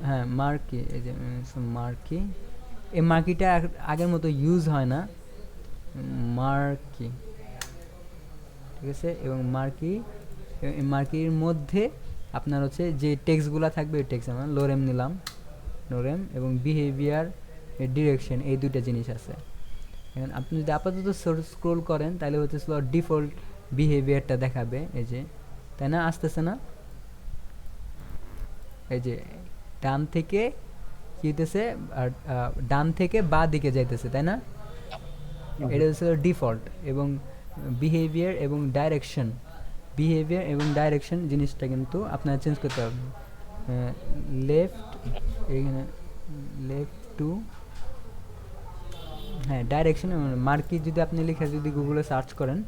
হ্যাঁ মার্কি, এই যে মার্কি, এই মার্কিটা আগের মতো ইউজ হয় না, মার্কি, ঠিক আছে? এবং মার্কির মধ্যে আপনার হচ্ছে যে টেক্সটগুলো থাকবে, ওই টেক্সট আমরা লোরেম নিলাম, লোরেম, এবং বিহেভিয়ার, ডিরেকশন, এই দুইটা জিনিস আছে। এখন আপনি যদি আপাতত স্ক্রোল করেন তাহলে হচ্ছে ডিফল্ট বিহেভিয়ারটা দেখাবে, এই যে, তাই না? আসতেছে না? এই যে ডান থেকে কি হইতেছে, আর ডান থেকে বা দিকে যাইতেছে, তাই না? এটা হচ্ছে ডিফল্ট। এবং বিহেভিয়ার এবং ডাইরেকশন জিনিসটা কিন্তু আপনারা চেঞ্জ করতে পারবেন। লেফট, এখানে লেফট টু, হ্যাঁ ডাইরেকশন। মার্কি যদি আপনি লিখে যদি গুগলে সার্চ করেন,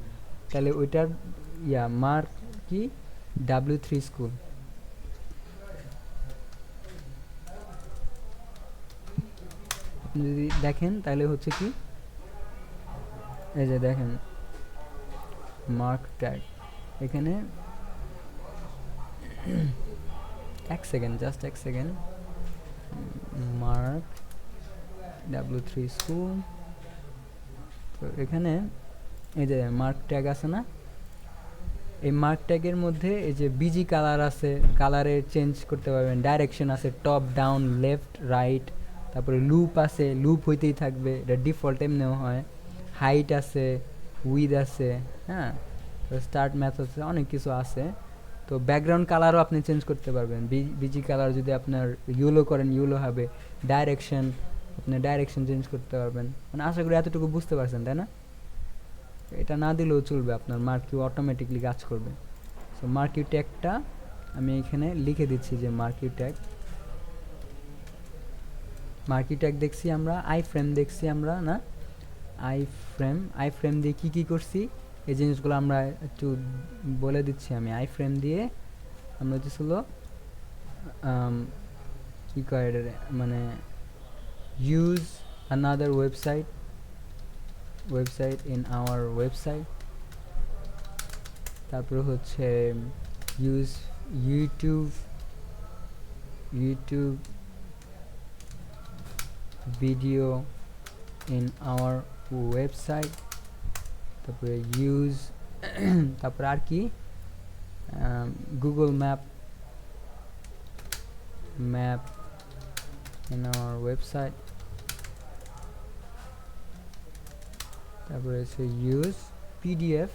তাহলে ওইটার মার্কি W3 স্কুল, আপনি যদি দেখেন তাহলে হচ্ছে কি, এই যে দেখেন মার্ক ট্যাগ, এখানে জাস্ট এক সেকেন্ড, মার্ক W3 স্কুল। তো এখানে এই যে মার্ক ট্যাগ আছে না, এই মার্ক ট্যাগের মধ্যে এই যে বিজি কালার আছে, কালারের চেঞ্জ করতে পারবেন, ডাইরেকশন আছে, টপ ডাউন, লেফট রাইট, তারপরে লুপ আছে, লুপ হইতেই থাকবে, এটা ডিফল্ট এমনিও হয়, হাইট আছে, উইথ আছে, হ্যাঁ, স্টার্ট ম্যাথ আছে, অনেক কিছু আছে। তো ব্যাকগ্রাউন্ড কালারও আপনি চেঞ্জ করতে পারবেন, বিজি কালার যদি আপনার ইয়েলো করেন ইয়েলো হবে, আপনি ডাইরেকশন চেঞ্জ করতে পারবেন। মানে আশা করি এতটুকু বুঝতে পারছেন, তাই না? এটা না দিলেও চলবে, আপনার মার্কিউ অটোমেটিকলি কাজ করবে। সো মার্কিউ ট্যাগটা আমি এখানে লিখে দিচ্ছি যে মার্কিউ ট্যাগ। মার্কিউ ট্যাগ দেখছি আমরা, আই ফ্রেম দেখছি আমরা না, আই ফ্রেম দিয়ে কি করছি এই জিনিসগুলো আমরা একটু বলে দিচ্ছি আমি। আই ফ্রেম দিয়ে আমরা হচ্ছিল কি কয় এটারে, মানে use another website in our website, তারপরে হচ্ছে use YouTube video in our website, তারপরে ইউজ তারপরে আর কি Google map in our website, তারপরে হচ্ছে use PDF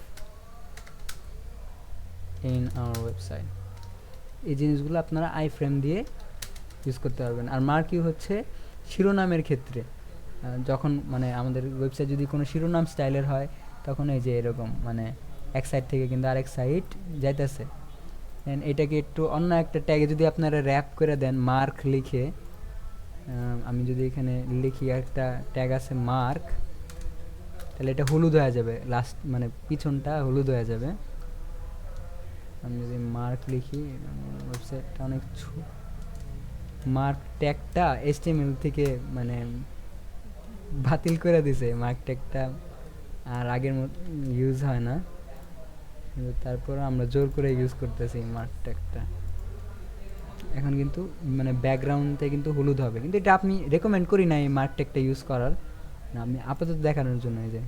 in our website. এই জিনিসগুলো আপনারা আই ফ্রেম দিয়ে ইউজ করতে পারবেন। আর মার্কিউ হচ্ছে শিরোনামের ক্ষেত্রে, যখন মানে আমাদের ওয়েবসাইট যদি কোনো শিরোনাম স্টাইলের হয় তখন এই যে এরকম মানে এক সাইড থেকে কিন্তু আরেক সাইড যাইতেছে। এটাকে একটু অন্য একটা ট্যাগে যদি আপনারা র্যাপ করে দেন মার্ক লিখে, আমি যদি এখানে লিখি একটা ট্যাগ আছে মার্ক, তাহলে এটা হলুদ হয়ে যাবে, লাস্ট মানে পিছনটা হলুদ হয়ে যাবে। আমি যদি মার্ক লিখি, ওয়েবসাইটটা অনেক মার্ক ট্যাগটা HTML থেকে মানে বাতিল করে দিছে, মার্ক ট্যাগটা আর আগের মতো ইউজ হয় না, কিন্তু তারপর আমরা জোর করে ইউজ করতেছি মার্ক ট্যাগটা। এখন কিন্তু মানে ব্যাকগ্রাউন্ডে কিন্তু হলুদ হবে, কিন্তু এটা আপনি রেকমেন্ড করি না এই মার্ক ট্যাগটা ইউজ করার, না আপনি আপাতত দেখানোর জন্য, এই যে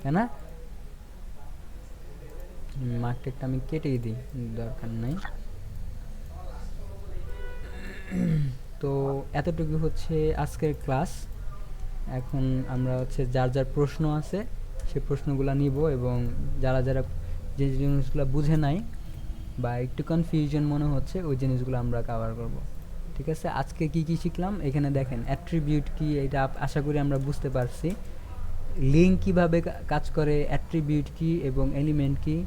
তাই না, মার্ক ট্যাগটা আমি কেটেই দিই, দরকার নাই। তো এতটুকু হচ্ছে আজকের ক্লাস। এখন আমরা হচ্ছে যার যার প্রশ্ন আছে সেই প্রশ্নগুলো নিব, এবং যারা যারা যে জিনিসগুলো বুঝে নাই বা একটু কনফিউশন মনে হচ্ছে ওই জিনিসগুলো আমরা কভার করব। ঠিক আছে, আজকে কি কি শিখলাম এখানে দেখেন। অ্যাট্রিবিউট কি এটা আশা করি আমরা বুঝতে পারছি। লিঙ্ক কিভাবে কাজ করে, অ্যাট্রিবিউট কি এবং এলিমেন্ট কি,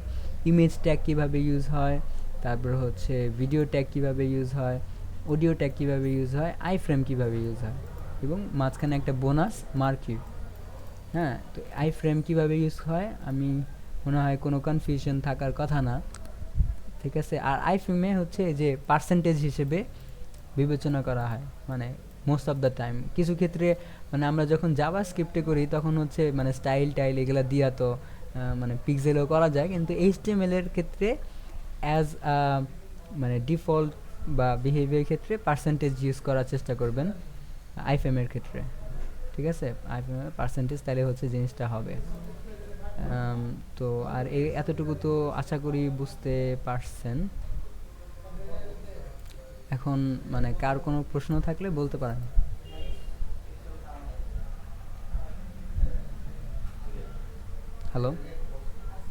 ইমেজ ট্যাগ কিভাবে ইউজ হয়, তারপর হচ্ছে ভিডিও ট্যাগ কিভাবে ইউজ হয়, অডিও ট্যাগ কিভাবে ইউজ হয়, আই ফ্রেম কিভাবে ইউজ হয়, এবং মাঝখানে একটা বোনাস মার্কিউ। হ্যাঁ, তো আই ফ্রেম কীভাবে ইউজ হয় আমি মনে হয় কোনো কনফিউশন থাকার কথা না। ঠিক আছে, আর আই ফ্রেমে হচ্ছে যে পার্সেন্টেজ হিসেবে বিবেচনা করা হয়, মানে মোস্ট অফ দ্য টাইম। কিছু ক্ষেত্রে মানে আমরা যখন জাভা স্ক্রিপ্টে করি তখন হচ্ছে মানে স্টাইল টাইল এগুলো দিয়া তো মানে পিক্সেলও করা যায়, কিন্তু HTML এর ক্ষেত্রে অ্যাজ মানে ডিফল্ট বা বিহেভিয়ার ক্ষেত্রে পার্সেন্টেজ ইউজ করার চেষ্টা করবেন আইফ্রেমের ক্ষেত্রে। ঠিক আছে, আইফ্রেমের পার্সেন্টেজ তাহলে হচ্ছে জিনিসটা হবে। তো আর এতটুকু তো আশা করি বুঝতে পারছেন। এখন মানে কার কোনো প্রশ্ন থাকলে বলতে পারেন। হ্যালো।